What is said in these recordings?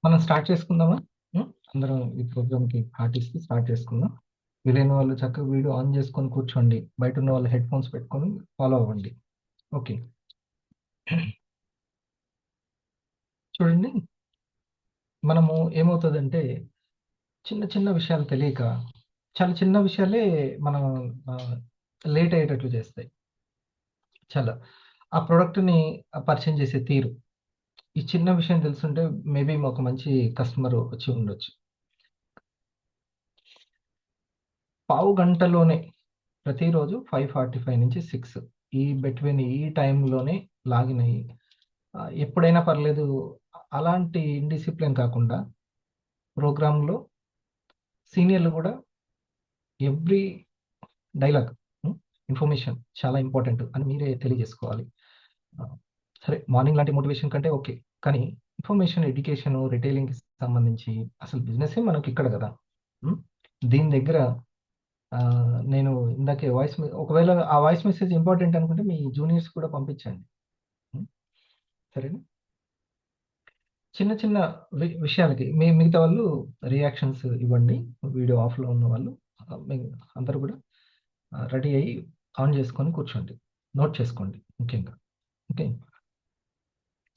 మనం స్టార్ట్ చేసుకుందామా? అందరం ఈ ప్రోగ్రామ్కి పార్టిస్తూ స్టార్ట్ చేసుకుందాం. వీలైన వాళ్ళు చక్కగా వీడియో ఆన్ చేసుకొని కూర్చోండి. బయట ఉన్న వాళ్ళు హెడ్ ఫోన్స్ పెట్టుకొని ఫాలో అవ్వండి. ఓకే. చూడండి, మనము ఏమవుతుందంటే చిన్న చిన్న విషయాలు తెలియక చాలా చిన్న విషయాలే మనం లేట్ అయ్యేటట్లు చేస్తాయి. చాలా ఆ ప్రోడక్ట్ని పరిచయం చేసే తీరు, ఈ చిన్న విషయం తెలుసుంటే మేబీ ఒక మంచి కస్టమర్ వచ్చి ఉండొచ్చు. పావు గంటలోనే ప్రతిరోజు 5:45 నుంచి 6 ఈ బిట్వీన్ ఈ టైంలోనే లాగిన్ అయ్యి ఎప్పుడైనా పర్లేదు అలాంటి ఇండిసిప్లిన్ కాకుండా ప్రోగ్రాంలో సీనియర్లు కూడా ఎవ్రీ డైలాగ్ ఇన్ఫర్మేషన్ చాలా ఇంపార్టెంట్ అని మీరే తెలియజేసుకోవాలి. సరే, మార్నింగ్ లాంటి మోటివేషన్ కంటే ఓకే, కానీ ఇన్ఫర్మేషన్, ఎడ్యుకేషన్, రిటైలింగ్కి సంబంధించి అసలు బిజినెసే మనకి ఇక్కడ కదా. దీని దగ్గర నేను ఇందాకే ఒకవేళ ఆ వాయిస్ మెసేజ్ ఇంపార్టెంట్ అనుకుంటే మీ జూనియర్స్ కూడా పంపించండి. సరేనా? చిన్న చిన్న విషయాలకి మిగతా వాళ్ళు రియాక్షన్స్ ఇవ్వండి. వీడియో ఆఫ్లో ఉన్న వాళ్ళు అందరూ కూడా రెడీ అయ్యి ఆన్ చేసుకొని కూర్చోండి, నోట్ చేసుకోండి ముఖ్యంగా. ఓకే.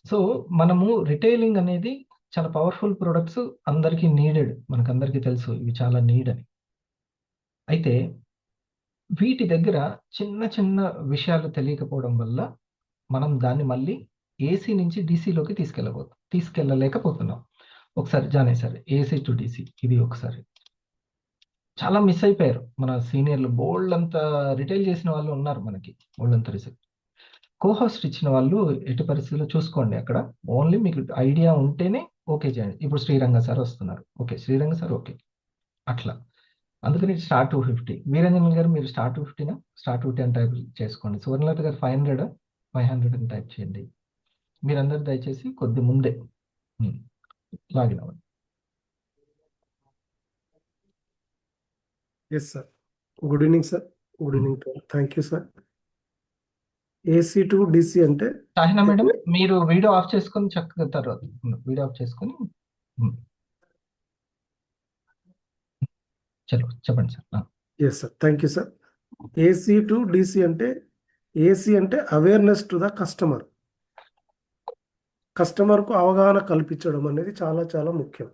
సో మనము రిటైలింగ్ అనేది చాలా పవర్ఫుల్ ప్రొడక్ట్స్, అందరికీ నీడెడ్, మనకందరికీ తెలుసు ఇవి చాలా నీడ్ అని. అయితే వీటి దగ్గర చిన్న చిన్న విషయాలు తెలియకపోవడం వల్ల మనం దాన్ని మళ్ళీ ఏసీ నుంచి డీసీలోకి తీసుకెళ్ళలేకపోతున్నాం. ఒకసారి జానేశారు ఏసీ టు డీసీ, ఇది ఒకసారి చాలా మిస్ అయిపోయారు మన సీనియర్లు. బోల్డ్ అంత రిటైల్ చేసిన వాళ్ళు ఉన్నారు మనకి, బోల్డ్ అంత రిసీవ్. కోహోస్ట్ ఇచ్చిన వాళ్ళు ఎట్టి పరిస్థితుల్లో చూసుకోండి. అక్కడ ఓన్లీ మీకు ఐడియా ఉంటేనే ఓకే చేయండి. ఇప్పుడు శ్రీరంగ సార్ వస్తున్నారు, ఓకే శ్రీరంగ సార్ ఓకే, అట్లా. అందుకని స్టార్ 250. వీరంజన్ గారు మీరు స్టార్ 250నా స్టార్ 250 అని టైప్ చేసుకోండి. సువర్ణలత గారు 500 అని టైప్ చేయండి. మీరందరూ దయచేసి కొద్ది ముందే లాగిన్ అవ్వండి. Yes sir. Good evening sir. Good evening to thank you sir. AC to DC అంటే షాహినా మేడం, మీరు వీడియో ఆఫ్ చేసుకొని చక్కగా తర్వాత వీడియో ఆఫ్ చేసుకొని చలో చెప్పండి sir. Yes sir, thank you sir. AC to DC అంటే ఏసీ అంటే అవేర్నెస్ టు ద కస్టమర్. కస్టమర్కు అవగాహన కల్పించడం అనేది చాలా చాలా ముఖ్యం.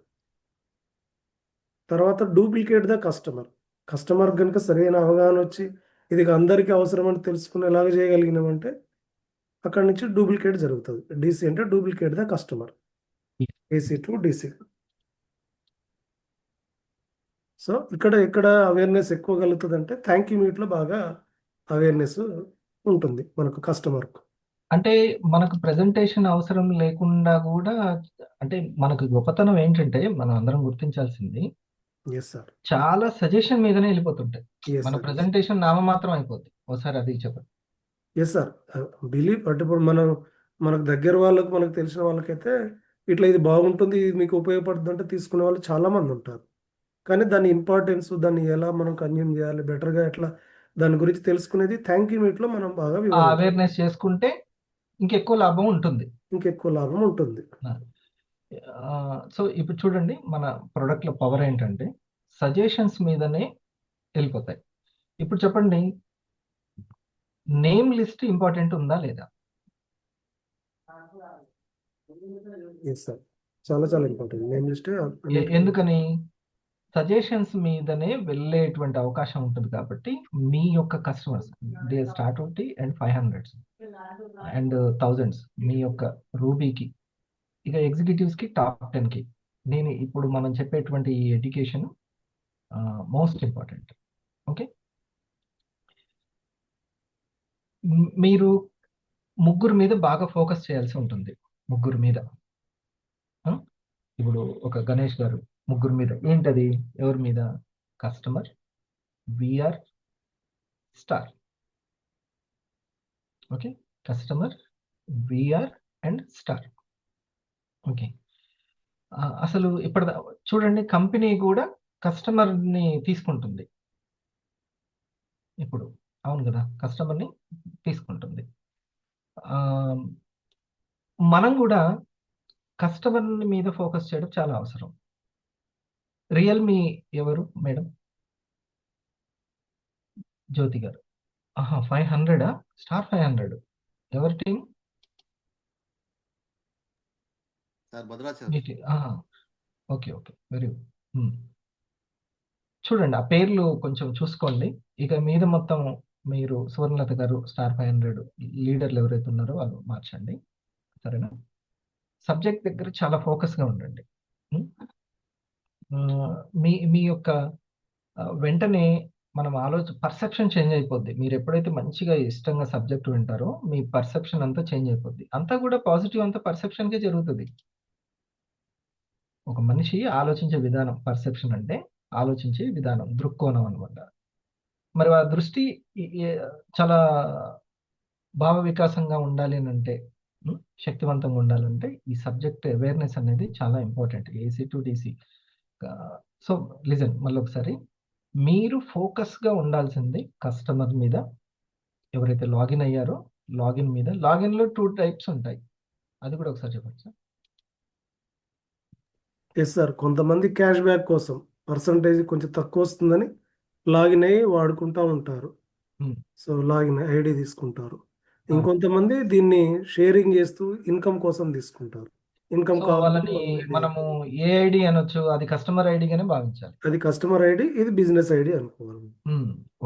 తర్వాత డూప్లికేట్ ద కస్టమర్. కస్టమర్ కనుక సరైన అవగాహన వచ్చి ఇది అందరికీ అవసరం అని తెలుసుకునేలాగా చేయగలిగినామంటే అక్కడి నుంచి డూప్లికేట్ జరుగుతుంది. డిసి అంటే duplicate the customer. AC to DC. So ఇక్కడ అవేర్నెస్ ఎక్కువ కలుగుతుంది అంటే థ్యాంక్ యూ మీట్లో బాగా అవేర్నెస్ ఉంటుంది మనకు కస్టమర్కు. అంటే మనకు ప్రెజెంటేషన్ అవసరం లేకుండా కూడా, అంటే మనకు గొప్పతనం ఏంటంటే మనం అందరం గుర్తించాల్సింది, ఎస్ సార్. చాలా సజెషన్ మీదనే వెళ్ళిపోతుంటాయి. ఎస్ మన సార్. ప్రెజెంటేషన్ నామమాత్రం అయిపోద్ది. ఒకసారి అది చెప్పండి. Yes sir. బిలీవ్ అంటే ఇప్పుడు మనకు దగ్గర వాళ్ళకు, మనకు తెలిసిన వాళ్ళకైతే ఇట్లా ఇది బాగుంటుంది, ఇది మీకు ఉపయోగపడుతుంది అంటే తీసుకునే వాళ్ళు చాలా మంది ఉంటారు. కానీ దాని ఇంపార్టెన్స్, దాన్ని ఎలా మనం కన్జ్యూమ్ చేయాలి, బెటర్గా ఎట్లా దాని గురించి తెలుసుకునేది థ్యాంక్ యూ మీట్లో మనం బాగా అవేర్నెస్ చేసుకుంటే ఇంకెక్కువ లాభం ఉంటుంది. ఇంకెక్కువ లాభం ఉంటుంది. సో ఇప్పుడు చూడండి, మన ప్రొడక్ట్ల పవర్ ఏంటంటే సజెషన్స్ మీదనే వెళ్ళిపోతాయి. ఇప్పుడు చెప్పండి, నేమ్ లిస్ట్ ఇంపార్టెంట్ ఉందా లేదా? ఎస్ సార్, చాలా చాలా ఇంపార్టెంట్ నేమ్ లిస్ట్. ఎందుకని? సజెషన్స్ మీదనే వెళ్ళేటువంటి అవకాశం ఉంటుంది కాబట్టి మీ యొక్క customers they start out and 500 and thousands మీ యొక్క రూబీకి, ఇక ఎగ్జిక్యూటివ్స్కి టాప్ 10కి నేను ఇప్పుడు మనం చెప్పేటువంటి ఈ ఎడ్యుకేషన్ మోస్ట్ ఇంపార్టెంట్. ఓకే, మీరు ముగ్గురు మీద బాగా ఫోకస్ చేయాల్సి ఉంటుంది. ముగ్గురు మీద, ఇప్పుడు ఒక గణేష్ గారు ముగ్గురు మీద ఏంటది? ఎవరి మీద? Customer, VR, star. Okay, customer, VR and star. Okay, అసలు ఇప్పుడు చూడండి, కంపెనీ కూడా కస్టమర్ని తీసుకుంటుంది ఇప్పుడు. అవును కదా, కస్టమర్ని తీసుకుంటుంది. మనం కూడా కస్టమర్ మీద ఫోకస్ చేయడం చాలా అవసరం. రియల్‌మీ ఎవరు మేడం? జ్యోతి గారు. ఆహా! 500 స్టార్ 500 ఎవరి టీమ్? సార్ భద్రాచలం. మీ టీమ్. ఆహా! ఓకే. Very good. హ్మ్. చూడండి ఆ పేర్లు కొంచెం చూసుకోండి. ఇక మీద మొత్తం మీరు సువర్ణలత గారు స్టార్ 500 లీడర్లు ఎవరైతే ఉన్నారో వాళ్ళు మార్చండి. సరేనా? సబ్జెక్ట్ దగ్గర చాలా ఫోకస్‌గా ఉండండి. హ్మ్. మీ మీ యొక్క వెంటనే మనం పర్సెప్షన్ చేంజ్ అయిపోద్ది. మీరెప్పుడైతే మంచిగా ఇష్టంగా సబ్జెక్ట్ వింటారో, మీ పర్సెప్షన్ అంతా చేంజ్ అయిపోద్ది. అంతా కూడా పాజిటివ్ అంతా పర్సెప్షన్‌కే జరుగుతది. ఒక మనిషి ఆలోచించే విధానం పర్సెప్షన్ అంటే ఆలోచించే విధానం, దృక్కోణం అన్నమాట. మరి ఆ దృష్టి ఎ ఎ చాలా భావ వికాసంగా ఉండాలి అనంటే శక్తివంతంగా ఉండాలంటే ఈ సబ్జెక్ట్ అవేర్‌నెస్ అనేది చాలా important. AC to DC. So, listen మళ్ళొకసారి. మీరు ఫోకస్‌గా ఉండాల్సింది కస్టమర్ మీద. ఎవరైతే లాగిన్ అయ్యారో లాగిన్ మీద. లాగిన్‌లో 2 టైప్స్ ఉంటాయి. అది కూడా ఒకసారి చెప్పండి సార్. Yes sir. కొంతమంది క్యాష్ బ్యాక్ కోసం పర్సెంటేజ్ కొంచెం తక్కువ వస్తుందని లాగిన్ అయ్యి వాడుకుంటా ఉంటారు. హ్మ్. సో, లాగిన్ ఐడీ తీసుకుంటారు. అవును. ఇంకొంతమంది దీన్ని షేరింగ్ చేస్తూ ఇన్‌కమ్ కోసం తీసుకుంటారు. ఇన్‌కమ్ సో, కావాలంటే వాళ్ళని మనం ఐడీ మనము ఏ ఐడీ అనొచ్చు? అది కస్టమర్ ఐడీగానే భావించాలి. అది కస్టమర్ ఐడీ, ఇది బిజినెస్ ఐడీ అనుకోవాలి.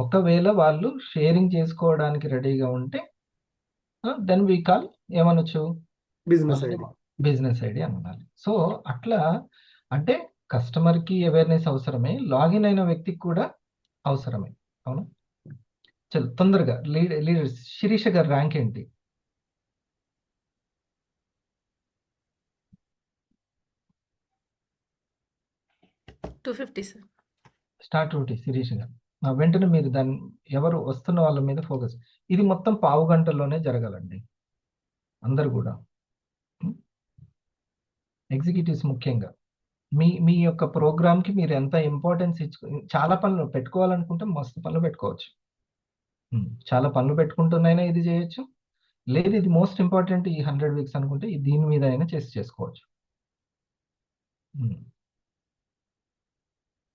ఒకవేళ వాళ్ళు షేరింగ్ చేసుకోవడానికి రెడీగా ఉంటే దెన్ వి కాల్ ఏమనొచ్చు? బిజినెస్ వాళ్ళని ఐడీ. బిజినెస్ ఐడీ అనాలి. సో, అట్లా అంటే కస్టమర్‌కి అవేర్‌నెస్ అవసరమే. లాగిన్ అయిన వ్యక్తికి కూడా అవసరమే. అవునా? చలో తొందరగా లీడర్స్ శిరీష గారి ర్యాంక్ ఏంటి? $250 సార్. స్టార్ 250 శిరీష గారు. వెంటనే మీరు ఎవరు వస్తున్న వాళ్ళ మీద ఫోకస్. ఇది మొత్తం పావు గంటలోనే జరగాలండి. అందరూ గూడా. ఎగ్జిక్యూటివ్స్ ముఖ్యంగా. మీ యొక్క ప్రోగ్రామ్‌కి మీరు ఎంత ఇంపార్టెన్స్ చాలా పనులు పెట్టుకోవాలనుకుంటే మస్తు పనులు పెట్టుకోవచ్చు. చాలా పనులు పెట్టుకుంటూనైనా ఇది చేయొచ్చు. లేదు ఇది మోస్ట్ ఇంపార్టెంట్ ఈ 100 వీక్స్ అనుకుంటే దీని మీద అయినా చేసుకోవచ్చు.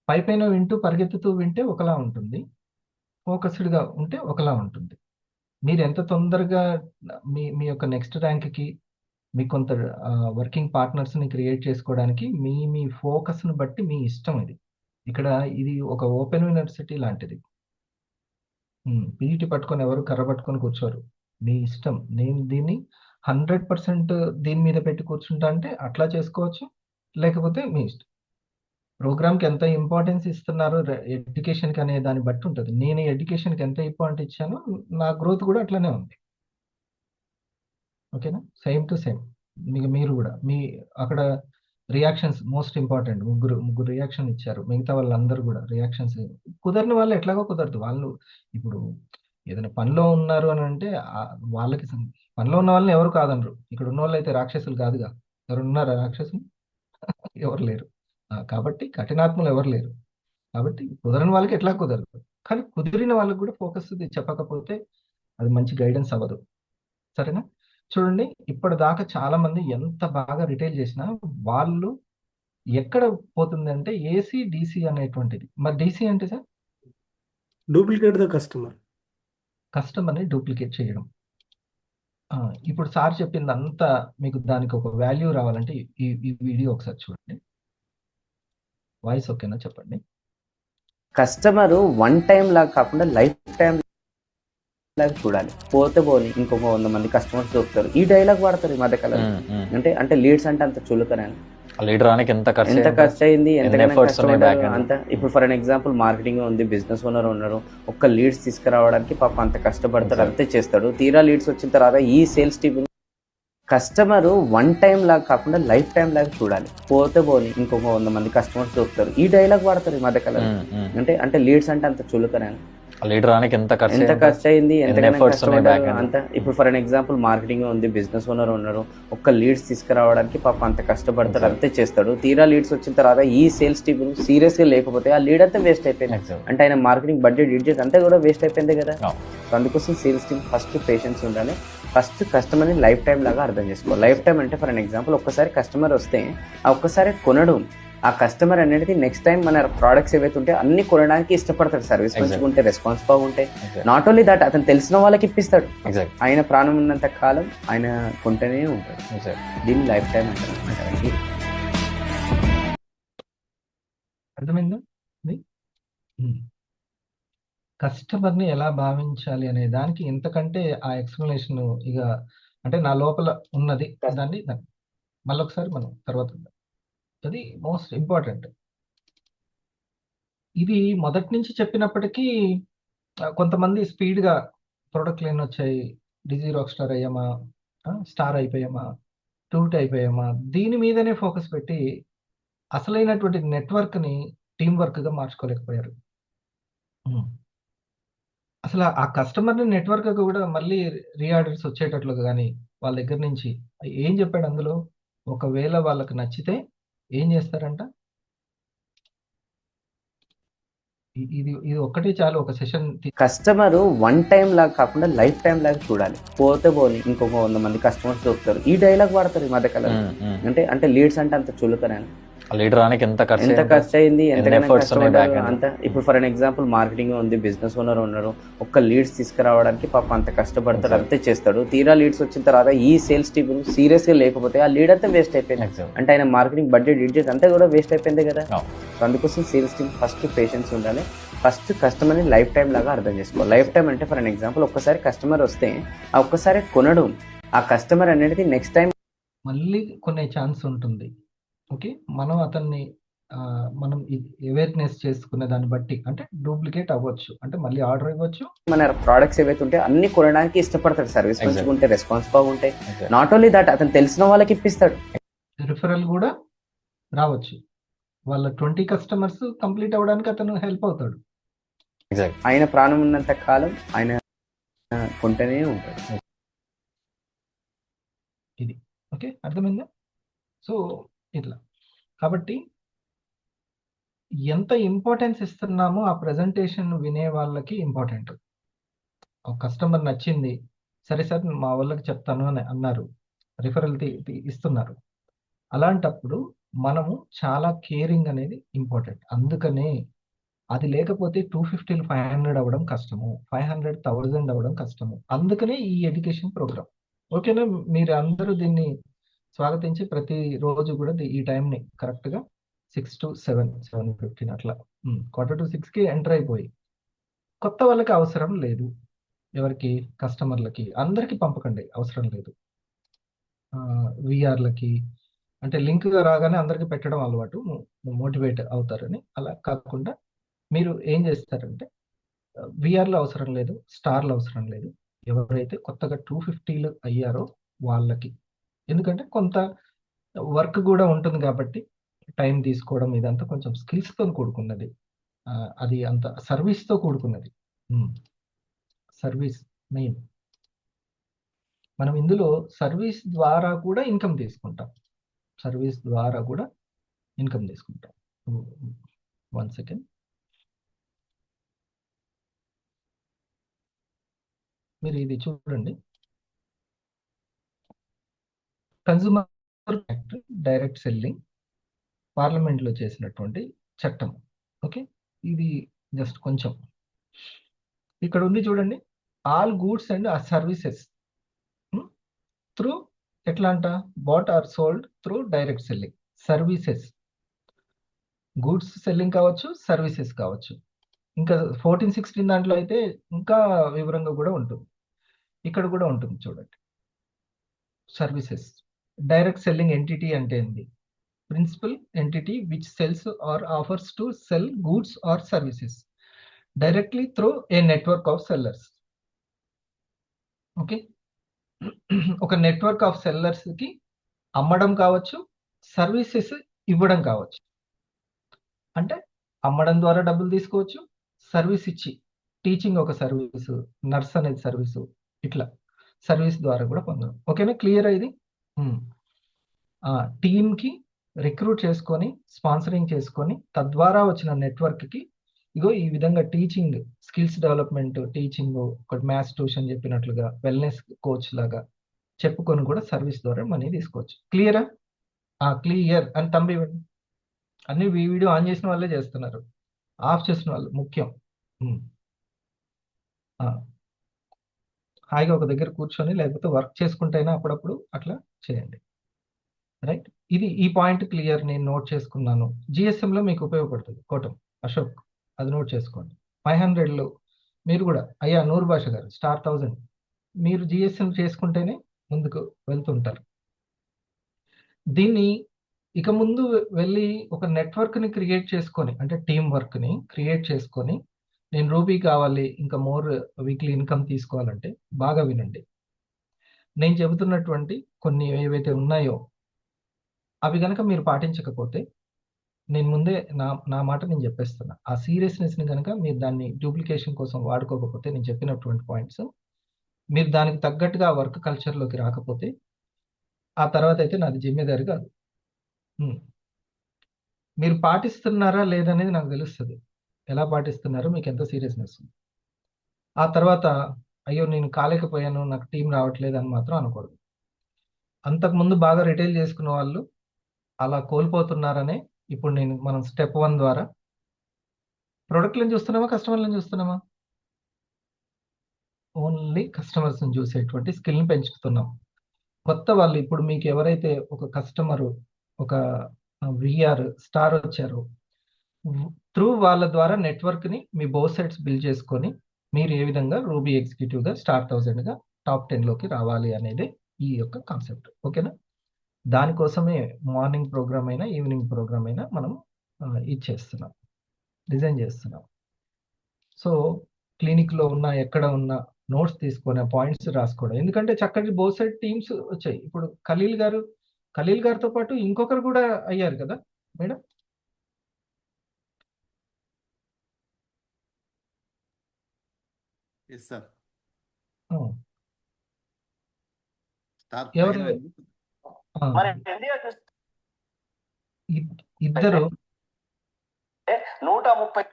పైపైన వింటూ పరిగెత్తుతూ వింటే ఒకలా ఉంటుంది. ఫోకస్డ్‌గా ఉంటే ఒకలా ఉంటుంది. మీరు ఎంత తొందరగా మీ యొక్క నెక్స్ట్ ర్యాంక్‌కి మీకు కొంత వర్కింగ్ పార్ట్నర్స్‌ని క్రియేట్ చేసుకోవడానికి మీ ఫోకస్‌ని బట్టి మీ ఇష్టం ఇది. ఇక్కడ ఇది ఒక ఓపెన్ యూనివర్సిటీ లాంటిది. పీఈటీ పట్టుకొని ఎవరు కర్ర పట్టుకొని కూర్చోరు. మీ ఇష్టం. నేను దీన్ని 100% దీని మీద పెట్టి కూర్చుంటా అంటే అట్లా చేసుకోవచ్చు. లేకపోతే మీ ఇష్టం. ప్రోగ్రామ్‌కి ఎంత ఇంపార్టెన్స్ ఇస్తున్నారో ఎడ్యుకేషన్‌కి అనే దాన్ని బట్టి ఉంటది. నేను ఎడ్యుకేషన్‌కి ఎంత ఇంపార్టెంట్ ఇచ్చానో నా గ్రోత్ కూడా అట్లనే ఉంది. ఓకేనా? Same to same. మీరు గూడా. అక్కడ రియాక్షన్స్ మోస్ట్ ఇంపార్టెంట్. ముగ్గురు రియాక్షన్ ఇచ్చారు. మిగతా వాళ్ళందరూ గూడా రియాక్షన్స్ కుదరని వాళ్ళు ఎట్లాగో కుదరదు. వాళ్ళు ఇప్పుడు ఏదైనా పనిలో ఉన్నారు అనంటే వాళ్ళకి పనిలో ఉన్న వాళ్ళని ఎవరు కాదనరు. ఇక్కడ ఉన్నోళ్ళైతే రాక్షసులు కాదుగా. ఎవరున్నారా రాక్షసులు? ఎవరు లేరు. కాబట్టి కఠినాత్ములు ఎవరు లేరు. కాబట్టి కుదరని వాళ్ళకి ఎట్లా కుదరదు. కానీ కుదిరిన వాళ్ళకి కూడా ఫోకస్ చెప్పకపోతే అది మంచి గైడెన్స్ అవ్వదు. సరేనా? చూడండి ఇప్పటిదాకా చాలా మంది ఎంత బాగా రిటైల్ చేసినా వాళ్ళు ఎక్కడ పోతుందంటే ఏసీ, డీసీ అనేటువంటిది. మరి డీసీ అంటే సార్? Duplicate the customer. కస్టమర్‌ని డూప్లికేట్ చేయడం. ఇప్పుడు సార్ చెప్పిందంతా మీకు దానికి ఒక వాల్యూ రావాలంటే ఈ వీడియో ఒకసారి చూడండి. వాయిస్ ఓకేనా చెప్పండి. కస్టమర్ వన్ టైం లాగా కాకుండా లైఫ్ టైం లాగా చూడాలి. పోతే పోని ఇంకొక 100 మంది కస్టమర్స్ దొరుకుతారు. ఈ డైలాగ్ వాడతారు ఈ మధ్య కాలంలో. అంటే లీడ్స్ అంటే అంత చులకన. లీడర్ రానికి ఎంత ఖర్చు అయింది, ఎంతగానో efforts ఉన్నాయి back end. అంత. ఇప్పుడు ఫర్ ఎగ్జాంపుల్ మార్కెటింగ్ ఉంది, బిజినెస్ ఓనర్ ఉన్నారు, ఒక్క లీడ్స్ తీసుకురావడానికి పాపం అంత కష్టపడతాడు, అంతే చేస్తాడు. తీరా లీడ్స్ వచ్చిన తర్వాత ఈ sales team customer one time లాగా కాకుండా లైఫ్ టైం లాగా చూడాలి. పోతే పోని ఇంకొక 100 మంది కస్టమర్స్ దొరుకుతారు. ఈ డైలాగ్ వాడతారు ఈ మధ్య కాలంలో. అంటే లీడ్స్ అంటే అంత చులకన. లీడర్ రానికి ఎంత ఖర్చు అయింది, ఎంతగానో efforts ఉన్నాయి back end. అంత. ఇప్పుడు ఫర్ ఎగ్జాంపుల్ మార్కెటింగ్ ఉంది, బిజినెస్ ఓనర్ ఉన్నారు, ఒక్క లీడ్స్ తీసుకురావడానికి పాపం అంత కష్టపడతాడు, అంతే చేస్తాడు. తీరా లీడ్స్ వచ్చిన తర్వాత ఈ సేల్స్ టీమ్ సీరియస్ గా లేకపోతే ఆ లీడ్ అంతా వేస్ట్ అయిపోయింది. అంటే ఆయన మార్కెటింగ్ బడ్జెట్ అంతా కూడా వేస్ట్ అయిపోయింది కదా. సో అందుకోసం సేల్స్ టీమ్ ఫస్ట్ పేషెన్స్ ఉండాలి. ఫస్ట్ కస్టమర్ని లైఫ్ టైం లాగా అర్థం చేసుకోవాలి. లైఫ్ టైం అంటే ఫర్ ఎగ్జాంపుల్ ఒక్కసారి కస్టమర్ వస్తే ఆ ఒక్కసారి కొనడం, ఆ కస్టమర్ అనేది నెక్స్ట్ టైం మన ప్రోడక్ట్స్ ఏవైతే ఉంటే అన్ని కొనడానికి ఇష్టపడతాడు. సర్వీస్ మంచిగా ఉంటే, రెస్పాన్స్ బాగుంటాయి. నాట్ ఓన్లీ దట్, అతను తెలిసిన వాళ్ళకి ఇప్పిస్తాడు. ఆయన ప్రాణం ఉన్నంత కాలం ఆయన కొంటేనే ఉంటాడు. దీన్ని లైఫ్ టైం అంటారు. అర్థమైందా? కస్టమర్ని ఎలా భావించాలి అనే దానికి ఇంతకంటే ఆ ఎక్స్ప్లెనేషన్ ఇక అంటే నా లోపల ఉన్నది దాన్ని మళ్ళొకసారి మనం తర్వాత అది మోస్ట్ ఇంపార్టెంట్. ఇది మొదటి నుంచి చెప్పినప్పటికీ కొంతమంది స్పీడ్గా ప్రొడక్ట్ లైన్ వచ్చాయి, డిజీ రాక్ స్టార్ అయ్యామా, స్టార్ అయిపోయామా, టూట్ అయిపోయామా, దీని మీదనే ఫోకస్ పెట్టి అసలైనటువంటి నెట్వర్క్ని టీం వర్క్గా మార్చుకోలేకపోయారు. అసలు ఆ కస్టమర్ని నెట్వర్క్ కూడా మళ్ళీ రీఆర్డర్స్ వచ్చేటట్లుగా కానీ వాళ్ళ దగ్గర నుంచి ఏం చెప్పాడు అందులో, ఒకవేళ వాళ్ళకి నచ్చితే ఏం చేస్తారంట, ఇది ఇది ఒక్కటే చాలు ఒక సెషన్. కస్టమర్ వన్ టైం లాగా కాకుండా లైఫ్ టైం లాగా చూడాలి. పోతే పోని ఇంకొక 100 మంది కస్టమర్స్ దొరుకుతారు. ఈ డైలాగ్ వాడతారు ఈ మధ్య కాలంలో. అంటే లీడ్స్ అంటే అంత చులకనే, లీడర్ రానికి ఎంత ఖర్చు అయింది, అంత. ఇప్పుడు ఫర్ ఎగ్జాంపుల్ మార్కెటింగ్ ఉంది, బిజినెస్ ఓనర్ ఉన్నారు, ఒక్క లీడ్స్ తీసుకురావడానికి పాపం అంత కష్టపడతాడు, అంతే చేస్తాడు. తీరా లీడ్స్ వచ్చిన తర్వాత ఈ సేల్స్ టీమ్ సీరియస్ గా లేకపోతే ఆ లీడ్ అంతా వేస్ట్ అయిపోయింది. అంటే ఆయన మార్కెటింగ్ బడ్జెట్ ఇడ్జెట్ అంతా కూడా వేస్ట్ అయిపోయింది కదా. సో అందుకోసం సేల్స్ టీమ్ ఫస్ట్ పేషెన్స్ ఉండాలి. ఫస్ట్ కస్టమర్ని లైఫ్ టైం లాగా అర్థం చేసుకోవాలి. లైఫ్ టైం అంటే ఫర్ ఎగ్జాంపుల్ ఒక్కసారి కస్టమర్ వస్తే ఆ ఒక్కసారి కొనడం, ఆ కస్టమర్ అనేది నెక్స్ట్ టైం మళ్ళీ కొనే ఛాన్స్ ఉంటుంది. ఓకే, మనం అతన్ని మనం అవేర్నెస్ చేసుకునే దాన్ని బట్టి అంటే డూప్లికేట్ అవ్వచ్చు, అంటే మళ్ళీ ఆర్డర్ ఇవ్వచ్చు. మన ప్రోడక్ట్స్ ఏవైతే ఉంటే అన్ని కొనడానికి ఇష్టపడతాడు. సర్వీస్ మంచిగా ఉంటే, రెస్పాన్స్ బాగుంటాయి. నాట్ ఓన్లీ దట్, అతను తెలిసిన వాళ్ళకి ఇప్పిస్తాడు. రిఫరల్ కూడా రావచ్చు. వాళ్ళ 20 కస్టమర్స్ కంప్లీట్ అవ్వడానికి అతను హెల్ప్ అవుతాడు. ఆయన ప్రాణం ఉన్నంత కాలం ఆయన కొంటేనే ఉంటాడు. ఇది ఓకే, అర్థమైందా? సో ఇట్లా కాబట్టి ఎంత ఇంపార్టెన్స్ ఇస్తున్నామో ఆ ప్రజెంటేషన్ వినే వాళ్ళకి ఇంపార్టెంట్. ఒక కస్టమర్ నచ్చింది, సరే సార్ మా వాళ్ళకి చెప్తాను అని అన్నారు, రిఫరల్ ఇస్తున్నారు. అలాంటప్పుడు మనము చాలా కేరింగ్ అనేది ఇంపార్టెంట్. అందుకనే అది లేకపోతే 250 500 అవ్వడం కష్టము, 500 1000 అవ్వడం కష్టము. అందుకనే ఈ ఎడ్యుకేషన్ ప్రోగ్రామ్. ఓకేనా? మీరు అందరూ దీన్ని స్వాగతించి ప్రతి రోజు కూడా ఈ టైంని కరెక్ట్గా 6 to 7, 7:15 అట్లా 5:45కి ఎంటర్ అయిపోయి, కొత్త వాళ్ళకి అవసరం లేదు, ఎవరికి కస్టమర్లకి అందరికీ పంపకండి, అవసరం లేదు. విఆర్లకి అంటే లింక్గా రాగానే అందరికీ పెట్టడం అలవాటు, మోటివేట్ అవుతారని. అలా కాకుండా మీరు ఏం చేస్తారంటే విఆర్లు అవసరం లేదు, స్టార్లు అవసరం లేదు. ఎవరైతే కొత్తగా 250లు అయ్యారో వాళ్ళకి, ఎందుకంటే కొంత వర్క్ కూడా ఉంటుంది కాబట్టి టైం తీసుకోవడం ఇదంతా కొంచెం స్కిల్స్తో కూడుకున్నది. అది అంత సర్వీస్తో కూడుకున్నది. Service main. మనం ఇందులో సర్వీస్ ద్వారా కూడా ఇన్కమ్ తీసుకుంటాం. సర్వీస్ ద్వారా కూడా ఇన్కమ్ తీసుకుంటాం. 1 సెకండ్. మీరు ఇది చూడండి, కన్జ్యూమర్ యాక్ట్ డైరెక్ట్ సెల్లింగ్ పార్లమెంట్లో చేసినటువంటి చట్టం. ఓకే, ఇది జస్ట్ కొంచెం ఇక్కడ ఉంది చూడండి. All goods and services through ఎట్లా అంట, bought or sold through direct selling. Services, goods selling కావచ్చు, సర్వీసెస్ కావచ్చు. ఇంకా 14-16 దాంట్లో అయితే ఇంకా వివరంగా కూడా ఉంటుంది. ఇక్కడ కూడా ఉంటుంది చూడండి. సర్వీసెస్, డైరెక్ట్ సెల్లింగ్ ఎంటిటీ అంటే ఏంది? Principal entity which sells or offers to sell goods or services directly through a network of sellers. Okay, ఒక నెట్వర్క్ ఆఫ్ సెల్లర్స్కి అమ్మడం కావచ్చు, సర్వీసెస్ ఇవ్వడం కావచ్చు. అంటే అమ్మడం ద్వారా డబ్బులు తీసుకోవచ్చు, సర్వీస్ ఇచ్చి, టీచింగ్ ఒక సర్వీసు, నర్స్ అనేది సర్వీసు, ఇట్లా సర్వీస్ ద్వారా కూడా పొందడం. ఓకేనా? క్లియర్ ఇది? టీమ్కి రిక్రూట్ చేసుకొని, స్పాన్సరింగ్ చేసుకొని, తద్వారా వచ్చిన నెట్వర్క్కి ఇగో ఈ విధంగా టీచింగ్ స్కిల్స్ డెవలప్మెంట్, టీచింగ్, ఒక మ్యాథ్స్ ట్యూషన్ చెప్పినట్లుగా, వెల్నెస్ కోచ్ లాగా చెప్పుకొని కూడా సర్వీస్ ద్వారా మనీ తీసుకోవచ్చు. క్లియరా? క్లియర్ అని తంబి ఇవ్వండి. అన్ని వీడియో ఆన్ చేసిన వాళ్ళే చేస్తున్నారు, ఆఫ్ చేసిన వాళ్ళు ముఖ్యం. ఉమ్. ఆ, హాయిగా ఒక దగ్గర కూర్చొని లేకపోతే వర్క్ చేసుకుంటైనా అప్పుడప్పుడు అట్లా చేయండి. రైట్, ఇది ఈ పాయింట్ క్లియర్, నేను నోట్ చేసుకున్నాను. GSM లో మీకు ఉపయోగపడుతుంది కోటం అశోక్, అది నోట్ చేసుకోండి. 500లో మీరు కూడా అయ్యా నూరు భాష గారు స్టార్ 1000 మీరు GSM చేసుకుంటేనే ముందుకు వెళ్తుంటారు. దీన్ని ఇక ముందు వెళ్ళి ఒక నెట్వర్క్ని క్రియేట్ చేసుకొని, అంటే టీం వర్క్ని క్రియేట్ చేసుకొని, నేను రూబీ కావాలి, ఇంకా మోర్ వీక్లీ ఇన్కమ్ తీసుకోవాలంటే బాగా వినండి. నేను చెబుతున్నటువంటి కొన్ని ఏవైతే ఉన్నాయో అవి కనుక మీరు పాటించకపోతే, నేను ముందే నా మాట నేను చెప్పేస్తున్నా, ఆ సీరియస్నెస్ని కనుక మీరు దాన్ని డూప్లికేషన్ కోసం వాడుకోకపోతే, నేను చెప్పినటువంటి పాయింట్స్ మీరు దానికి తగ్గట్టుగా వర్క్ కల్చర్లోకి రాకపోతే, ఆ తర్వాత అయితే నాది జిమ్మేదారి కాదు. మీరు పాటిస్తున్నారా లేదనేది నాకు తెలుస్తుంది, ఎలా పాటిస్తున్నారో, మీకు ఎంత సీరియస్నెస్ ఉంది. ఆ తర్వాత అయ్యో నేను కాలేకపోయాను, నాకు టీం రావట్లేదు అని మాత్రం అనకూడదు. అంతకుముందు బాగా రిటైల్ చేసుకున్న వాళ్ళు అలా కోల్పోతున్నారనే ఇప్పుడు మనం స్టెప్ 1 ద్వారా ప్రొడక్ట్లను చూస్తున్నామా, కస్టమర్లను చూస్తున్నామా? ఓన్లీ కస్టమర్స్ని చూసేటువంటి స్కిల్ని పెంచుతున్నాం. కొత్త వాళ్ళు ఇప్పుడు మీకు ఎవరైతే ఒక కస్టమరు, ఒక VR స్టార్ వచ్చారో, త్రూ వాళ్ళ ద్వారా నెట్వర్క్ని మీ బోత్ సైడ్స్ బిల్డ్ చేసుకొని మీరు ఏ విధంగా రూబీ ఎగ్జిక్యూటివ్గా స్టార్ 1000గా టాప్ 10లోకి రావాలి అనేది ఈ యొక్క కాన్సెప్ట్. ఓకేనా? దానికోసమే మార్నింగ్ ప్రోగ్రామ్ అయినా ఈవినింగ్ ప్రోగ్రామ్ అయినా మనం ఇది చేస్తున్నాం, డిజైన్ చేస్తున్నాం. సో క్లినిక్లో ఉన్న ఎక్కడ ఉన్న నోట్స్ తీసుకొని పాయింట్స్ రాసుకోవడం, ఎందుకంటే చక్కటి బోత్ సైడ్ టీమ్స్ వచ్చాయి. ఇప్పుడు ఖలీల్ గారితో పాటు ఇంకొకరు కూడా అయ్యారు కదా మేడం? Yes sir. ఆ, స్టార్ ఎవరు? పైన ఆ, ఇద్దరు 130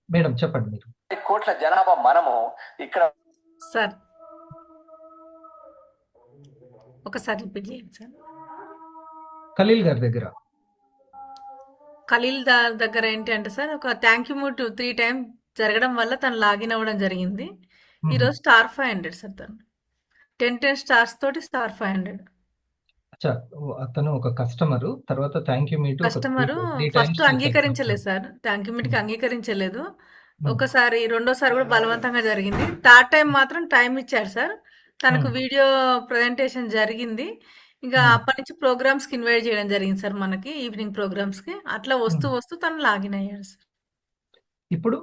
మేడం చెప్పండి మీరు. కోట్ల జనాభా మనము ఇక్కడ. సార్ ఒకసారి రిపీట్ చేయండి సార్. ఖలీల్ గారి దగ్గర ఖలీల్ దగ్గర ఏంటి అంటే సార్, ఒక థ్యాంక్ యూ మూడ్ 3 టైం జరగడం వల్ల తను లాగిన్ అవ్వడం జరిగింది. ఈరోజు స్టార్ 500 సార్, తను 10 స్టార్స్ తోటి స్టార్ 500. అచ్చా, అతను ఒక కస్టమరు, తర్వాత thank you meet customer first అంగీకరించలేదు సార్, థ్యాంక్ యూ మీట్కి అంగీకరించలేదు. ఒకసారి రెండోసారి కూడా బలవంతంగా జరిగింది. థర్డ్ టైం మాత్రం టైం ఇచ్చాడు సార్. తనకు వీడియో ప్రజెంటేషన్ జరిగింది. ఇంకా అప్పటి నుంచి ప్రోగ్రామ్స్ కి ఇన్వైట్ చేయడం జరిగింది సార్, మనకి ఈవినింగ్ ప్రోగ్రామ్స్ కి. అట్లా వస్తూ వస్తూ తను లాగిన్ అయ్యాడు సార్. ఇప్పుడు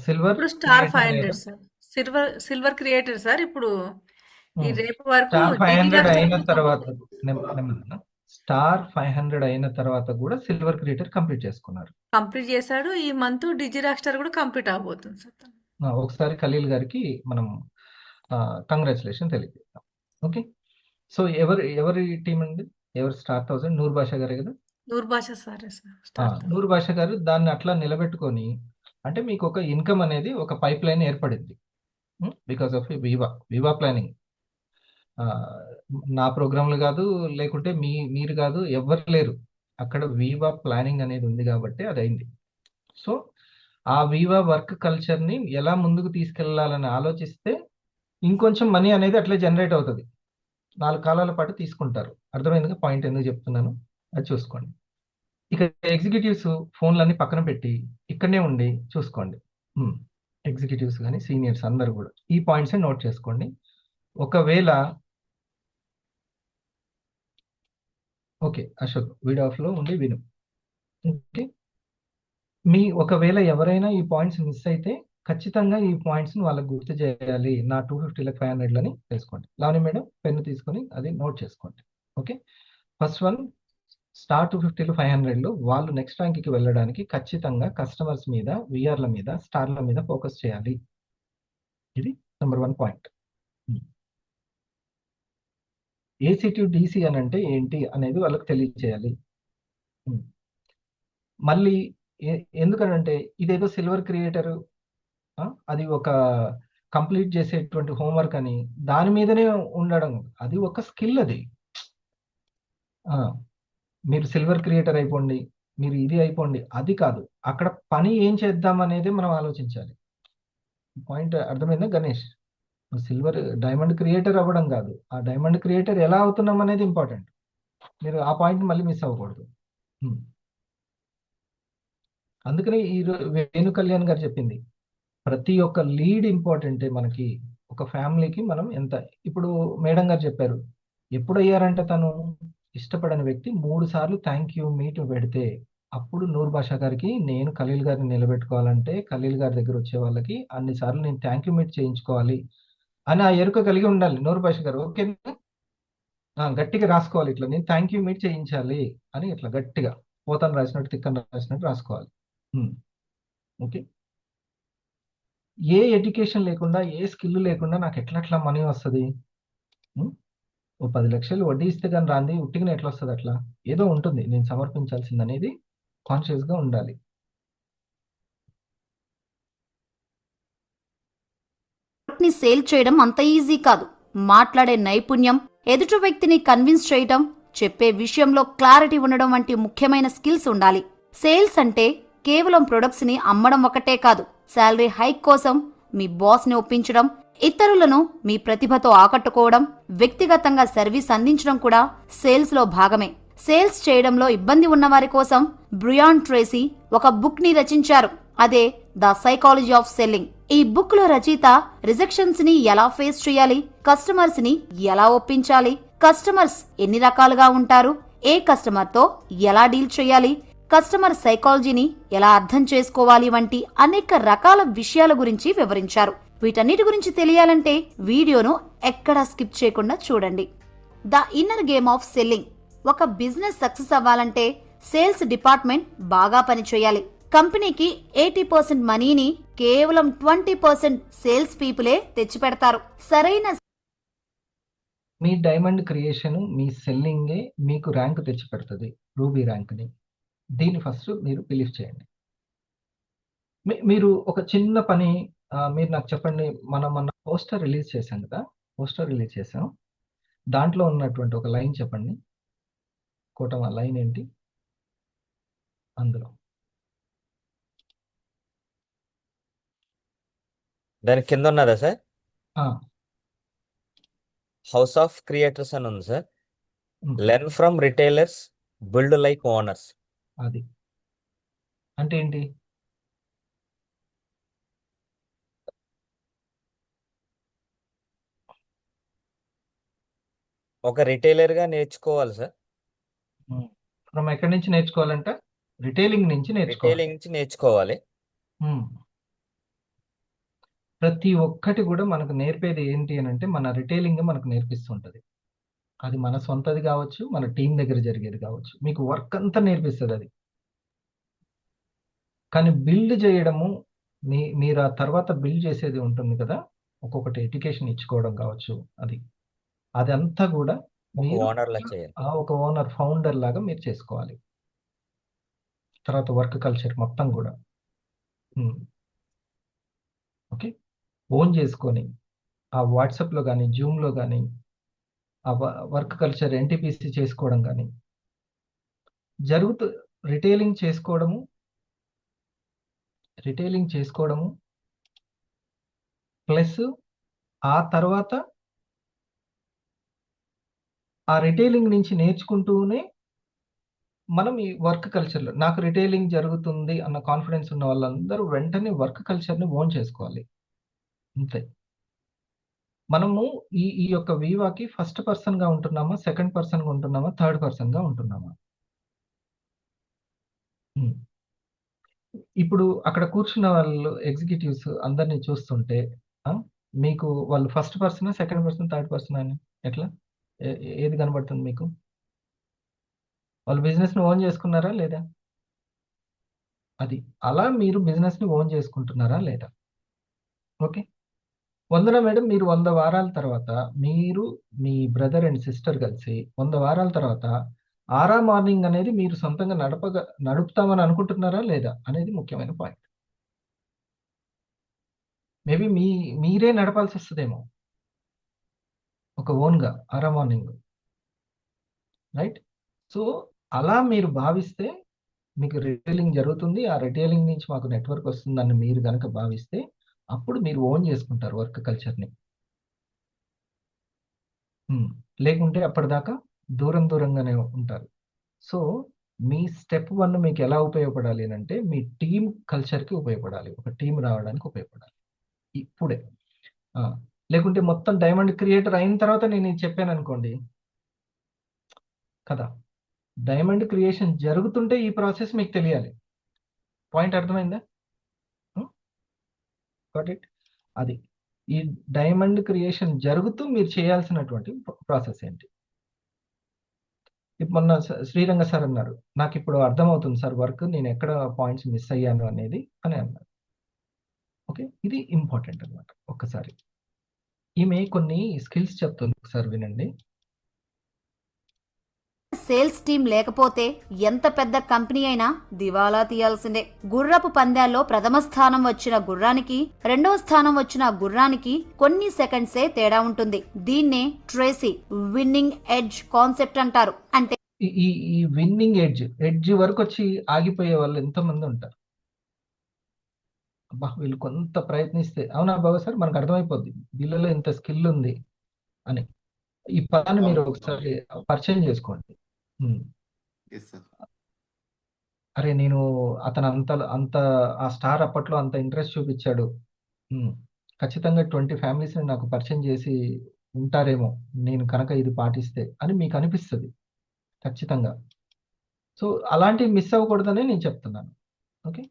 సిల్వర్, ఇప్పుడు star 500 sir, silver creator sir. ఇప్పుడు ఈ రేపు వరకు స్టార్ 500 అయిన తర్వాత కంప్లీట్ స్టార్ 500 అయిన తర్వాత కూడా సిల్వర్ క్రియేటర్ కంప్లీట్ చేసుకున్నారు. చేశాడు. ఈ మంత్ డిజి రాస్టర్ కూడా కంప్లీట్ అవబోతుంది సార్. ఒకసారి ఖలీల్ గారికి మనం కంగ్రాచులేషన్ తెలియజేద్దాం. ఓకే, సో ఎవరి టీం అండి? ఎవరు స్టార్ 1000? నూరు భాష గారే కదా? నూరు భాష సార్. నూరు భాష గారు దాన్ని అట్లా నిలబెట్టుకొని, అంటే మీకు ఒక ఇన్కమ్ అనేది ఒక పైప్ లైన్ ఏర్పడింది బికాస్ ఆఫ్ వివా ప్లానింగ్. నా ప్రోగ్రాంలు కాదు, లేకుంటే మీరు కాదు, ఎవ్వరు లేరు అక్కడ. వివా ప్లానింగ్ అనేది ఉంది కాబట్టి అది అయింది. సో ఆ వివా వర్క్ కల్చర్ని ఎలా ముందుకు తీసుకెళ్లాలని ఆలోచిస్తే ఇంకొంచెం మనీ అనేది అట్లే జనరేట్ అవుతుంది. 4 కాలాల పాటు తీసుకుంటారు. అర్థమైందిగా పాయింట్ ఎందుకు చెప్తున్నాను? అది చూసుకోండి. ఇక ఎగ్జిక్యూటివ్స్ ఫోన్లన్నీ పక్కన పెట్టి ఇక్కడనే ఉండి చూసుకోండి. ఎగ్జిక్యూటివ్స్ కానీ సీనియర్స్ అందరూ కూడా ఈ పాయింట్స్ నోట్ చేసుకోండి. ఒకవేళ ఓకే అశోక్, వీడియో ఆఫ్లో ఉండి విను. ఓకే, ఒకవేళ ఎవరైనా ఈ పాయింట్స్ మిస్ అయితే ఖచ్చితంగా ఈ పాయింట్స్ని వాళ్ళకి గుర్తు చేయాలి. నా 250 500 తెలుసుకోండి. లావణి మేడం పెన్ను తీసుకొని అది నోట్ చేసుకోండి. ఓకే, ఫస్ట్ వన్, స్టార్ 250 500 వాళ్ళు నెక్స్ట్ ర్యాంక్కి వెళ్ళడానికి ఖచ్చితంగా కస్టమర్స్ మీద, విఆర్ల మీద, స్టార్ల మీద ఫోకస్ చేయాలి. ఇది number 1 point. AC to DC అని అంటే ఏంటి అనేది వాళ్ళకి తెలియజేయాలి. ఉమ్. మళ్ళీ ఎందుకనంటే ఇదేదో సిల్వర్ క్రియేటర్, అది ఒక కంప్లీట్ చేసేటువంటి హోంవర్క్ అని దాని మీదనే ఉండడం, అది ఒక స్కిల్. అది ఆ, మీరు సిల్వర్ క్రియేటర్ అయిపోండి, మీరు ఇది అయిపోండి, అది కాదు. అక్కడ పని ఏం చేద్దాం అనేది మనం ఆలోచించాలి. పాయింట్ అర్థమైందా గణేష్? సిల్వర్ డైమండ్ క్రియేటర్ అవ్వడం కాదు, ఆ డైమండ్ క్రియేటర్ ఎలా అవుతున్నాం అనేది ఇంపార్టెంట్. మీరు ఆ పాయింట్ మళ్ళీ మిస్ అవ్వకూడదు. ఉమ్. అందుకని వేణు కళ్యాణ్ గారు చెప్పింది, ప్రతి ఒక్క లీడ్ ఇంపార్టెంటే మనకి. ఒక ఫ్యామిలీకి మనం ఎంత, ఇప్పుడు మేడం గారు చెప్పారు, ఎప్పుడయ్యారంటే తను ఇష్టపడని వ్యక్తి 3 సార్లు థ్యాంక్ యూ మీట్ పెడితే, అప్పుడు నూర్ బాషా గారికి నేను ఖలీల్ గారిని నిలబెట్టుకోవాలంటే ఖలీల్ గారి దగ్గర వచ్చే వాళ్ళకి అన్నిసార్లు నేను థ్యాంక్ యూ మీట్ చేయించుకోవాలి అని ఆ ఎరుక కలిగి ఉండాలి నూర్ బాషా గారు. ఓకేనా? గట్టిగా రాసుకోవాలి, ఇట్లా నేను థ్యాంక్ యూ మీట్ చేయించాలి అని, ఇట్లా గట్టిగా పోతాను రాసినట్టు తిక్కన రాసినట్టు రాసుకోవాలి. ఓకే. ఏ ఎడ్యుకేషన్ లేకుండా, ఏ స్కిల్ లేకుండా నాకు ఎట్లా మనీ వస్తుంది? ఓ 10 లక్షలు వడ్డీ ఇస్తే కానీ రాంది ఉట్టిగా ఎట్లా వస్తుంది? అట్లా ఏదో ఉంటుంది నేను సమర్పించాల్సింది అనేది కాన్షియస్ గా ఉండాలి. ని సేల్ చేయడం అంత ఈజీ కాదు. మాట్లాడే నైపుణ్యం, ఎదుటి వ్యక్తిని కన్విన్స్ చేయడం, చెప్పే విషయంలో క్లారిటీ ఉండడం వంటి ముఖ్యమైన స్కిల్స్ ఉండాలి. సేల్స్ అంటే కేవలం ప్రొడక్ట్స్ ని అమ్మడం ఒకటే కాదు. శాలరీ హైక్ కోసం మీ బాస్ ని ఒప్పించడం, ఇతరులను మీ ప్రతిభతో ఆకట్టుకోవడం, వ్యక్తిగతంగా సర్వీస్ అందించడం కూడా సేల్స్ లో భాగమే. సేల్స్ చేయడంలో ఇబ్బంది ఉన్నవారి కోసం బ్రియాన్ ట్రేసీ ఒక బుక్ ని రచించారు. అదే ద సైకాలజీ ఆఫ్ సెల్లింగ్. ఈ బుక్ లో రచయిత రిజెక్షన్స్ ని ఎలా ఫేస్ చేయాలి, కస్టమర్స్ ని ఎలా ఒప్పించాలి, కస్టమర్స్ ఎన్ని రకాలుగా ఉంటారు, ఏ కస్టమర్ తో ఎలా డీల్ చేయాలి, కస్టమర్ సైకాలజీని ఎలా అర్థం చేసుకోవాలి వంటి అనేక రకాల విషయాల గురించి వివరించారు. వీటన్నిటి గురించి తెలియాలంటే వీడియోను ఎక్కడా స్కిప్ చేయకుండా చూడండి. The inner game of selling. ఒక బిజినెస్ సక్సెస్ అవ్వాలంటే సేల్స్ డిపార్ట్మెంట్ బాగా పనిచేయాలి. కంపెనీకి 80% మనీని కేవలం 20% సేల్స్ పీపులే తెచ్చిపెడతారు. సరైన మీ డైమండ్ క్రియేషన్, మీ సెల్లింగే మీకు ర్యాంక్ తెచ్చి పెడుతుంది, రూబీ ర్యాంక్ని. దీన్ని ఫస్ట్ మీరు బిలీవ్ చేయండి. మీరు ఒక చిన్న పని, మీరు నాకు చెప్పండి, మనం పోస్టర్ రిలీజ్ చేశాం కదా, పోస్టర్ రిలీజ్ చేసాం, దాంట్లో ఉన్నటువంటి ఒక లైన్ చెప్పండి. కోటం ఆ లైన్ ఏంటి అందులో? దాని కింద ఉన్నదా సార్? ఆ, హౌస్ ఆఫ్ క్రియేటర్స్ అని ఉంది sir. Um, learn from retailers, build like owners. అది అంటే ఏంటి? ఒక రిటైలర్ గా నేర్చుకోవాలి సార్. మనం ఎక్కడి నుంచి నేర్చుకోవాలంట? రిటైలింగ్ నుంచి నేర్చుకోవాలి. రిటైలింగ్ నుంచి నేర్చుకోవాలి. ఉమ్. ప్రతి ఒక్కటి కూడా మనకు నేర్పేది ఏంటి అని అంటే మన రిటైలింగ్ మనకు నేర్పిస్తుంటది. అది మన సొంతది కావచ్చు, మన టీం దగ్గర జరిగేది కావచ్చు, మీకు వర్క్ అంతా నేర్పిస్తుంది అది. కానీ బిల్డ్ చేయడము, మీరు ఆ తర్వాత బిల్డ్ చేసేది ఉంటుంది కదా, ఒక్కొక్కటి ఎడ్యుకేషన్ ఇచ్చుకోవడం కావచ్చు, అదంతా కూడా ఒక మీరు ఓనర్ లా చేయాలి. ఒక ఓనర్, ఫౌండర్ లాగా మీరు చేసుకోవాలి. తర్వాత వర్క్ కల్చర్ మొత్తం కూడా ఓకే, ఓన్ చేసుకొని ఆ వాట్సాప్లో కానీ జూమ్లో కానీ ఆ వర్క్ కల్చర్ ఎన్టీపీసీ చేసుకోవడం కానీ రిటైలింగ్ చేసుకోవడము ప్లస్ ఆ తర్వాత ఆ రిటైలింగ్ నుంచి నేర్చుకుంటూనే మనం ఈ వర్క్ కల్చర్లో, నాకు రిటైలింగ్ జరుగుతుంది అన్న కాన్ఫిడెన్స్ ఉన్న వాళ్ళందరూ వెంటనే వర్క్ కల్చర్ని ఓన్ చేసుకోవాలి. అంతే. మనము ఈ యొక్క వీవాకి ఫస్ట్ పర్సన్గా ఉంటున్నామా, సెకండ్ పర్సన్గా ఉంటున్నామా, థర్డ్ పర్సన్గా ఉంటున్నామా? ఇప్పుడు అక్కడ కూర్చున్న వాళ్ళు ఎగ్జిక్యూటివ్స్ అందరినీ చూస్తుంటే మీకు వాళ్ళు first person, second person, third person అని ఎట్లా, ఏది కనబడుతుంది మీకు? వాళ్ళు బిజినెస్ని ఓన్ చేసుకున్నారా లేదా? అది అలా మీరు బిజినెస్ని ఓన్ చేసుకుంటున్నారా లేదా? ఓకే. వందన మేడం, మీరు 100 వారాల తర్వాత, మీరు మీ బ్రదర్ అండ్ సిస్టర్ కలిసి 100 వారాల తర్వాత ఆరా మార్నింగ్ అనేది మీరు సొంతంగా నడుపుతామని అనుకుంటున్నారా లేదా అనేది ముఖ్యమైన పాయింట్. మేబీ మీరే నడపాల్సి వస్తుందేమో ఒక ఓన్గా ఆరా మార్నింగ్, రైట్? సో అలా మీరు భావిస్తే మీకు రిటైలింగ్ జరుగుతుంది, ఆ రిటైలింగ్ నుంచి మాకు నెట్వర్క్ వస్తుందని మీరు కనుక భావిస్తే అప్పుడు మీరు ఓన్ చేసుకుంటారు వర్క్ కల్చర్ని. లేకుంటే అప్పటిదాకా దూరంగానే ఉంటారు. సో మీ స్టెప్ 1 మీకు ఎలా ఉపయోగపడాలి అంటే మీ టీమ్ కల్చర్కి ఉపయోగపడాలి, ఒక టీం రావడానికి ఉపయోగపడాలి ఇప్పుడే. లేకుంటే మొత్తం డైమండ్ క్రియేటర్ అయిన తర్వాత నేను ఇది చెప్పాను అనుకోండి కదా, డైమండ్ క్రియేషన్ జరుగుతుంటే ఈ ప్రాసెస్ మీకు తెలియాలి. పాయింట్ అర్థమైందా? Got it? అది ఈ డైమండ్ క్రియేషన్ జరుగుతూ మీరు చేయాల్సినటువంటి ప్రాసెస్ ఏంటి. ఇప్పుడు మొన్న శ్రీరంగ సార్ అన్నారు, నాకు ఇప్పుడు అర్థమవుతుంది సార్ వర్క్, నేను ఎక్కడ పాయింట్స్ మిస్ అయ్యాను అనేది అని అన్నారు. ఓకే, ఇది ఇంపార్టెంట్ అనమాట. ఒక్కసారి ఈమె కొన్ని స్కిల్స్ చెప్తుంది, ఒకసారి వినండి. సేల్స్ టీం లేకపోతే ఎంత పెద్ద కంపెనీ అయినా దివాలా తీయాల్సిందే. గుర్రపు పందాల్లో ప్రథమ స్థానం వచ్చిన గుర్రానికి రెండవ స్థానం వచ్చిన గుర్రానికి కొన్ని సెకండ్సే తేడా ఉంటుంది. దీన్నే ట్రేసీ విన్నింగ్ ఎడ్జ్ కాన్సెప్ట్ అంటారు. అంటే ఈ విన్నింగ్ ఎడ్జ్ వరకు వచ్చి ఆగిపోయే వాళ్ళు ఎంతమంది ఉంటారు? అబ్బా వీళ్ళు కొంత ప్రయత్నిస్తే, అవునా బాబా సార్, మనకు అర్థమైపోద్ది వీళ్ళలో ఇంత స్కిల్ ఉంది అని. ఈ పదాన్ని మీరు ఒకసారి పరిచయం చేసుకోండి. అరే నేను అతను అంత ఆ స్టార్ అప్పట్లో అంత ఇంట్రెస్ట్ చూపించాడు, ఖచ్చితంగా 20 ఫ్యామిలీస్ నాకు పరిచయం చేసి ఉంటారేమో నేను కనుక ఇది పాటిస్తే అని మీకు అనిపిస్తుంది ఖచ్చితంగా. సో అలాంటివి మిస్ అవ్వకూడదని నేను చెప్తున్నాను. ఓకే,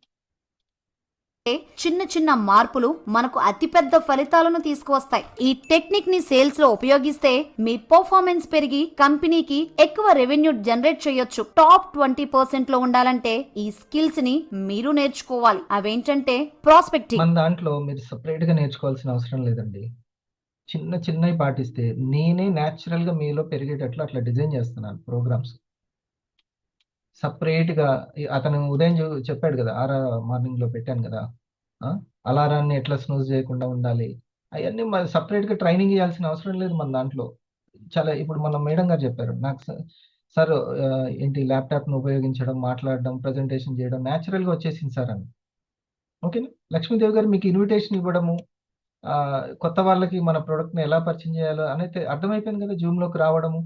చిన్న చిన్న మార్పులు మనకు అతిపెద్ద ఫలితాలను తీసుకువస్తాయి. ఈ టెక్నిక్ ని సేల్స్ లో ఉపయోగిస్తే మీ పర్ఫార్మెన్స్ పెరిగి కంపెనీకి ఎక్కువ రెవెన్యూ జనరేట్ చేయొచ్చు. టాప్ 20% లో ఉండాలంటే ఈ స్కిల్స్ ని మీరు నేర్చుకోవాలి. అవేంటంటే ప్రాస్పెక్టింగ్. మన దాంట్లో మీరు సపరేట్ గా నేర్చుకోవాల్సిన అవసరం లేదండి. చిన్నవి పాటిస్తే నేనే న్యాచురల్ గా మీలో పెరిగేటట్లు అట్లా డిజైన్ చేస్తున్నాను ప్రోగ్రామ్స్. సపరేట్ గా అతను ఉదయం చెప్పాడు కదా, మార్నింగ్ లో పెట్టాను కదా, అలారాన్ని ఎట్లా స్నూజ్ చేయకుండా ఉండాలి, అవన్నీ మరి సపరేట్ గా ట్రైనింగ్ ఇవ్వాల్సిన అవసరం లేదు మన దాంట్లో. చాలా ఇప్పుడు మన మేడం గారు చెప్పారు నాకు, సార్ ఏంటి ల్యాప్టాప్ ను ఉపయోగించడం, మాట్లాడడం, ప్రెజెంటేషన్ చేయడం న్యాచురల్ గా వచ్చేసింది సార్ అని. ఓకేనా? లక్ష్మీదేవి గారు మీకు ఇన్విటేషన్ ఇవ్వడము, కొత్త వాళ్ళకి మన ప్రోడక్ట్ ని ఎలా పరిచయం చేయాలో అనేది అర్థమైపోయింది కదా, జూమ్ లోకి రావడము.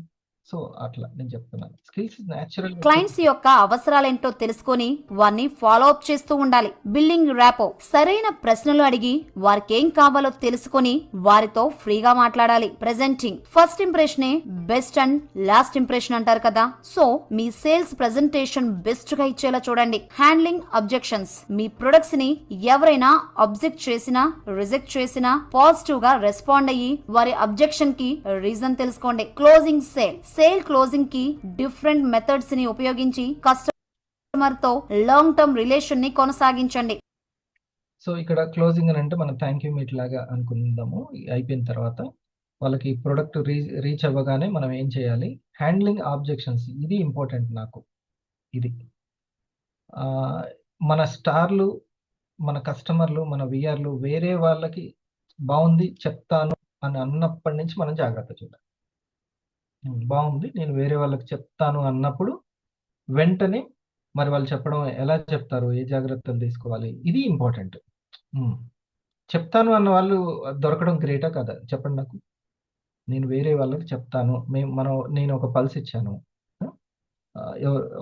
సో అట్లా నేను చెప్తున్నాను, స్కిల్స్ న్యాచురల్. క్లయింట్స్ యొక్క అవసరాలేంటో తెలుసుకొని వారిని ఫాలో అప్ చేస్తూ ఉండాలి. Building rapport. సరైన ప్రశ్నలు అడిగి వారికి ఏం కావాలో తెలుసుకొని వారితో ఫ్రీగా మాట్లాడాలి. ప్రెజెంటింగ్. ఫస్ట్ ఇంప్రెషనే బెస్ట్ అండ్ లాస్ట్ ఇంప్రెషన్ అంటారు కదా, సో మీ సేల్స్ ప్రెజెంటేషన్ బెస్ట్ గా ఇచ్చేలా చూడండి. Handling objections. మీ ప్రొడక్ట్స్ ని ఎవరైనా అబ్జెక్ట్ చేసినా, రిజెక్ట్ చేసినా పాజిటివ్ గా రెస్పాండ్ అయ్యి వారి అబ్జెక్షన్ కి రీజన్ తెలుసుకోండి. క్లోజింగ్ సేల్ క్లోజింగ్ కి డిఫరెంట్ మెథడ్స్ ని ఉపయోగించి కస్టమర్ తో లాంగ్ టర్మ్ రిలేషన్ ని కొనసాగించండి. సో ఇక్కడ క్లోజింగ్ అని అంటే మనం థ్యాంక్ యూ మీట్ లాగా అనుకుందాము. అయిపోయిన తర్వాత వాళ్ళకి ప్రొడక్ట్ రీచ్ అవ్వగానే మనం ఏం చేయాలి, హ్యాండ్లింగ్ ఆబ్జెక్షన్స్. ఇది ఇంపార్టెంట్ నాకు. ఇది మన స్టార్లు, మన కస్టమర్లు, మన విఆర్లు వేరే వాళ్ళకి బాగుంది చెప్తాను అని అన్నప్పటి నుంచి మనం జాగ్రత్త చూడాలి. బాగుంది నేను వేరే వాళ్ళకి చెప్తాను అన్నప్పుడు వెంటనే మరి వాళ్ళు చెప్పడం ఎలా చెప్తారు, ఏ జాగ్రత్తలు తీసుకోవాలి, ఇది ఇంపార్టెంట్. చెప్తాను అన్న వాళ్ళు దొరకడం గ్రేటా కదా చెప్పండి నాకు. నేను వేరే వాళ్ళకి చెప్తాను, నేను ఒక పల్స్ ఇచ్చాను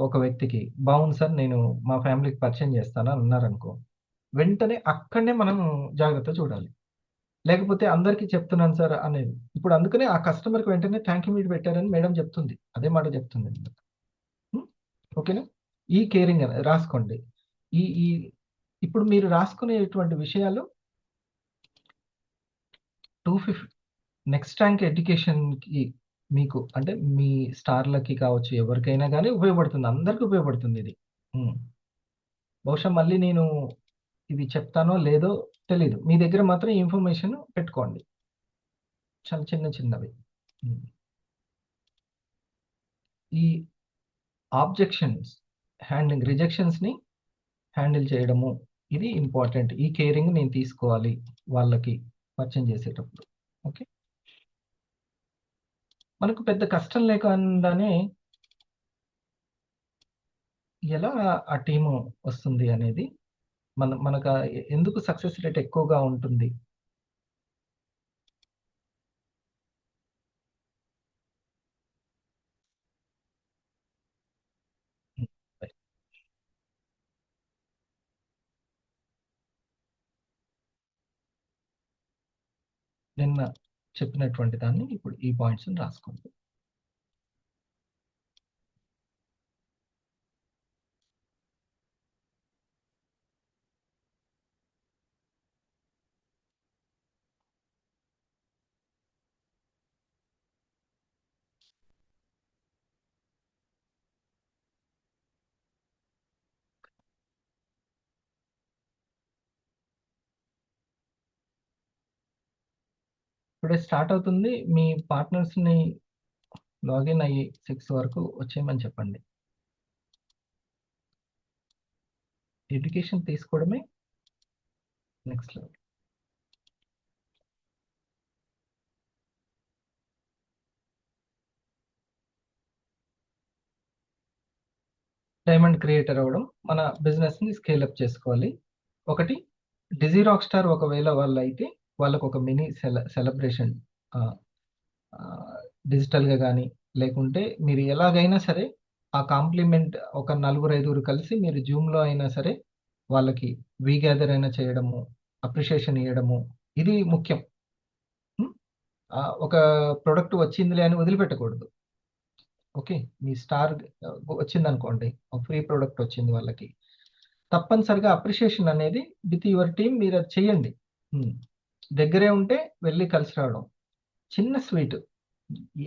ఒక వ్యక్తికి, బాగుంది సార్ నేను మా ఫ్యామిలీకి పరిచయం చేస్తాను అన్నారనుకో, వెంటనే అక్కడనే మనం జాగ్రత్త చూడాలి. లేకపోతే అందరికీ చెప్తున్నాను సార్ అనేది. ఇప్పుడు అందుకనే ఆ కస్టమర్కి వెంటనే థ్యాంక్ యూ మీట్ పెట్టారని మేడం చెప్తుంది, అదే మాట చెప్తుంది. ఓకేనా? ఈ కేరింగ్ అని రాసుకోండి. ఈ ఇప్పుడు మీరు రాసుకునేటువంటి విషయాలు 250 నెక్స్ట్ ర్యాంక్ ఎడ్యుకేషన్కి మీకు అంటే మీ స్టార్లకి కావచ్చు, ఎవరికైనా కానీ ఉపయోగపడుతుంది, అందరికీ ఉపయోగపడుతుంది ఇది. బహుశా మళ్ళీ నేను ఇవి చెప్తానో లేదో తెలీదు, మీ దగ్గర మాత్రం ఇన్ఫర్మేషన్ పెట్టుకోండి, చాలా చిన్నవి. ఈ ఆబ్జెక్షన్స్ హ్యాండ్లింగ్, రిజెక్షన్స్ని హ్యాండిల్ చేయడము, ఇది ఇంపార్టెంట్. ఈ కేరింగ్ నేను తీసుకోవాలి వాళ్ళకి పరిచయం చేసేటప్పుడు. ఓకే, మనకు పెద్ద కష్టం లేకుండానే ఎలా ఆ టీము వస్తుంది అనేది, మనకు ఎందుకు సక్సెస్ రేట్ ఎక్కువగా ఉంటుంది. నిన్న చెప్పినటువంటి దాన్ని ఇప్పుడు ఈ పాయింట్స్ రాసుకోండి. ఇప్పుడే స్టార్ట్ అవుతుంది. మీ పార్ట్నర్స్ని లాగిన్ అయ్యి 6 వరకు వచ్చేయమని చెప్పండి. ఎడ్యుకేషన్ తీసుకోవడమే నెక్స్ట్ లెవెల్. డైమండ్ క్రియేటర్ అవ్వడం, మన బిజినెస్ని స్కేల్ అప్ చేసుకోవాలి. ఒకటి, డిజీ రాక్ స్టార్ ఒకవేళ వాళ్ళు అయితే వాళ్ళకు ఒక మినీ సెలబ్రేషన్ డిజిటల్గా కానీ, లేకుంటే మీరు ఎలాగైనా సరే ఆ కాంప్లిమెంట్ ఒక 4-5 కలిసి మీరు జూమ్లో అయినా సరే వాళ్ళకి గ్యాదర్ అయినా చేయడము, అప్రిషియేషన్ ఇవ్వడము, ఇది ముఖ్యం. ఒక ప్రొడక్ట్ వచ్చిందిలే అని వదిలిపెట్టకూడదు. ఓకే, మీ స్టార్ వచ్చిందనుకోండి, ఒక ఫ్రీ ప్రొడక్ట్ వచ్చింది వాళ్ళకి, తప్పనిసరిగా అప్రిషియేషన్ అనేది విత్ యువర్ టీమ్ మీరు అది చేయండి. దగ్గరే ఉంటే వెళ్ళి కలిసి రావడం, చిన్న స్వీట్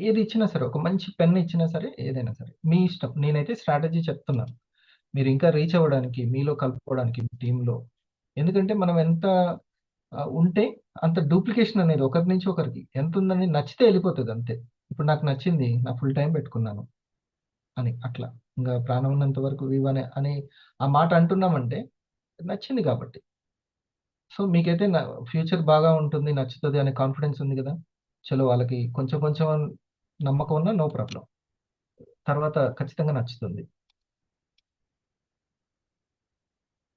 ఏది ఇచ్చినా సరే, ఒక మంచి పెన్ ఇచ్చినా సరే, ఏదైనా సరే మీ ఇష్టం. నేనైతే స్ట్రాటజీ చెప్తున్నాను, మీరు ఇంకా రీచ్ అవ్వడానికి, మీలో కలుపుకోవడానికి టీంలో. ఎందుకంటే మనం ఎంత ఉంటే అంత డూప్లికేషన్ అనేది ఒకరి నుంచి ఒకరికి ఎంత ఉందని, నచ్చితే వెళ్ళిపోతుంది అంతే. ఇప్పుడు నాకు నచ్చింది, నా ఫుల్ టైం పెట్టుకున్నాను అని, అట్లా ఇంకా ప్రాణం ఉన్నంత వరకు వివనే అని ఆ మాట అంటున్నామంటే నచ్చింది కాబట్టి. సో మీకైతే ఫ్యూచర్ బాగా ఉంటుంది, నచ్చుతుంది అనే కాన్ఫిడెన్స్ ఉంది కదా. చలో, వాళ్ళకి కొంచెం కొంచెం నమ్మకం ఉన్నా నో ప్రాబ్లం, తర్వాత ఖచ్చితంగా నచ్చుతుంది.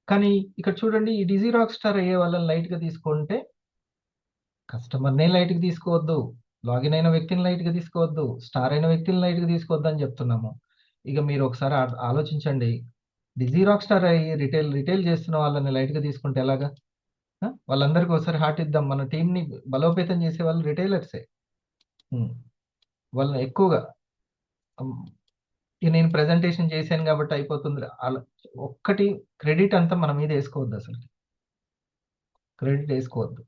కానీ ఇక్కడ చూడండి, ఈ డిజీ రాక్ స్టార్ అయ్యే వాళ్ళని లైట్గా తీసుకుంటే కస్టమర్నే లైట్గా తీసుకోవద్దు, లాగిన్ అయిన వ్యక్తిని లైట్గా తీసుకోవద్దు, స్టార్ అయిన వ్యక్తిని లైట్గా తీసుకోవద్దు అని చెప్తున్నాము. ఇక మీరు ఒకసారి ఆలోచించండి, డిజీ రాక్ స్టార్ అయ్యి రిటైల్ చేస్తున్న వాళ్ళని లైట్గా తీసుకుంటే ఎలాగా? వాళ్ళందరికీ ఒకసారి హార్ట్ ఇద్దాం. మన టీంని బలోపేతం చేసే వాళ్ళు రిటైలర్సే. వాళ్ళని ఎక్కువగా నేను ప్రెజెంటేషన్ చేశాను కాబట్టి అయిపోతుంది ఒక్కటి క్రెడిట్ అంతా మన మీద వేసుకోవద్దు, అసలు క్రెడిట్ వేసుకోవద్దు.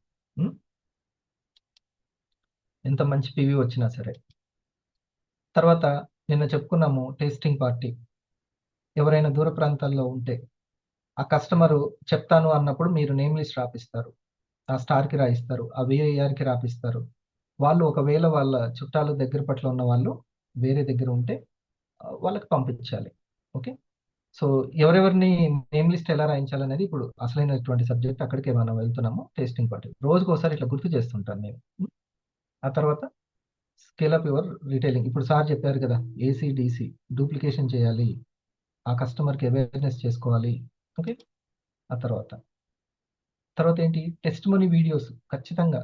ఎంత మంచి పివి వచ్చినా సరే. తర్వాత నిన్న చెప్పుకున్నాము టేస్టింగ్ పార్టీ. ఎవరైనా దూర ప్రాంతాల్లో ఉంటే ఆ కస్టమరు చెప్తాను అన్నప్పుడు మీరు నేమ్ లిస్ట్ రాపిస్తారు, ఆ స్టార్కి రాయిస్తారు, ఆ VIRకి రాపిస్తారు. వాళ్ళు ఒకవేళ వాళ్ళ చుట్టాలు దగ్గర పట్ల ఉన్న వాళ్ళు వేరే దగ్గర ఉంటే వాళ్ళకి పంపించాలి. ఓకే, సో ఎవరెవరిని నేమ్ లిస్ట్ ఎలా రాయించాలనేది ఇప్పుడు అసలైనటువంటి సబ్జెక్ట్. అక్కడికే మనం వెళ్తున్నాము. టేస్టింగ్ పార్టీ రోజుకు ఒకసారి ఇట్లా గుర్తు చేస్తుంటాను నేను. ఆ తర్వాత స్కేల్ అప్ యువర్ రిటైలింగ్. ఇప్పుడు సార్ చెప్పారు కదా, AC/DC డూప్లికేషన్ చేయాలి, ఆ కస్టమర్కి అవేర్నెస్ చేసుకోవాలి. ఓకే, ఆ తర్వాత ఏంటి, టెస్టిమోనీ వీడియోస్ ఖచ్చితంగా.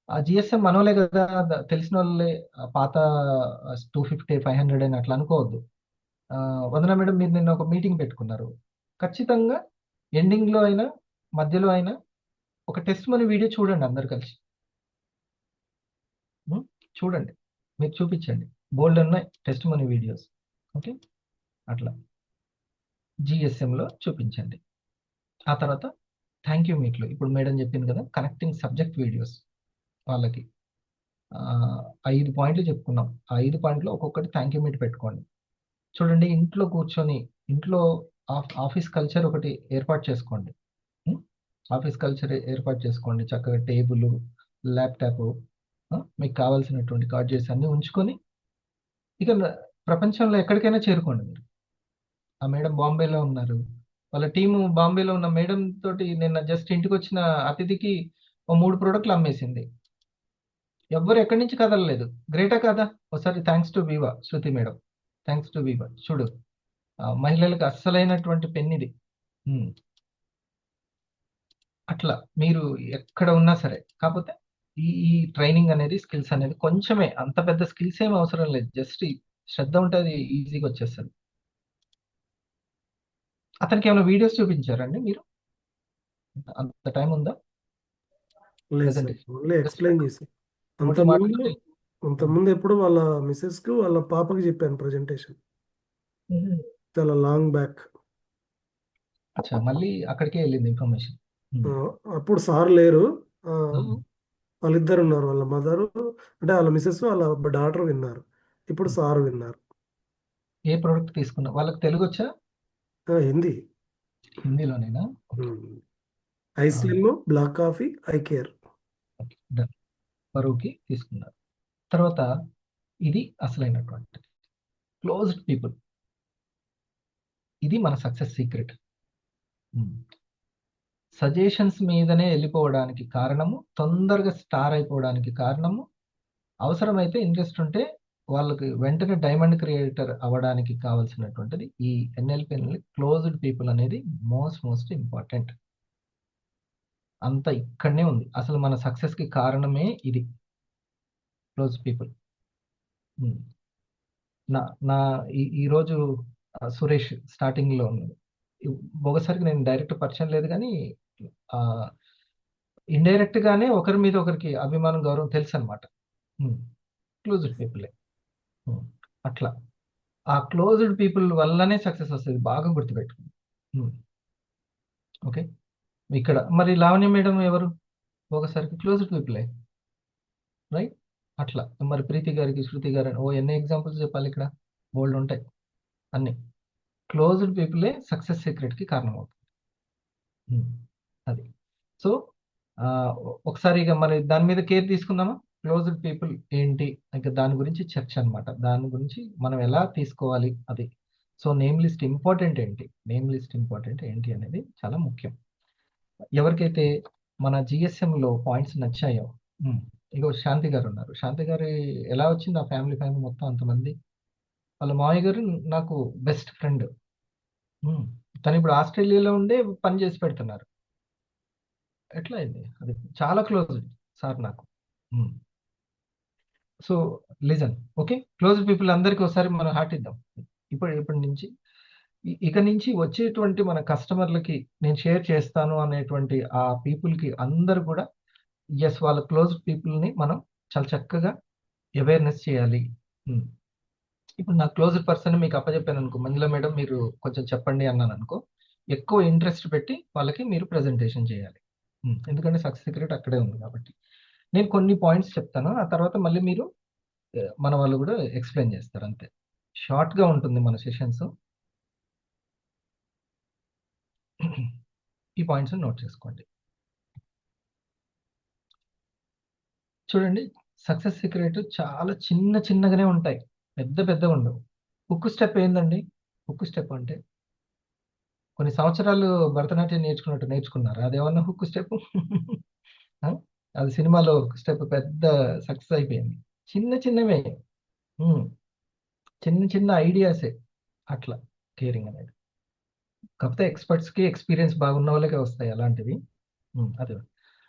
ఆ GSM మనోలే కదా, తెలిసిన వాళ్ళే, పాత 250, 500 అని అట్లా అనుకోవద్దు. వందన మేడం, మీరు నిన్న ఒక మీటింగ్ పెట్టుకున్నారు, ఖచ్చితంగా ఎండింగ్లో అయినా మధ్యలో అయినా ఒక టెస్టిమోనీ వీడియో చూడండి, అందరు కలిసి చూడండి, మీరు చూపించండి. బోల్డ్ ఉన్నాయి టెస్టిమోనీ వీడియోస్. ఓకే, అట్లా GSMలో చూపించండి. ఆ తర్వాత థ్యాంక్ యూ మీట్లో, ఇప్పుడు మేడం చెప్పింది కదా, కనెక్టింగ్ సబ్జెక్ట్ వీడియోస్. వాళ్ళకి 5 పాయింట్లు చెప్పుకున్నాం. ఆ 5 పాయింట్లో ఒక్కొక్కటి థ్యాంక్ యూ మీట్ పెట్టుకోండి. చూడండి, ఇంట్లో కూర్చొని ఇంట్లో ఆఫీస్ కల్చర్ ఒకటి ఏర్పాటు చేసుకోండి. ఆఫీస్ కల్చర్ ఏర్పాటు చేసుకోండి. చక్కగా టేబుల్, ల్యాప్టాప్, మీకు కావాల్సినటువంటి కార్డ్స్ అన్నీ ఉంచుకొని ఇక ప్రపంచంలో ఎక్కడికైనా చేరుకోండి మీరు. ఆ మేడం బాంబేలో ఉన్నారు. వాళ్ళ టీము బాంబేలో ఉన్న మేడం తోటి నిన్న జస్ట్ ఇంటికి వచ్చిన అతిథికి ఓ 3 ప్రోడక్ట్లు అమ్మేసింది. ఎవ్వరు ఎక్కడి నుంచి కదలలేదు. గ్రేటా కాదా? ఒకసారి thanks to Viva Shruti madam, thanks to Viva. చూడు, మహిళలకు అస్సలైనటువంటి పెన్ ఇది. ఉమ్, అట్లా మీరు ఎక్కడ ఉన్నా సరే, కాకపోతే ఈ ట్రైనింగ్ అనేది, స్కిల్స్ అనేది కొంచెమే, అంత పెద్ద స్కిల్స్ ఏమి అవసరం లేదు. జస్ట్ శ్రద్ధ ఉంటుంది, ఈజీగా వచ్చేస్తుంది. అతనికి ఏమైనా వీడియోస్ చూపించారండి మీరు? అంత టైం ఉందా? లేదు సార్, Presentation. ఓన్లీ ఎక్స్ప్లెయిన్ చేసి. ఒకటి మాట్లాడండి. అంతకుముందు ఎప్పుడు వాళ్ళ మిస్సెస్కి వాళ్ళ పాపకి చెప్పాను ప్రజెంటేషన్, ఉహు. చాలా లాంగ్ బ్యాక్. అచ్చా, మళ్ళీ అక్కడికే వెళ్ళింది ఇన్ఫర్మేషన్. అప్పుడు సార్ లేరు, వాళ్ళిద్దరు ఉన్నారు, వాళ్ళ మదరు అంటే వాళ్ళ మిస్సెస్ వాళ్ళ డాటర్ విన్నారు, ఇప్పుడు సార్ విన్నారు. ఏ ప్రోడక్ట్ తీసుకున్నా? వాళ్ళకి తెలుగు వచ్చా? హిందీ. హిందీలోనేనా? I slim, black coffee, I care. Done. బరువుకి తీసుకున్నారు. తర్వాత ఇది అసలైనటువంటి క్లోజ్డ్ పీపుల్. ఇది మన సక్సెస్ సీక్రెట్. సజెషన్స్ మీదనే వెళ్ళిపోవడానికి కారణము, తొందరగా స్టార్ అయిపోవడానికి కారణము, అవసరమైతే ఇంట్రెస్ట్ ఉంటే వాళ్ళకి వెంటనే డైమండ్ క్రియేటర్ అవ్వడానికి కావాల్సినటువంటిది ఈ ఎన్ఎల్పి అనేది. క్లోజ్డ్ పీపుల్ అనేది మోస్ట్ ఇంపార్టెంట్. అంత ఇక్కడనే ఉంది. అసలు మన సక్సెస్కి కారణమే ఇది, క్లోజ్ పీపుల్. నా ఈరోజు సురేష్ స్టార్టింగ్లో ఉన్నది. ఒకసారికి నేను డైరెక్ట్ పరిచయం లేదు, కానీ ఇండైరెక్ట్ గానే ఒకరి మీద ఒకరికి అభిమానం, గౌరవం తెలుసు అనమాట. క్లోజ్డ్ పీపులే. అట్లా ఆ క్లోజ్డ్ పీపుల్ వల్లనే సక్సెస్ వస్తుంది, బాగా గుర్తుపెట్టుకుంది. ఓకే, ఇక్కడ మరి లావణ్య మేడం ఎవరు? ఒకసారికి క్లోజ్డ్ పీపులే, రైట్? అట్లా మరి ప్రీతి గారికి, శృతి గారు, ఎన్ని ఎగ్జాంపుల్స్ చెప్పాలి ఇక్కడ? బోల్డ్ ఉంటాయి. అన్ని క్లోజ్డ్ పీపులే సక్సెస్ సీక్రెట్కి కారణం అవుతుంది. అది. సో ఒకసారి ఇక మరి దాని మీద కేర్ తీసుకుందామా? క్లోజ్డ్ పీపుల్ ఏంటి, ఇంకా దాని గురించి చర్చ అనమాట. దాని గురించి మనం ఎలా తీసుకోవాలి అది. సో నేమ్ లిస్ట్ ఇంపార్టెంట్ ఏంటి అనేది చాలా ముఖ్యం. ఎవరికైతే మన జిఎస్ఎంలో పాయింట్స్ నచ్చాయో, ఇగో శాంతి గారు ఉన్నారు. శాంతి గారు ఎలా వచ్చింది ఆ ఫ్యామిలీ మొత్తం అంతమంది? వాళ్ళ మామయ్య గారు నాకు బెస్ట్ ఫ్రెండ్. తను ఇప్పుడు ఆస్ట్రేలియాలో ఉండే పని చేసి పెడుతున్నారు. ఎట్లా అయింది అది? చాలా క్లోజ్ సార్ నాకు. So listen, okay? Close people అందరికీ ఒకసారి మనం హార్ట్ ఇద్దాం. ఇప్పటి నుంచి ఇక నుంచి వచ్చేటువంటి మన కస్టమర్లకి నేను షేర్ చేస్తాను అనేటువంటి ఆ పీపుల్కి అందరు కూడా ఎస్, వాళ్ళ క్లోజ్ పీపుల్ని మనం చాలా చక్కగా అవేర్నెస్ చేయాలి. ఇప్పుడు నా క్లోజ్డ్ పర్సన్ మీకు అప్పచెప్పాను అనుకో, మంజుల మేడం మీరు కొంచెం చెప్పండి అన్నాను అనుకో, ఎక్కువ ఇంట్రెస్ట్ పెట్టి వాళ్ళకి మీరు ప్రెజెంటేషన్ చేయాలి. ఎందుకంటే సక్సెస్ సీక్రెట్ అక్కడే ఉంది కాబట్టి. నేను కొన్ని పాయింట్స్ చెప్తాను, ఆ తర్వాత మళ్ళీ మీరు మన వాళ్ళు కూడా ఎక్స్ప్లెయిన్ చేస్తారు. అంతే, షార్ట్గా ఉంటుంది మన సెషన్స్. ఈ పాయింట్స్ నోట్ చేసుకోండి. చూడండి, సక్సెస్ సీక్రెట్ చాలా చిన్నగానే ఉంటాయి, పెద్దగా ఉండవు. హుక్ స్టెప్ ఏందండి? హుక్ స్టెప్ అంటే కొన్ని సంవత్సరాలు భరతనాట్యం నేర్చుకున్నారు. అదేమన్నా హుక్ స్టెప్? అది సినిమాలో హుక్ స్టెప్ పెద్ద సక్సెస్ అయిపోయింది. చిన్నవే, చిన్న ఐడియాసే అట్లా కేరింగ్ అనేది. కాకపోతే ఎక్స్పర్ట్స్కి ఎక్స్పీరియన్స్ బాగున్న వాళ్ళకే వస్తాయి అలాంటివి. అదే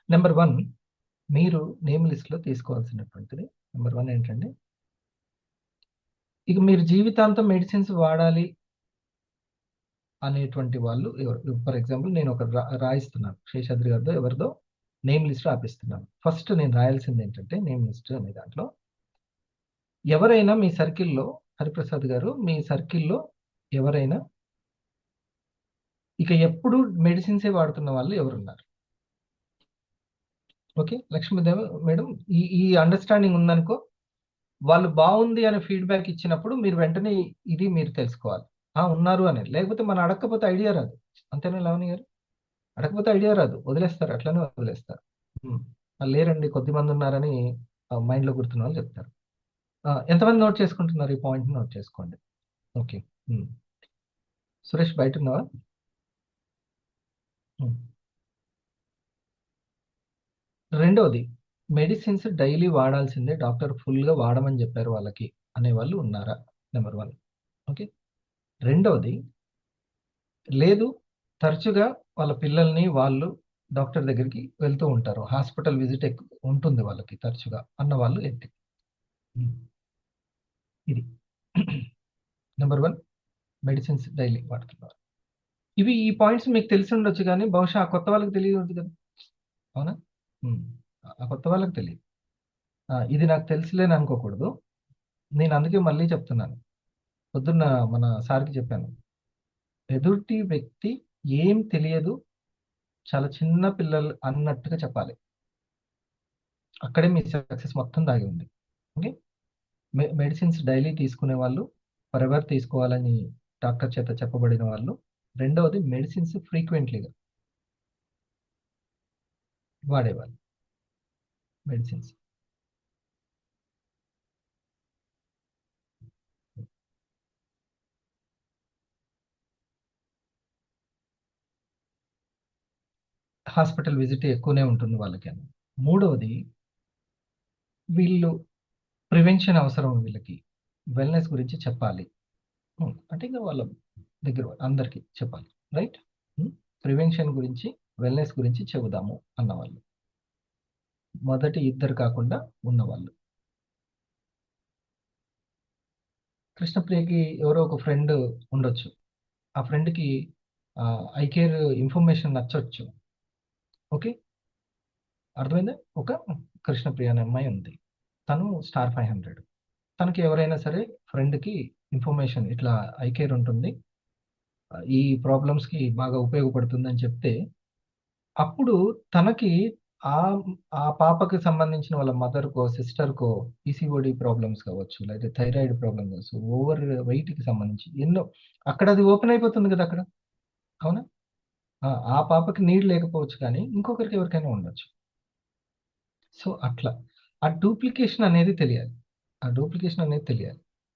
నెంబర్ 1 మీరు నేమ్ లిస్ట్లో తీసుకోవాల్సినటువంటిది. నెంబర్ 1 ఏంటంటే, ఇక మీరు జీవితాంతం మెడిసిన్స్ వాడాలి అనేటువంటి వాళ్ళు ఎవరు? ఫర్ ఎగ్జాంపుల్ నేను ఒక రాయిస్తున్నాను, శేషాద్రి గారితో ఎవరిదో నేమ్ లిస్ట్ రాపిస్తున్నాను. ఫస్ట్ నేను రాయాల్సింది ఏంటంటే, నేమ్ లిస్ట్ అనే దాంట్లో ఎవరైనా మీ సర్కిల్లో, హరిప్రసాద్ గారు మీ సర్కిల్లో ఎవరైనా ఇక ఎప్పుడు మెడిసిన్సే వాడుతున్న వాళ్ళు ఎవరున్నారు? ఓకే, లక్ష్మీదేవి మేడం ఈ అండర్స్టాండింగ్ ఉందనుకో, వాళ్ళు బాగుంది అనే ఫీడ్బ్యాక్ ఇచ్చినప్పుడు మీరు వెంటనే ఇది మీరు తెలుసుకోవాలి, ఉన్నారు అనేది. లేకపోతే మనం అడగకపోతే ఐడియా రాదు. అంతేనా లావణి గారు? అడగకపోతే ఐడియా రాదు, వదిలేస్తారు, అట్లనే వదిలేస్తారు. లేరండి కొద్ది మంది ఉన్నారని మైండ్లో గుర్తున్న వాళ్ళు చెప్తారు. ఎంతమంది నోట్ చేసుకుంటున్నారు? ఈ పాయింట్ నోట్ చేసుకోండి. ఓకే, సురేష్ బయట ఉన్నావా? ఉమ్. రెండవది, మెడిసిన్స్ డైలీ వాడాల్సిందే, డాక్టర్ ఫుల్గా వాడమని చెప్పారు వాళ్ళకి అనేవాళ్ళు ఉన్నారా? నెంబర్ 1. ఓకే. రెండవది, లేదు తరచుగా వాళ్ళ పిల్లల్ని వాళ్ళు డాక్టర్ దగ్గరికి వెళ్తూ ఉంటారు, హాస్పిటల్ విజిట్ ఉంటుంది వాళ్ళకి తరచుగా అన్న వాళ్ళు ఏంటి? ఇది నెంబర్ 1, మెడిసిన్స్ డైలీ వాడుతున్నారు. ఈ పాయింట్స్ మీకు తెలిసి ఉండొచ్చు, కానీ బహుశా ఆ కొత్త వాళ్ళకి తెలియదు కదా, అవునా? ఆ కొత్త వాళ్ళకి తెలియదు. ఇది నాకు తెలుసులేని అనుకోకూడదు. నేను అందుకే మళ్ళీ చెప్తున్నాను. పొద్దున్న మన సార్కి చెప్పాను, ఎదుటి వ్యక్తి ఏం తెలియదు, చాలా చిన్న పిల్లలు అన్నట్టుగా చెప్పాలి. అక్కడే మీ సక్సెస్ మొత్తం దాగి ఉంది. ఓకే. మెడిసిన్స్ డైలీ తీసుకునే వాళ్ళు, ఫరెవర్ తీసుకోవాలని డాక్టర్ చేత చెప్పబడిన వాళ్ళు. రెండవది, మెడిసిన్స్ ఫ్రీక్వెంట్లీగా వాడేవాళ్ళు. మెడిసిన్స్ హాస్పిటల్ విజిట్ ఎక్కువనే ఉంటుంది వాళ్ళకి. మూడవది, వీళ్ళు ప్రివెన్షన్ అవసరం, వీళ్ళకి వెల్నెస్ గురించి చెప్పాలి. అంటే ఇంకా వాళ్ళ దగ్గర అందరికీ చెప్పాలి, రైట్? ప్రివెన్షన్ గురించి, వెల్నెస్ గురించి చెబుదాము అన్నవాళ్ళు, మొదటి ఇద్దరు కాకుండా ఉన్నవాళ్ళు. కృష్ణప్రియకి ఎవరో ఒక ఫ్రెండ్ ఉండొచ్చు, ఆ ఫ్రెండ్కి ఐ కేర్ ఇన్ఫర్మేషన్ నచ్చొచ్చు. ఓకే, అర్థమైందా? ఒక కృష్ణప్రియ అనే అమ్మాయి ఉంది, తను స్టార్ 500. తనకి ఎవరైనా సరే ఫ్రెండ్కి ఇన్ఫర్మేషన్ ఇట్లా ఐ కేర్ ఉంటుంది, ఈ ప్రాబ్లమ్స్కి బాగా ఉపయోగపడుతుంది అని చెప్తే, అప్పుడు తనకి ఆ ఆ పాపకి సంబంధించిన వాళ్ళ మదర్కో సిస్టర్కో పీసీఓడి ప్రాబ్లమ్స్ కావచ్చు, లేదా థైరాయిడ్ ప్రాబ్లమ్ కావచ్చు, ఓవర్ వెయిట్కి సంబంధించి ఎన్నో, అక్కడ అది ఓపెన్ అయిపోతుంది కదా అక్కడ, అవునా? ఆ పాపకి నీడ్ లేకపోవచ్చు, కానీ ఇంకొకరికి ఎవరికైనా ఉండొచ్చు. సో అట్లా ఆ డూప్లికేషన్ అనేది తెలియాలి,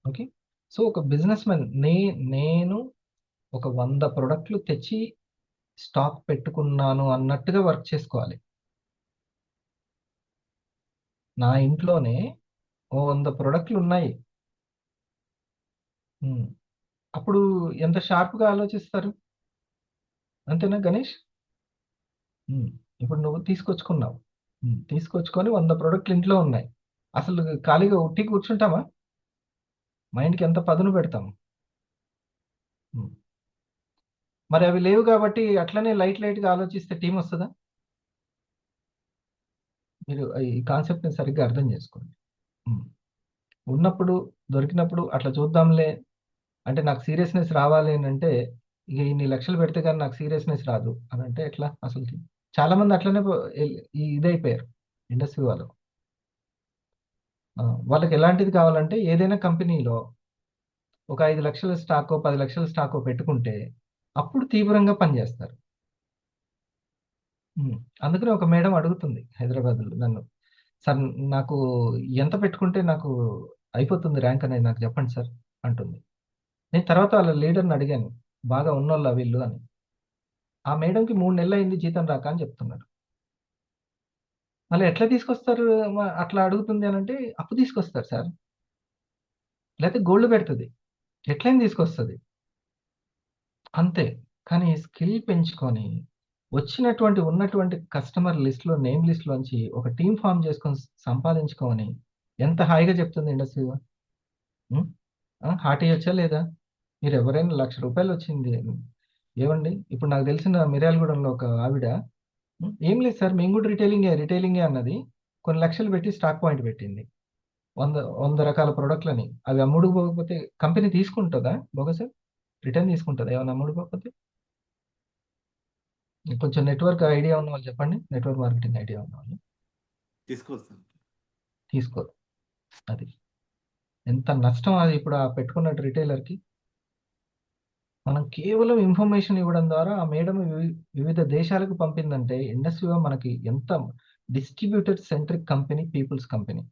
ఓకే. సో ఒక బిజినెస్ మ్యాన్, నేను ఒక 100 ప్రొడక్ట్లు తెచ్చి స్టాక్ పెట్టుకున్నాను అన్నట్టుగా వర్క్ చేసుకోవాలి. నా ఇంట్లోనే ఓ 100 ప్రొడక్ట్లు ఉన్నాయి. అప్పుడు ఎంత షార్ప్గా ఆలోచిస్తారు, అంతేనా గణేష్? ఇప్పుడు నువ్వు తీసుకొచ్చుకున్నావు, తీసుకొచ్చుకొని 100 ప్రొడక్ట్లు ఇంట్లో ఉన్నాయి. అసలు ఖాళీగా ఉట్టి కూర్చుంటామా? మైండ్కి ఎంత పదును పెడతాం. మరి అవి లేవు కాబట్టి అట్లనే లైట్గా ఆలోచిస్తే టీం వస్తుందా? మీరు ఈ కాన్సెప్ట్ని సరిగ్గా అర్థం చేసుకోండి. ఉన్నప్పుడు, దొరికినప్పుడు అట్లా చూద్దాంలే అంటే, నాకు సీరియస్నెస్ రావాలి అని అంటే, ఇక ఇన్ని లక్షలు పెడితే కానీ నాకు సీరియస్నెస్ రాదు అని అంటే ఎట్లా? అసలు చాలా మంది అట్లనే ఇదైపోయారు ఇండస్ట్రీ వాళ్ళు. వాళ్ళకి ఎలాంటిది కావాలంటే, ఏదైనా కంపెనీలో ఒక 5 లక్షల స్టాకో 10 లక్షల స్టాకో పెట్టుకుంటే అప్పుడు తీవ్రంగా పనిచేస్తారు. అందుకనే ఒక మేడం అడుగుతుంది హైదరాబాద్లో నన్ను, సార్ నాకు ఎంత పెట్టుకుంటే నాకు అయిపోతుంది ర్యాంక్ అనేది నాకు చెప్పండి సార్ అంటుంది. నేను తర్వాత వాళ్ళ లీడర్ని అడిగాను, బాగా ఉన్నోళ్ళ వీళ్ళు అని. ఆ మేడంకి 3 నెలలు అయింది జీతం రాక అని చెప్తున్నాడు. మళ్ళీ ఎట్లా తీసుకొస్తారు అట్లా అడుగుతుంది అని అంటే, అప్పు తీసుకొస్తారు సార్, లేకపోతే గోల్డ్ పెడుతుంది, ఎట్లయినా తీసుకొస్తుంది, అంతే. కానీ స్కిల్ పెంచుకొని ఉన్నటువంటి కస్టమర్ లిస్ట్లో, నేమ్ లిస్ట్లోంచి ఒక టీం ఫామ్ చేసుకొని సంపాదించుకోమని ఎంత హాయిగా చెప్తుంది ఇండస్ట్రీలో. హార్ట్ ఇవ్వచ్చా లేదా? మీరు ఎవరైనా ₹1,00,000 వచ్చింది ఏమండి? ఇప్పుడు నాకు తెలిసిన మిర్యాలగూడెంలో ఒక ఆవిడ, ఏం లేదు సార్ మేము కూడా రిటైలింగే అన్నది, కొన్ని లక్షలు పెట్టి స్టాక్ పాయింట్ పెట్టింది, 100 రకాల ప్రొడక్ట్లని. అవి అమ్ముడుపోకపోతే కంపెనీ తీసుకుంటుందా? బహుశా రిటర్న్ తీసుకుంటుందా ఏమన్నా అమ్ముడుపోకపోతే? కొంచెం నెట్వర్క్ ఐడియా ఉన్న వాళ్ళు చెప్పండి, నెట్వర్క్ మార్కెటింగ్ ఐడియా ఉన్న వాళ్ళు. తీసుకోరు. అది ఎంత నష్టం అది ఇప్పుడు ఆ పెట్టుకున్నట్టు రిటైలర్కి. మనం కేవలం ఇన్ఫర్మేషన్ ఇవ్వడం ద్వారా ఆ మేడం వివిధ దేశాలకు పంపిందంటే, ఇండస్ట్రీలో మనకి ఎంత distributed centric company, peoples company.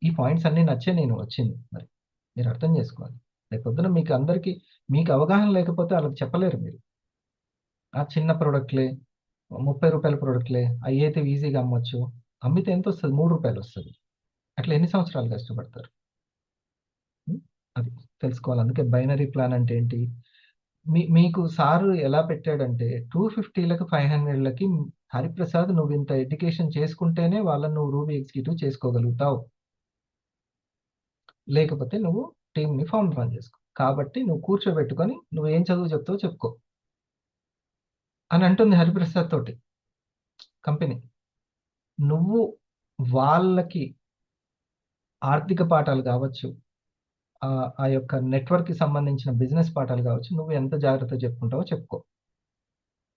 ఈ పాయింట్స్ అన్నీ నచ్చే నేను వచ్చింది. మరి మీరు అర్థం చేసుకోవాలి. రేపొద్దున మీకు అందరికీ మీకు అవగాహన లేకపోతే వాళ్ళకి చెప్పలేరు మీరు. ఆ చిన్న ప్రొడక్ట్‌లే, రూ. 30 ప్రొడక్ట్‌లే అయ్యైతే ఈజీగా అమ్మొచ్చు. అమ్మితే ఎంతొస్తది? రూ. 3 వస్తది. అట్లా ఎన్ని సంవత్సరాలు కష్టపడతారు? హ్మ్. అది తెలుసుకోవాలి. అందుకే బైనరీ ప్లాన్ అంటే ఏంటి? మీకు సారు ఎలా పెట్టాడంటే 250లకు 500లకి హరిప్రసాద్ నువ్వింత ఎడ్యుకేషన్ చేసుకుంటేనే వాళ్ళని నువ్వు రూబీ ఎగ్జిక్యూటివ్ చేసుకోగలుగుతావు. లేకపోతే నువ్వు టీమ్‌ని రన్ చేసుకో. కాబట్టి నువ్వు కూర్చోబెట్టుకొని నువ్వేం చదువు చెప్తావో చెప్పుకో. అని అంటుంది హరిప్రసాద్ తోటి కంపెనీ. నువ్వు వాళ్ళకి ఆర్థిక పాఠాలు కావచ్చు, ఆ యొక్క నెట్వర్క్‌కి సంబంధించిన బిజినెస్ పాఠాలు కావచ్చు, నువ్వు ఎంత జాగ్రత్తగా చెప్పుకుంటావో చెప్పుకో.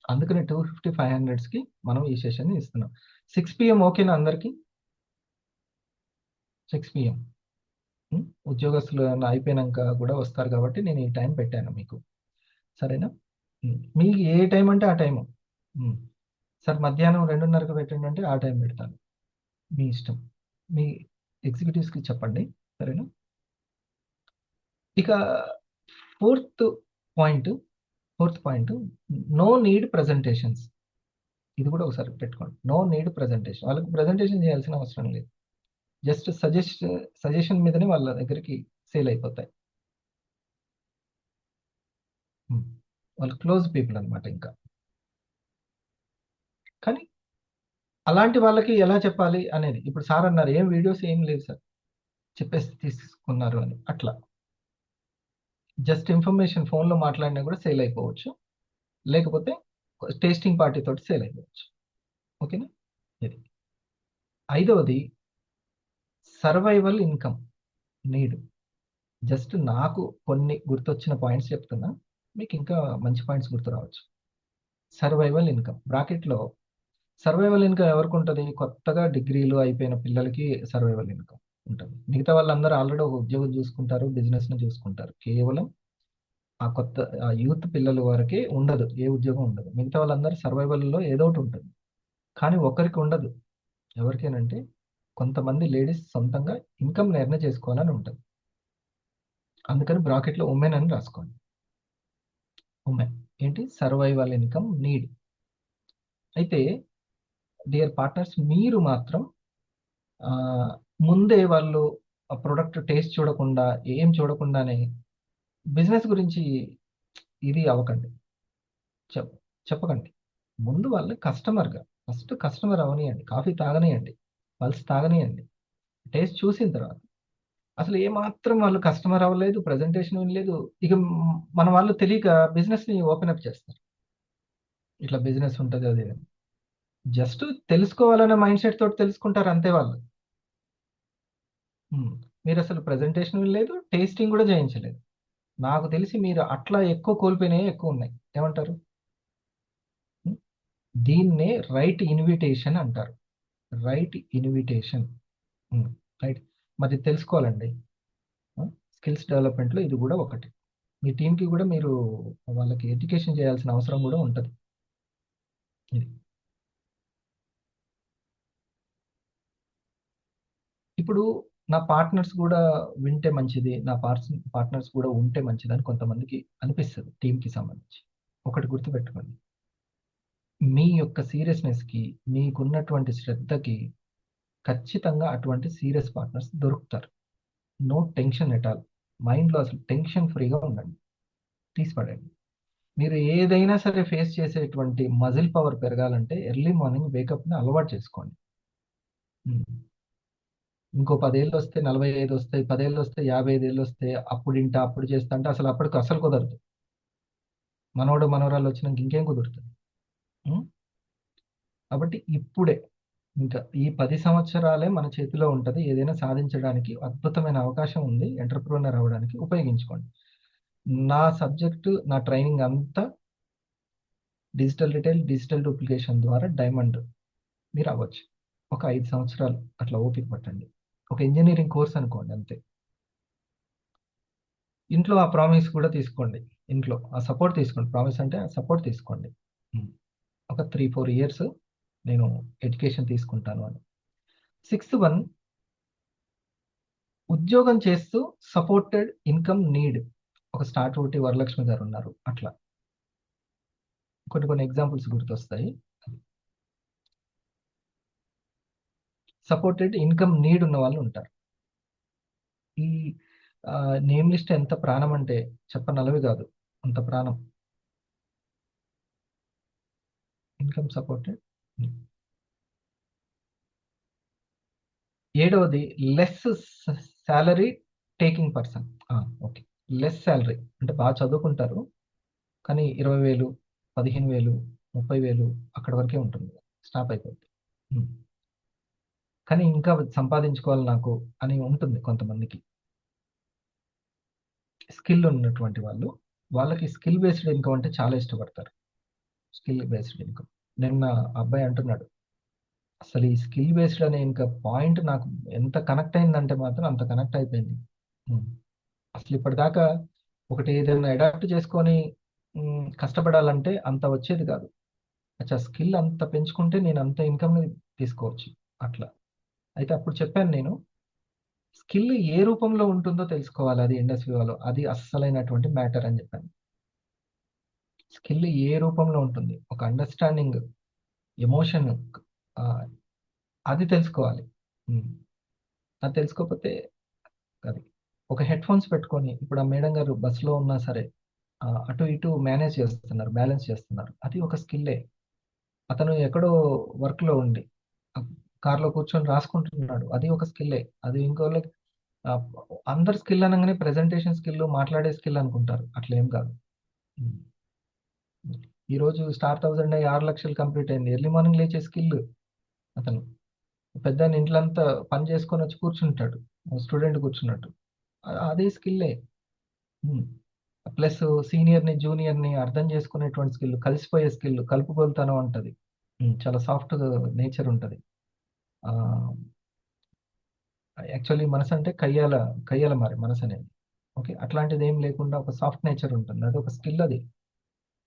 అందుకని 250, 500స్‌కి మనం ఈ సెషన్‌ని ఇస్తున్నాం. 6 PM ఓకేనా అందరికి? 6 PM. ఉద్యోగస్తులు అయిపోయినాక కూడా వస్తారు కాబట్టి నేను ఈ టైం పెట్టాను మీకు. సరేనా? మీకు ఏ టైం అంటే ఆ టైము. సార్ మధ్యాహ్నం 2:30కి పెట్టండి అంటే ఆ టైం పెడతాను. మీ ఇష్టం. మీ ఎగ్జిక్యూటివ్స్‌కి చెప్పండి. సరేనా? ఇక fourth point no need presentations. ఇది కూడా ఒకసారి పెట్టుకోండి. No need presentation. వాళ్ళకి ప్రెజెంటేషన్ చేయాల్సిన అవసరం లేదు. జస్ట్ సజెషన్ మీదనే వాళ్ళ దగ్గరికి సేల్ అయిపోతాయి. వాళ్ళు క్లోజ్ పీపుల్ అన్నమాట ఇంకా. కానీ అలాంటి వాళ్ళకి ఎలా చెప్పాలి అనేది ఇప్పుడు సార్ అన్నారు, ఏం వీడియోస్ ఏం లేవు సార్, చెప్పేసి తీసుకున్నారు అని. అట్లా జస్ట్ ఇన్ఫర్మేషన్ ఫోన్‌లో మాట్లాడినా కూడా సేల్ అయిపోవచ్చు. లేకపోతే టేస్టింగ్ పార్టీ తోటి సేల్ అయిపోవచ్చు. ఓకేనా? ఇది. ఐదవది సర్వైవల్ ఇన్‌కమ్ నీడ్. జస్ట్ నాకు కొన్ని గుర్తొచ్చిన పాయింట్స్ చెప్తున్నా. మీకు ఇంకా మంచి పాయింట్స్ గుర్తు రావచ్చు. సర్వైవల్ ఇన్‌కమ్ బ్రాకెట్‌లో సర్వైవల్ ఇన్‌కమ్ ఎవరికుంటది? కొత్తగా డిగ్రీలు అయిపోయిన పిల్లలకి సర్వైవల్ ఇన్‌కమ్ ఉంటది. మిగతా వాళ్ళందరూ ఆల్రెడీ ఒక ఉద్యోగం చూసుకుంటారు, బిజినెస్‌ని చూసుకుంటారు. కేవలం ఆ యూత్ పిల్లల వరకే ఉండదు. ఏ ఉద్యోగం ఉండదు. మిగతా వాళ్ళందరూ సర్వైవల్‌లో ఏదో ఒకటి ఉంటుంది. కానీ ఒక్కరికి ఉండదు. ఎవరికేనంటే కొంతమంది లేడీస్ సొంతంగా ఇన్‌కమ్‌ని ఎర్న్ చేసుకోవాలని ఉంటది. అందుకని బ్రాకెట్‌లో వుమెన్ అని రాసుకోండి. వుమెన్ ఏంటి? Survival income need. అయితే డియర్ పార్ట్నర్స్ మీరు మాత్రం ముందే వాళ్ళు ఆ ప్రొడక్ట్ టేస్ట్ చూడకుండా, ఏం చూడకుండానే బిజినెస్ గురించి ఇది అవ్వకండి. చెప్పకండి. ముందు వాళ్ళు ఫస్ట్ కస్టమర్ అవ్వనియండి. కాఫీ తాగనియండి. పల్స్ తాగనియండి. టేస్ట్ చూసిన తర్వాత అసలు ఏమాత్రం వాళ్ళు కస్టమర్ అవ్వలేదు, ప్రెజెంటేషన్ వినలేదు. ఇక మన వాళ్ళు తెలియక బిజినెస్‌ని ఓపెన్ అప్ చేస్తారు. ఇట్లా బిజినెస్ ఉంటది అది అని. జస్ట్ తెలుసుకోవాలనే మైండ్ సెట్ తోటి తెలుసుకుంటారు అంతే వాళ్ళు. మీరసలు ప్రెజెంటేషన్ వినలేదు, టేస్టింగ్ కూడా చేయించలేదు. నాకు తెలిసి మీరు అట్లా ఎక్కువ కోల్పోయినయే ఎక్కువున్నాయి. ఏమంటారు? దీన్నే రైట్ ఇన్విటేషన్ అంటారు. Right invitation. రైట్. మరి తెలుసుకోవాలండి. స్కిల్స్ డెవలప్‌మెంట్‌లో ఇది కూడా ఒకటి. మీ టీమ్‌కి కూడా మీరు వాళ్ళకి ఎడ్యుకేషన్ చేయాల్సిన అవసరం కూడా ఉంటది. ఇది. ఇప్పుడు నా పార్ట్నర్స్ కూడా వింటే మంచిది. నా పార్ట్నర్స్ కూడా ఉంటే మంచిదని కొంతమందికి అనిపిస్తది టీమ్‌కి సంబంధించి. ఒకటి గుర్తుపెట్టుకోండి. మీ యొక్క సీరియస్‌నెస్‌కి, మీకున్నటువంటి శ్రద్ధకి ఖచ్చితంగా అటువంటి సీరియస్ పార్ట్నర్స్ దొరుకుతారు. No tension at all. మైండ్‌లో అసలు టెన్షన్ ఫ్రీగా ఉండండి. తీసి పడేయండి. మీరు ఏదైనా సరే ఫేస్ చేసేటువంటి మజిల్ పవర్ పెరగాలంటే ఎర్లీ మార్నింగ్ వేకప్‌ని అలవాటు చేసుకోండి. ఇంకో 10 ఏళ్ళొస్తే 45 వస్తాయి. 10 ఏళ్ళొస్తే 55 ఏళ్ళొస్తాయి. అప్పుడు అప్పుడు చేస్తా అంటే అప్పటికి అస్సలు కుదరదు. మనవడు, మనవరాళ్ళు వచ్చినాక ఇంకేం కుదురుతది? కాబట్టి ఇప్పుడే ఇంకా ఈ 10 సంవత్సరాలే మన చేతిలో ఉంటది. ఏదైనా సాధించడానికి అద్భుతమైన అవకాశం ఉంది. ఎంటర్‌ప్రెన్యూర్ అవ్వడానికి ఉపయోగించుకోండి. నా సబ్జెక్టు, నా ట్రైనింగ్ అంతా డిజిటల్ రిటైల్, డిజిటల్ డూప్లికేషన్ ద్వారా డైమండ్ మీరు అవ్వచ్చు. ఒక 5 సంవత్సరాలు అట్లా ఓపిక పట్టండి. ఒక ఇంజినీరింగ్ కోర్స్ అనుకోండి అంతే. ఇంట్లో ఆ ప్రామిస్ కూడా తీసుకోండి. ఇంట్లో ఆ సపోర్ట్ తీసుకోండి. ప్రామిస్ అంటే ఆ సపోర్ట్ తీసుకోండి. ఒక 3, 4 ఇయర్స్ నేను ఎడ్యుకేషన్ తీసుకుంటాను అని. సిక్స్త్ వన్ ఉద్యోగం చేస్తూ సపోర్టెడ్ ఇన్‌కమ్ నీడ్. ఒక స్టార్ట్ ఊటీ వరలక్ష్మి గారు ఉన్నారు. అట్లా కొన్ని ఎగ్జాంపుల్స్ గుర్తొస్తాయి. సపోర్టెడ్ ఇన్కమ్ నీడ్ ఉన్న వాళ్ళు ఉంటారు. ఈ నేమ్ లిస్ట్ ఎంత ప్రాణం అంటే చెప్పనలవి కాదు, అంత ప్రాణం. Income supported. ఏడవది less salary taking person. Okay, less salary అంటే బాగా చదువుకుంటారు కానీ 20,000, 15,000, 30,000 అక్కడ వరకే ఉంటుంది, స్టాప్ అయిపోద్ది. కానీ ఇంకా సంపాదించుకోవాలి నాకు అని ఉంటుంది కొంతమందికి. స్కిల్ ఉన్నటువంటి వాళ్ళకి స్కిల్ బేస్డ్ ఇన్కమ్ అంటే చాలా ఇష్టపడతారు. Skill based income. నిన్న అబ్బాయి అంటున్నాడు, అసలు ఈ స్కిల్ బేస్డ్ అనే ఇంకా పాయింట్ నాకు ఎంత కనెక్ట్ అయిందంటే మాత్రం అంత కనెక్ట్ అయిపోయింది. అసలు ఇప్పటిదాకా ఒకటి ఏదైనా అడాప్ట్ చేసుకొని కష్టపడాలంటే అంత వచ్చేది కాదు. అచ్చా, స్కిల్ అంత పెంచుకుంటే నేను అంత ఇన్కమ్ తీసుకోవచ్చు అట్లా. అయితే అప్పుడు చెప్పాను నేను, స్కిల్ ఏ రూపంలో ఉంటుందో తెలుసుకోవాలి, అది ఇండస్ట్రీలో, అది అస్సలైనటువంటి మ్యాటర్ అని చెప్పాను. స్కిల్ ఏ రూపంలో ఉంటుంది, ఒక అండర్స్టాండింగ్, ఎమోషన్, అది తెలుసుకోవాలి. అది తెలుసుకోకపోతే అది ఒక హెడ్ ఫోన్స్ పెట్టుకొని, ఇప్పుడు ఆ మేడం గారు బస్సులో ఉన్నా సరే అటు ఇటు మేనేజ్ చేస్తున్నారు, బ్యాలెన్స్ చేస్తున్నారు, అది ఒక స్కిల్లే. అతను ఎక్కడో వర్క్లో ఉండి కార్లో కూర్చొని రాసుకుంటున్నాడు, అది ఒక స్కిల్లే. అది ఇంకోళ్ళకి అందరు స్కిల్ అనగానే ప్రెజెంటేషన్ స్కిల్, మాట్లాడే స్కిల్ అనుకుంటారు, అట్లా ఏం కాదు. ఈరోజు స్టార్ 1000 అయ్యి 6 లక్షలు కంప్లీట్ అయింది. ఎర్లీ మార్నింగ్ లేచే స్కిల్ అతను. పెద్ద ఇంట్లో అంతా పని చేసుకొని వచ్చి కూర్చుంటాడు, స్టూడెంట్ కూర్చున్నట్టు, అదే స్కిల్లే. ప్లస్ సీనియర్ని జూనియర్ని అర్థం చేసుకునేటువంటి స్కిల్, కలిసిపోయే స్కిల్, కలుపుకొలుతనం ఉంటుంది, చాలా సాఫ్ట్ నేచర్ ఉంటుంది. యాక్చువల్లీ మనసు అంటే కయ్యాల మరి మనసు అనేది. ఓకే, అట్లాంటిది ఏం లేకుండా ఒక సాఫ్ట్ నేచర్ ఉంటుంది, అది ఒక స్కిల్. అది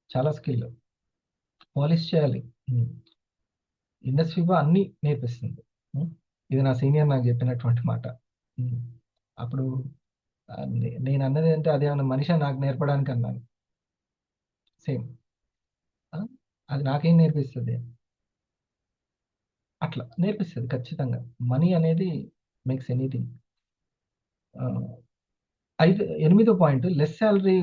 చాలా స్కిల్ పాలిష్ చేయాలి. ఇండస్ట్రీ అన్నీ నేర్పిస్తుంది. ఇది నా సీనియర్ నాకు చెప్పినటువంటి మాట. అప్పుడు నేను అన్నది అంటే అదేమన్నా మనిషి నాకు నేర్పడానికి అన్నాను. సేమ్ అది నాకేం నేర్పిస్తుంది, అట్లా నేర్పిస్తుంది ఖచ్చితంగా. మనీ అనేది మేక్స్ ఎనీథింగ్. 8వ పాయింట్ లెస్ శాలరీ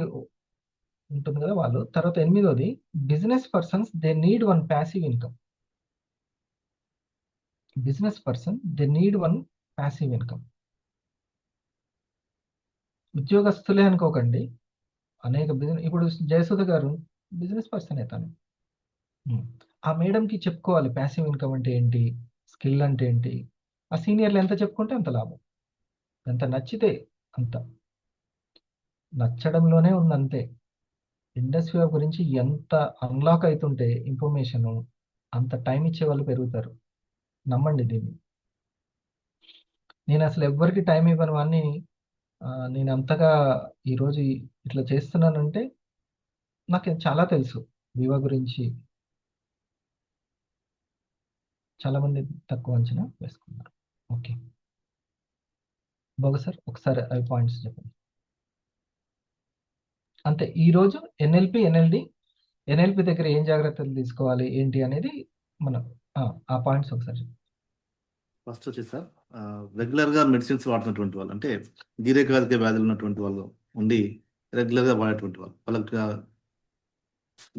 ఉంటుంది కదా వాళ్ళు. తర్వాత 8వది business persons they need one passive income. Business person they need one passive income. ఉద్యోగస్తులే అనుకోకండి, అనేక బిజినెస్. ఇప్పుడు జయసుధ గారు బిజినెస్ పర్సన్ అవుతాను. ఆ మేడంకి చెప్పుకోవాలి ప్యాసివ్ ఇన్కమ్ అంటే ఏంటి, స్కిల్ అంటే ఏంటి. ఆ సీనియర్లు ఎంత చెప్పుకుంటే అంత లాభం, ఎంత నచ్చితే అంత. నచ్చడంలోనే ఉంది అంతే. ఇండస్ట్రీ గురించి ఎంత అన్లాక్ అవుతుంటే ఇన్ఫర్మేషన్, అంత టైం ఇచ్చే వాళ్ళు పెరుగుతారు. నమ్మండి దీన్ని. నేను అసలు ఎవ్వరికి టైం ఇవ్వను అని నేను అంతగా ఈరోజు ఇట్లా చేస్తున్నానంటే నాకు చాలా తెలుసు. వివా గురించి చాలా మంది తక్కువ అంచనా వేసుకున్నారు. ఓకే బాబు సార్, ఒకసారి అవి పాయింట్స్ చెప్పండి. అంతే. ఈరోజు ఎన్ఎల్పి దగ్గర ఏం జాగ్రత్తలు తీసుకోవాలి ఏంటి అనేది మనం ఆ పాయింట్స్ ఒకసారి. ఫస్ట్ వచ్చి సార్, రెగ్యులర్గా మెడిసిన్స్ వాడుతున్నటువంటి వాళ్ళు, అంటే దీర్ఘకాలిక వ్యాధులు ఉన్నటువంటి వాళ్ళు ఉండి రెగ్యులర్గా వాడేటువంటి వాళ్ళకి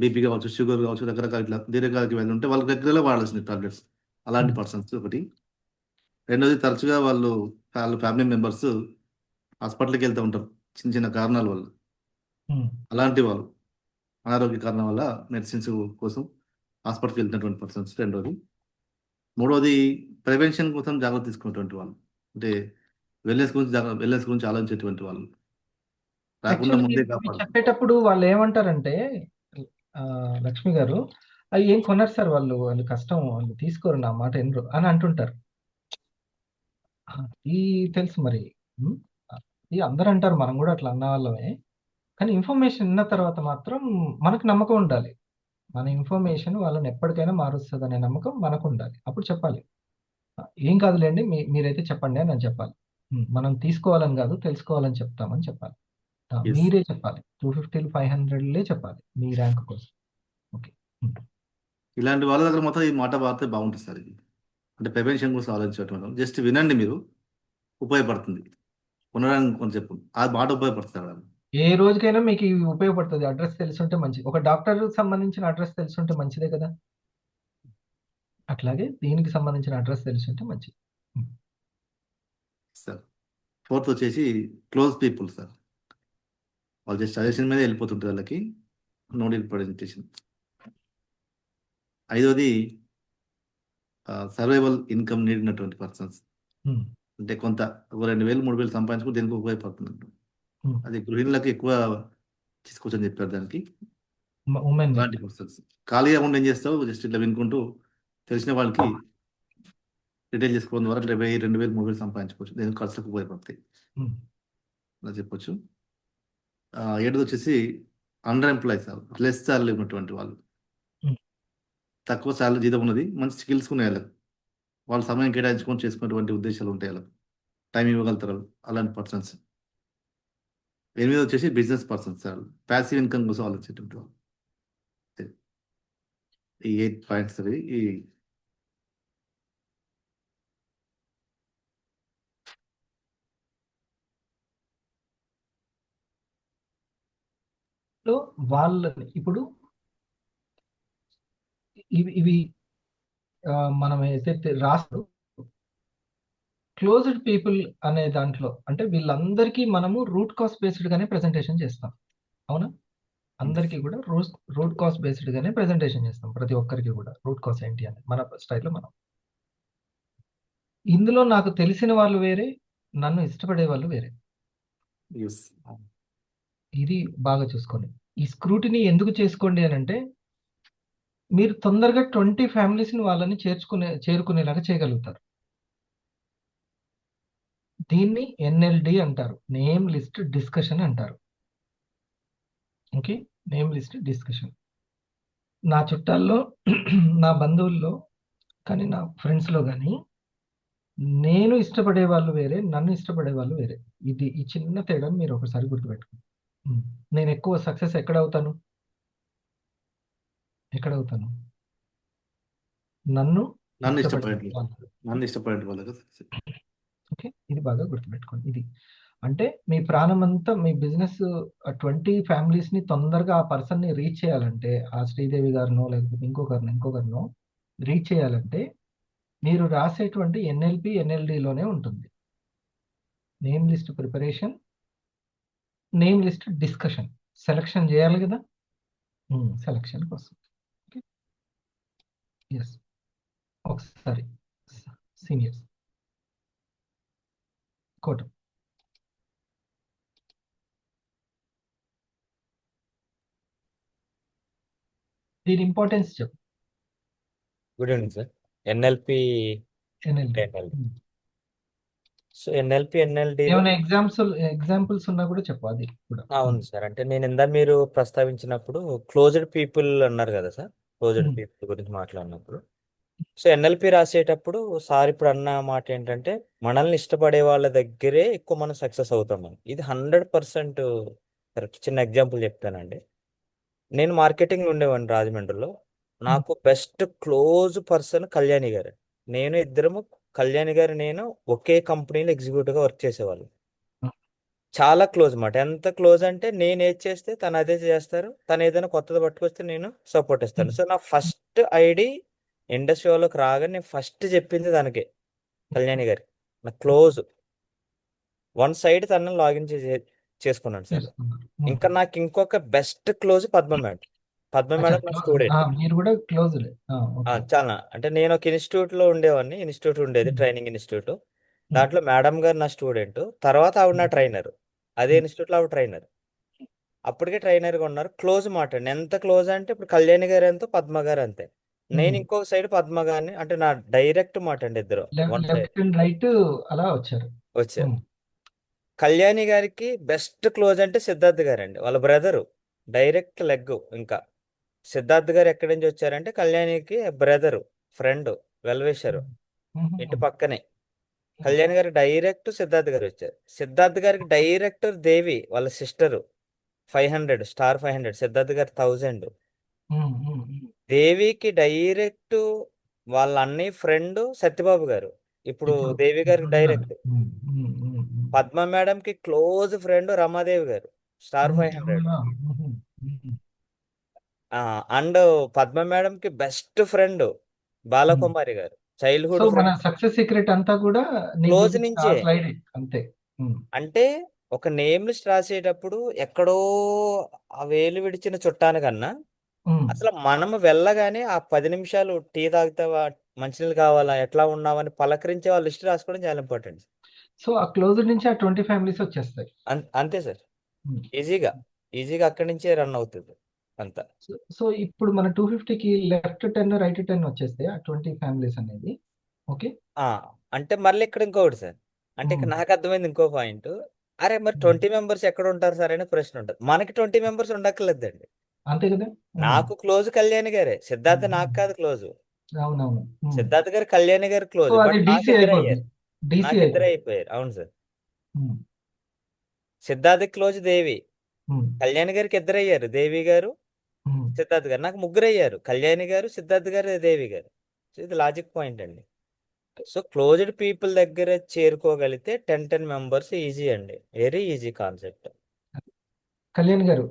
బీపీ కావచ్చు, షుగర్ కావచ్చు, రకరకాల ఇట్లా దీర్ఘకాలిక వ్యాధులు ఉంటే వాళ్ళకి రెగ్యులర్గా వాడాల్సింది టాబ్లెట్స్, అలాంటి పర్సన్స్ ఒకటి. రెండోది, తరచుగా వాళ్ళ ఫ్యామిలీ మెంబర్స్ హాస్పిటల్కి వెళ్తూ ఉంటారు చిన్న చిన్న కారణాల వల్ల. అలాంటి వాళ్ళు అనారోగ్య కారణం వల్ల మెడిసిన్స్ కోసం హాస్పిటల్కి వెళ్తున్నటువంటి పర్సన్స్. రెండోది. మూడోది, ప్రివెన్షన్ కోసం జాగ్రత్త తీసుకున్నటువంటి వాళ్ళు, అంటే వెల్నెస్ గురించి ఆలోచించేటువంటి వాళ్ళు, రాకుండా ముందే కాపాడు. చెప్పేటప్పుడు వాళ్ళు ఏమంటారంటే లక్ష్మి గారు, అవి ఏం కొన్నారు సార్ వాళ్ళు కష్టం, వాళ్ళు తీసుకోరు, నా మాట ఎనరు అని అంటుంటారు. ఈ తెలుసు మరి, ఇది అందరూ అంటారు, మనం కూడా అట్లా అన్న వాళ్ళమే. కానీ ఇన్ఫర్మేషన్ విన్న తర్వాత మాత్రం మనకు నమ్మకం ఉండాలి. మన ఇన్ఫర్మేషన్ వాళ్ళని ఎప్పటికైనా మారుస్తుంది అనే నమ్మకం మనకు ఉండాలి. అప్పుడు చెప్పాలి, ఏం కాదులేండి మీరైతే చెప్పండి అని చెప్పాలి. మనం తీసుకోవాలని కాదు, తెలుసుకోవాలని చెప్తామని చెప్పాలి. Yes. మీరే చెప్పాలి. 250 500 చెప్పాలి మీ ర్యాంక్ కోసం. ఓకే. ఇలాంటి వాళ్ళ దగ్గర మాత్రం ఈ మాట వాడితే బాగుంటుంది సార్. ఇది అంటే ప్రివెన్షన్ గురించి ఆలోచించడం, జస్ట్ వినండి, మీరు ఉపయోగపడుతుంది. ఉండడానికి కొంచెం చెప్పు, ఆ మాట ఉపయోగపడుతుంది వాళ్ళకి. ఏ రోజుకైనా మీకు ఇవి ఉపయోగపడుతుంది. అడ్రస్ తెలుసుంటే మంచిది. ఒక డాక్టర్ సంబంధించిన అడ్రస్ తెలుసుంటే మంచిదే కదా. అట్లాగే దీనికి సంబంధించిన అడ్రస్ తెలుసుంటే మంచిది. సార్ 4th వచ్చేసి క్లోజ్ పీపుల్ సార్. వాళ్ళు జస్ట్ సజెషన్ మీద వెళ్ళిపోతుంటారు, వాళ్ళకి నో నీడ్ ప్రజెంటేషన్. 5వది సర్వైవల్ ఇన్కమ్ నీడ్ ఉన్నటువంటి పర్సన్స్. Hmm. అంటే కొంత ఒక 2,000 3,000 సంపాదించుకుంటే దేనికి ఉపయోగపడుతుంది. Hmm. అది గృహిణులకు ఎక్కువ తీసుకోవచ్చని చెప్పారు దానికి. ఉమెన్ అలాంటి పర్సన్స్ ఖాళీగా ఉండి ఏం చేస్తావు, జస్ట్ ఇట్లా వినుకుంటూ తెలిసిన వాళ్ళకి రిటైల్ చేసుకోవడం ద్వారా 1,000 2,000 3,000 సంపాదించుకోవచ్చు. దేనికి ఖర్చులకు ఉపయోగపడతాయి అలా చెప్పొచ్చు. 7ది వచ్చేసి అండర్ ఎంప్లాయీస్, లెస్ శాలరీ ఉన్నటువంటి వాళ్ళు. Hmm. తక్కువ శాలరీ జీతం ఉన్నది, మంచి స్కిల్స్ ఉన్నాయి వాళ్ళకి. వాళ్ళు సమయం కేటాయించుకొని చేసుకునేటువంటి ఉద్దేశాలు ఉంటాయి వాళ్ళకి, టైం ఇవ్వగలుగుతారు అలాంటి పర్సన్స్. 8ది వచ్చేసి business persons sir, passive income కోసం ఆలోచించేటువంటి వాళ్ళు. ఈ 8 పాయింట్స్ అవి. ఈ లో వాళ్ళని ఇప్పుడు ఇవి మనం ఏదైతే రాస్తూ క్లోజ్డ్ పీపుల్ అనే దాంట్లో అంటే వీళ్ళందరికీ మనము రూట్ కాస్ట్ బేస్డ్ గానే ప్రెజెంటేషన్ చేస్తాం. అవునా? అందరికీ కూడా రూట్ కాస్ట్ బేస్డ్ గానే ప్రెజెంటేషన్ చేస్తాం. ప్రతి ఒక్కరికి కూడా రూట్ కాస్ట్ ఏంటి అని మన స్టైల్లో మనం. ఇందులో నాకు తెలిసిన వాళ్ళు వేరే, నన్ను ఇష్టపడే వాళ్ళు వేరే. yes. ఇది బాగా చూసుకోండి. ఈ స్క్రూటినీ ఎందుకు చేసుకోండి అని అంటే మీరు తొందరగా 20 ఫ్యామిలీస్ని వాళ్ళని చేరుకునేలాగా చేయగలుగుతారు. దీన్ని ఎన్ఎల్డి అంటారు, నేమ్ లిస్ట్ డిస్కషన్ అంటారు. Okay, name list discussion. నా చుట్టాల్లో నా బంధువుల్లో కానీ నా ఫ్రెండ్స్లో కానీ నేను ఇష్టపడే వాళ్ళు వేరే, నన్ను ఇష్టపడే వాళ్ళు వేరే. ఈ చిన్న తేడా మీరు ఒకసారి గుర్తుపెట్టుకోండి. నేను ఎక్కువ సక్సెస్ ఎక్కడ అవుతాను? నన్ను ఇష్టపడే వాళ్ళకి. ఓకే, ఇది బాగా గుర్తుపెట్టుకోండి. ఇది అంటే మీ ప్రాణం అంతా మీ బిజినెస్ 20 ఫ్యామిలీస్ని తొందరగా ఆ పర్సన్ని రీచ్ చేయాలంటే, ఆ శ్రీదేవి గారినో లేకపోతే ఇంకొకరినో రీచ్ చేయాలంటే మీరు రాసేటువంటి ఎన్ఎల్పి ఎన్ఎల్డిలోనే ఉంటుంది. Name list preparation, name list discussion, selection చేయాలి కదా, సెలక్షన్ కోసం. Okay, yes. ఒకసారి సీనియర్స్ కోట దీని ఇంపార్టెన్స్ చెప్పు. Good evening sir. NLP NLD so NLP NLD ఏమైనా ఎగ్జాంపుల్స్ ఉన్నా కూడా చెప్పు. అది కూడా అవును సార్. అంటే నేను మీరు ప్రస్తావించినప్పుడు క్లోజ్డ్ పీపుల్ అన్నారు కదా సార్, క్లోజ్డ్ పీపుల్ గురించి మాట్లాడినప్పుడు సో ఎన్ఎల్పి రాసేటప్పుడు సార్ ఇప్పుడు అన్న మాట ఏంటంటే మనల్ని ఇష్టపడే వాళ్ళ దగ్గరే ఎక్కువ మనం సక్సెస్ అవుతాం మనం. ఇది 100% కరెక్ట్. చిన్న ఎగ్జాంపుల్ చెప్తానండి. నేను మార్కెటింగ్ ఉండేవాడిని రాజమండ్రిలో. నాకు బెస్ట్ క్లోజ్ పర్సన్ కళ్యాణి గారు. ఇద్దరము కళ్యాణి గారు నేను ఒకే కంపెనీలో ఎగ్జిక్యూటివ్గా వర్క్ చేసేవాళ్ళు. చాలా క్లోజ్ మాట. ఎంత క్లోజ్ అంటే నేను ఏది చేస్తే తను అదే చేస్తారు, తను ఏదైనా కొత్తది పట్టుకొస్తే నేను సపోర్ట్ ఇస్తాను. సో నా ఫస్ట్ ఐడి ఇండస్ట్రీలోకి రాగానే నేను ఫస్ట్ చెప్పింది దానికే, కళ్యాణి గారి. నా క్లోజ్ 1 సైడ్ తనని లాగిన్ చేసుకున్నాను సార్. ఇంకా నాకు ఇంకొక best close Padma madam. Padma madam నా స్టూడెంట్. మీరు కూడా క్లోజ్. చాలా అంటే నేను ఒక ఇన్స్టిట్యూట్లో ఉండేవాడిని. ఇన్స్టిట్యూట్ ఉండేది, ట్రైనింగ్ ఇన్స్టిట్యూట్. దాంట్లో మేడం గారు నా స్టూడెంట్, తర్వాత ఆవిడ నా ట్రైనర్. అదే ఇన్స్టిట్యూట్లో ఆవిడ ట్రైనర్. అప్పటికే ట్రైనర్గా ఉన్నారు. క్లోజ్ మాట. ఎంత క్లోజ్ అంటే ఇప్పుడు కళ్యాణి గారు ఎంతో పద్మ గారు అంతే. నేను ఇంకొక సైడ్ పద్మ గారిని, అంటే నా డైరెక్ట్ మాట అండి. ఇద్దరు రైట్ అలా వచ్చారు. కళ్యాణి గారికి బెస్ట్ క్లోజ్ అంటే సిద్ధార్థ్ గారు అండి, వాళ్ళ బ్రదరు. Direct leg. ఇంకా సిద్ధార్థ్ గారు ఎక్కడి నుంచి వచ్చారంటే కళ్యాణికి బ్రదరు, ఫ్రెండ్, వెల్వేషరు, ఇంటి పక్కనే. కళ్యాణ్ గారికి డైరెక్ట్ సిద్ధార్థ్ గారు వచ్చారు. సిద్ధార్థ్ గారికి డైరెక్ట్ దేవి వాళ్ళ సిస్టర్ 500 స్టార్ 500, సిద్ధార్థ్ గారు 1000. దేవికి డైరెక్ట్ వాళ్ళ అన్నయ్య ఫ్రెండ్ సత్యబాబు గారు, ఇప్పుడు దేవి గారికి డైరెక్ట్. పద్మ మేడంకి క్లోజ్ ఫ్రెండ్ రమాదేవి గారు స్టార్ 500. అండ్ పద్మ మేడంకి బెస్ట్ ఫ్రెండ్ బాలకుమారి గారు చైల్డ్హుడ్ సో మన ఫ్రెండ్, సక్సెస్ సీక్రెట్ అంతా కూడా నీ క్లోజ్ గురించి నుంచే. ఆ స్లైడ్ అంతే. అంటే ఒక నేమ్ లిస్ట్ రాసేటప్పుడు ఎక్కడో ఆ వేలు విడిచిన చుట్టానికన్నా అసలు మనం వెళ్ళగానే ఆ 10 నిమిషాలు టీ తాగుతావా, మంచినీళ్ళు కావాలా, ఎట్లా ఉన్నావని పలకరించే వాళ్ళ లిస్ట్ రాసుకోవడం చాలా ఇంపార్టెంట్. సో ఆ క్లోజ్ నుంచి ఆ 20 ఫ్యామిలీస్ వచ్చేస్తాయి. అంతే సార్, Hmm. ఈజీగా అక్కడి నుంచే రన్ అవుతుంది అంతా. సో ఇప్పుడు మన 250కి లెఫ్ట్ 10 రైట్ 10 వచ్చేస్తాయి ఆ 20 ఫ్యామిలీస్ అనేది. ఓకే, అంటే మళ్ళీ ఇక్కడ ఇంకొకటి సార్, అంటే ఇక్కడ నాకు అర్థమైంది ఇంకో పాయింట్. అరే మరి 20 మెంబర్స్ ఎక్కడ ఉంటారు సార్ అనే ప్రశ్న ఉంటుంది. మనకి 20 మెంబర్స్ ఉండక్కర్లేదండి. అంతే కదా. నాకు క్లోజ్ కళ్యాణి గారే, సిద్ధార్థ నాకు కాదు క్లోజ్. అవునవును. సిద్ధార్థ గారు కళ్యాణి గారు క్లోజ్, సో అది బట్ నాకు డీసీ ఇద్దరు అయిపోతుంది. అయ్యారు, డీసీ నాకు ఇద్దరు అయిపోయారు. అవును సార్, సిద్ధార్థ క్లోజ్ దేవి, కళ్యాణి గారికి ఇద్దరు అయ్యారు, దేవి గారు సిద్ధార్థ్ గారు. నాకు ముగ్గురు అయ్యారు, కళ్యాణి గారు, సిద్ధార్థ్ గారు, దేవి గారు. సో ఇది లాజిక్ పాయింట్ అండి. సో క్లోజ్డ్ పీపుల్ దగ్గర చేరుకోగలిగితే 10 మెంబర్స్ ఈజీ అండి, వెరీ ఈజీ కాన్సెప్ట్. కళ్యాణ్ గారు,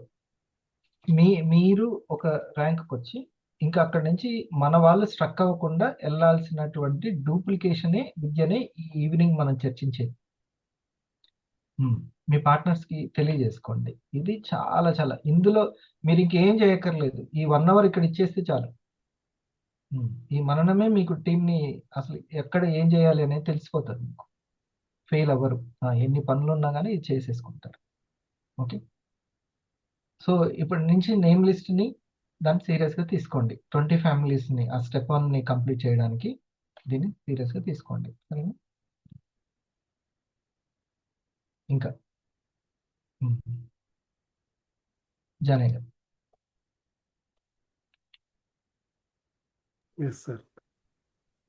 మీరు ఒక ర్యాంక్కి వచ్చి ఇంకా అక్కడి నుంచి మన వాళ్ళు స్ట్రక్ అవ్వకుండా వెళ్ళాల్సినటువంటి డూప్లికేషనే విద్యనే ఈ ఈవినింగ్ మనం చర్చించేది. మీ పార్ట్నర్స్కి తెలియజేసుకోండి. ఇది చాలా చాలా, ఇందులో మీరు ఇంకేం చేయక్కర్లేదు. ఈ 1 అవర్ ఇక్కడ ఇచ్చేస్తే చాలు. ఈ మననమే మీకు టీంని అసలు ఎక్కడ ఏం చేయాలి అనేది తెలిసిపోతుంది. మీకు ఫెయిల్ అవ్వరు. ఎన్ని పనులు ఉన్నా కానీ ఇది చేసేసుకుంటారు. ఓకే, సో ఇప్పటి నుంచి నేమ్ లిస్ట్ని దాన్ని సీరియస్గా తీసుకోండి. 20 ఫ్యామిలీస్ని ఆ స్టెప్ 1ని కంప్లీట్ చేయడానికి దీన్ని సీరియస్గా తీసుకోండి. సరేనా? ఇంకా జానయ్య గారు. ఎస్ సార్,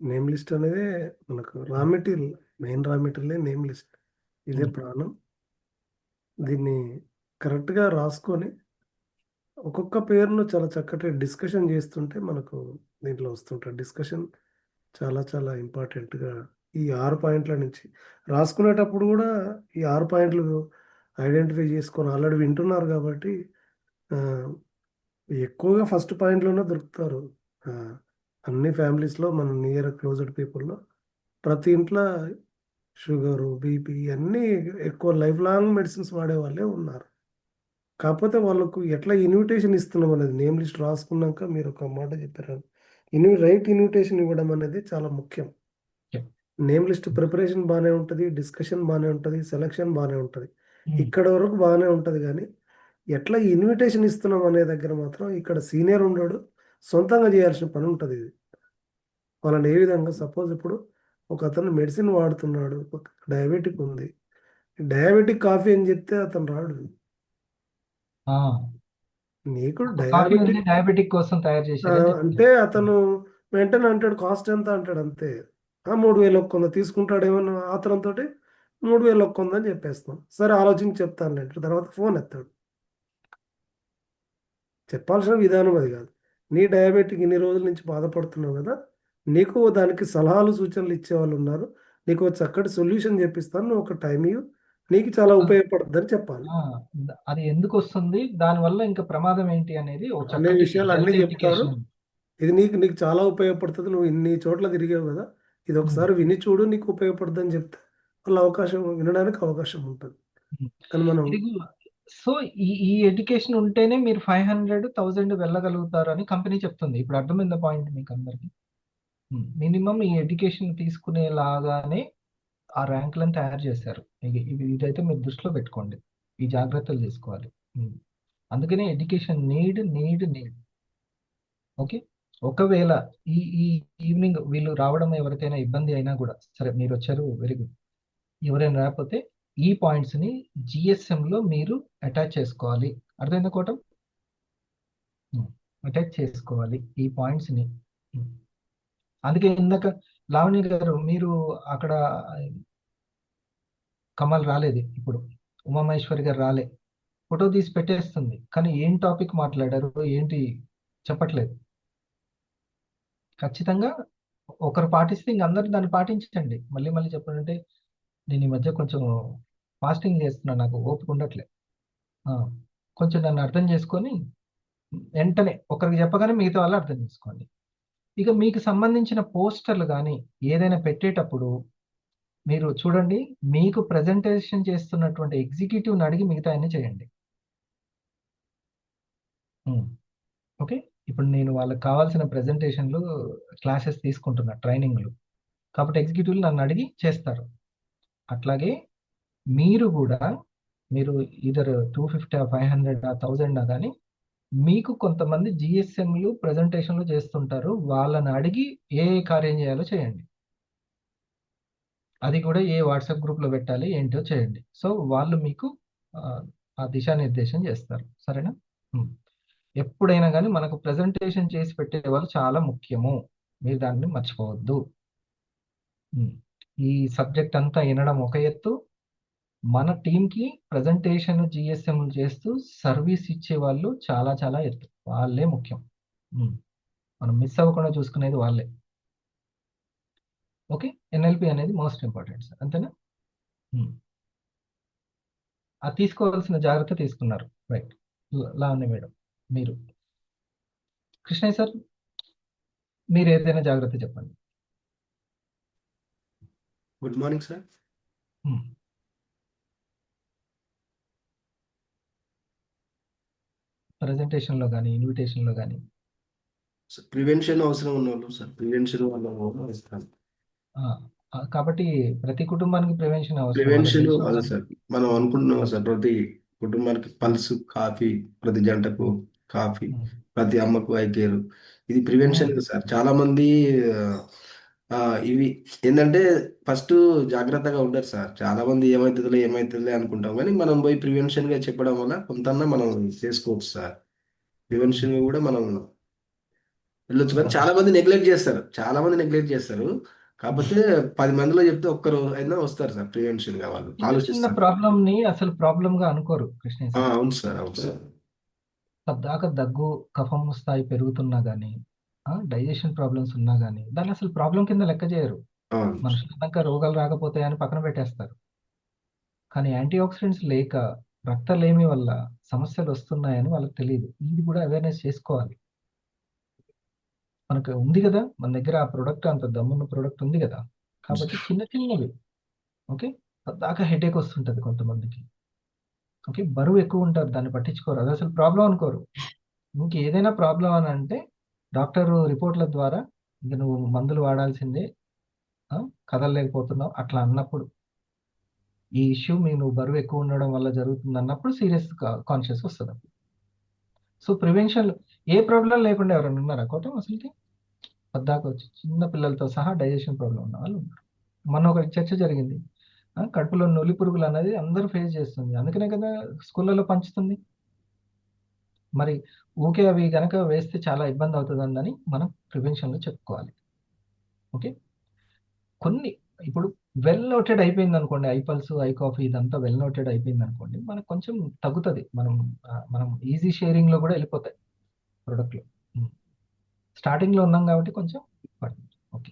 నేమ్ లిస్ట్ అనేది మనకు raw material, main raw material name list. ఇదే ప్రాణం. దీన్ని కరెక్ట్గా రాసుకొని ఒక్కొక్క పేరును చాలా చక్కటి డిస్కషన్ చేస్తుంటే మనకు దీంట్లో వస్తుంటారు. డిస్కషన్ చాలా చాలా ఇంపార్టెంట్గా ఈ 6 పాయింట్ల నుంచి రాసుకునేటప్పుడు కూడా ఈ 6 పాయింట్లు ఐడెంటిఫై చేసుకొని ఆల్రెడీ వింటున్నారు కాబట్టి ఎక్కువగా ఫస్ట్ పాయింట్లోనే దొరుకుతారు. అన్ని ఫ్యామిలీస్లో మన నియర్ క్లోజ్డ్ పీపుల్లో ప్రతి ఇంట్లో షుగరు, బీపీ అన్నీ ఎక్కువ లైఫ్ లాంగ్ మెడిసిన్స్ వాడే వాళ్ళే ఉన్నారు. కాకపోతే వాళ్ళకు ఎట్లా ఇన్విటేషన్ ఇస్తున్నాం అనేది నేమ్ లిస్ట్ రాసుకున్నాక మీరు ఒక మాట చెప్పారు, రైట్ ఇన్విటేషన్ ఇవ్వడం అనేది చాలా ముఖ్యం. నేమ్ లిస్ట్ ప్రిపరేషన్ బాగానే ఉంటుంది, డిస్కషన్ బాగానే ఉంటుంది, సెలక్షన్ బాగానే ఉంటుంది, ఇక్కడ వరకు బాగానే ఉంటుంది. కానీ ఎట్లా ఇన్విటేషన్ ఇస్తున్నాం అనే దగ్గర మాత్రం ఇక్కడ సీనియర్ ఉండడు, సొంతంగా చేయాల్సిన పని ఉంటుంది. ఇది వాళ్ళని ఏ విధంగా, సపోజ్ ఇప్పుడు ఒక అతను మెడిసిన్ వాడుతున్నాడు, డయాబెటిక్ ఉంది, డయాబెటిక్ కాఫీ అని చెప్తే అతను రాడు. నీకు డయాబెటిక్ కోసం తయారు చేశారు అంటే అతను వెంటనే అంటాడు కాస్ట్ ఎంత అంటాడు, అంతే 3000 ఒక్కొంద తీసుకుంటాడేమో ఆతరంతో 3000 ఒక్కొంద అని చెప్పేస్తాం. సరే ఆలోచించి చెప్తాను అంటే తర్వాత ఫోన్ ఎత్తాడు. చెప్పాల్సిన విధానం అది కాదు. నీ డయాబెటిక్ ఇన్ని రోజుల నుంచి బాధపడుతున్నావు కదా, నీకు దానికి సలహాలు సూచనలు ఇచ్చేవాళ్ళు ఉన్నారు, నీకు చక్కటి సొల్యూషన్ చెప్పిస్తాను, నువ్వు ఒక టైం ఇవ్వు, నీకు చాలా ఉపయోగపడుతుంది అని చెప్పాలి. అది ఎందుకు వస్తుంది, దానివల్ల ఇంకా ప్రమాదం ఏంటి అనేది అనే విషయాలు అన్నీ చెప్తారు. ఇది నీకు చాలా ఉపయోగపడుతుంది, నువ్వు ఇన్ని చోట్ల తిరిగావు కదా, ఇది ఒకసారి విని చూడు, నీకు ఉపయోగపడుతుంది అని చెప్తే వాళ్ళ వినడానికి అవకాశం ఉంటుంది. కానీ మనం సో ఈ ఎడ్యుకేషన్ ఉంటేనే మీరు 500,000 వెళ్ళగలుగుతారు అని కంపెనీ చెప్తుంది. ఇప్పుడు అర్థమైందా పాయింట్ మీకు అందరికి? మినిమం ఈ ఎడ్యుకేషన్ తీసుకునేలాగానే ఆ ర్యాంకులను తయారు చేశారు. ఇదైతే మీరు దృష్టిలో పెట్టుకోండి, ఈ జాగ్రత్తలు తీసుకోవాలి. అందుకనే ఎడ్యుకేషన్ నీడ్. ఓకే, ఒకవేళ ఈ ఈవినింగ్ వీళ్ళు రావడం ఎవరికైనా ఇబ్బంది అయినా కూడా సరే, మీరు వచ్చారు, వెరీ గుడ్. ఎవరైనా రాకపోతే ఈ పాయింట్స్ని జిఎస్ఎంలో మీరు అటాచ్ చేసుకోవాలి. అర్థమైందా కోటం? అటాచ్ చేసుకోవాలి ఈ పాయింట్స్ని. అందుకే ఇందాక లావణ్య గారు మీరు అక్కడ కమల్ రాలేదు, ఇప్పుడు ఉమామహేశ్వరి గారు రాలే, ఫోటో తీసి పెట్టేస్తుంది, కానీ ఏం టాపిక్ మాట్లాడారు ఏంటి చెప్పట్లేదు. ఖచ్చితంగా ఒకరు పాటిస్తే ఇంక అందరూ దాన్ని పాటించండి. మళ్ళీ మళ్ళీ చెప్పాలంటే నేను ఈ మధ్య కొంచెం ఫాస్టింగ్ చేస్తున్నా, నాకు ఓపిక ఉండట్లే. కొంచెం నన్ను అర్థం చేసుకొని వెంటనే ఒకరికి చెప్పగానే మిగతా వాళ్ళు అర్థం చేసుకోండి. ఇక మీకు సంబంధించిన పోస్టర్లు కానీ ఏదైనా పెట్టేటప్పుడు మీరు చూడండి, మీకు ప్రజెంటేషన్ చేస్తున్నటువంటి ఎగ్జిక్యూటివ్ని అడిగి మిగతా అన్ని చేయండి. ఓకే, ఇప్పుడు నేను వాళ్ళకి కావాల్సిన ప్రజెంటేషన్లు క్లాసెస్ తీసుకుంటున్నా, ట్రైనింగ్లు, కాబట్టి ఎగ్జిక్యూటివ్లు నన్ను అడిగి చేస్తారు. అట్లాగే మీరు కూడా మీరు ఇదర్ 250 500 1000 కానీ మీకు కొంతమంది జిఎస్ఎంలు ప్రజెంటేషన్లు చేస్తుంటారు, వాళ్ళని అడిగి ఏ కార్యం చేయాలో చేయండి. అది కూడా ఏ వాట్సాప్ గ్రూప్లో పెట్టాలి ఏంటో చేయండి. సో వాళ్ళు మీకు ఆ దిశానిర్దేశం చేస్తారు. సరేనా? ఎప్పుడైనా కానీ మనకు ప్రజెంటేషన్ చేసి పెట్టే వాళ్ళు చాలా ముఖ్యము, మీరు దాన్ని మర్చిపోవద్దు. ఈ సబ్జెక్ట్ అంతా వినడం ఒక ఎత్తు, మన టీంకి ప్రజెంటేషన్ జిఎస్ఎం చేస్తూ సర్వీస్ ఇచ్చే వాళ్ళు చాలా చాలా ఎత్తు, వాళ్ళే ముఖ్యం. మనం మిస్ అవ్వకుండా చూసుకునేది వాళ్ళే. ఓకే, ఎన్ఎల్పి అనేది మోస్ట్ ఇంపార్టెంట్ సార్, అంతేనా? అది తీసుకోవాల్సిన జాగ్రత్త తీసుకున్నారు, రైట్. లావణ్య మేడం, మీరు కృష్ణయ్య సార్, మీరు ఏదైనా జాగ్రత్త చెప్పండి. Good morning sir. ప్రజెంటేషన్లో కానీ ఇన్విటేషన్లో కానీ ప్రివెన్షన్ అవసరం ఉన్న వాళ్ళు సార్, ప్రివెన్షన్ వాళ్ళు ఇస్తాను. కాబట్టి ప్రతి కుటుంబానికి ప్రివెన్షన్ ప్రివెన్షన్ అవసరం. అదే సార్, మనం అనుకుంటున్నాం సార్, ప్రతి కుటుంబానికి పల్స్ కాఫీ, ప్రతి జంటకు కాఫీ, ప్రతి అమ్మకు ఐ కేర్, ఇది ప్రివెన్షన్ సార్. చాలా మంది ఇవి ఏంటంటే ఫస్ట్ జాగ్రత్తగా ఉండరు సార్. చాలా మంది ఏమవుతుందిలే అనుకుంటాం, కానీ మనం పోయి ప్రివెన్షన్ గా చెప్పడం వల్ల కొంతన్నా మనం చేసుకోవచ్చు సార్. ప్రివెన్షన్ కూడా మనం వెళ్ళొచ్చు, కానీ చాలా మంది నెగ్లెక్ట్ చేస్తారు. కాకపోతే 10 మందిలో చెప్తే ఒక్కరు అయినా వస్తారు సార్ ప్రివెన్షన్ గా, వాళ్ళు చిన్న ఆలోచిస్తారు. ప్రాబ్లం ని అసలు ప్రాబ్లం గా అనుకోరు కృష్ణ సార్. అవును సార్, అవును సార్. పద్దాక దగ్గు కఫం స్థాయి పెరుగుతున్నా గానీ, డైజెషన్ ప్రాబ్లమ్స్ ఉన్నా గానీ దాన్ని అసలు ప్రాబ్లం కింద లెక్క చేయరు. మనుషులు అన్నాక రోగాలు రాకపోతాయని పక్కన పెట్టేస్తారు. కానీ యాంటీ ఆక్సిడెంట్స్ లేక రక్తలేమి వల్ల సమస్యలు వస్తున్నాయని వాళ్ళకి తెలియదు. ఇది కూడా అవేర్నెస్ చేసుకోవాలి. మనకు ఉంది కదా మన దగ్గర ఆ ప్రొడక్ట్, అంత దమ్మున్న ప్రొడక్ట్ ఉంది కదా, కాబట్టి చిన్న చిన్నవి. ఓకే, పద్దాక హెడేక్ వస్తుంటది కొంతమందికి. ఓకే, బరువు ఎక్కువ ఉంటారు, దాన్ని పట్టించుకోరు, అది అసలు ప్రాబ్లం అనుకోరు. ఇంకేదైనా ప్రాబ్లం అని అంటే డాక్టర్ రిపోర్ట్ల ద్వారా ఇంక నువ్వు మందులు వాడాల్సిందే, కదలలేకపోతున్నావు అట్లా అన్నప్పుడు, ఈ ఇష్యూ నువ్వు బరువు ఎక్కువ ఉండడం వల్ల జరుగుతుంది అన్నప్పుడు సీరియస్ కాన్షియస్ వస్తుంది. సో ప్రివెన్షన్ ఏ ప్రాబ్లం లేకుండా ఎవరైనా ఉన్నారా కోటం అసలుకి? పద్దాక వచ్చి చిన్న పిల్లలతో సహా డైజెషన్ ప్రాబ్లం ఉన్న వాళ్ళు ఉన్నారు. మొన్న ఒక చర్చ జరిగింది, కడుపులో నులి పురుగులు అనేది అందరూ ఫేస్ చేస్తుంది, అందుకనే కదా స్కూళ్ళలో పంచుతుంది. మరి ఊకే అవి కనుక వేస్తే చాలా ఇబ్బంది అవుతుందని మనం ప్రివెన్షన్లో చెప్పుకోవాలి. ఓకే, కొన్ని ఇప్పుడు వెల్ నోటెడ్ అయిపోయింది అనుకోండి, ఐపల్స్ ఐ కాఫీ ఇదంతా వెల్ నోటెడ్ అయిపోయింది అనుకోండి, మనకు కొంచెం తగ్గుతుంది. మనం ఈజీ షేరింగ్లో కూడా వెళ్ళిపోతాయి ప్రొడక్ట్లు. స్టార్టింగ్లో ఉన్నాం కాబట్టి కొంచెం పడుతుంది. Okay,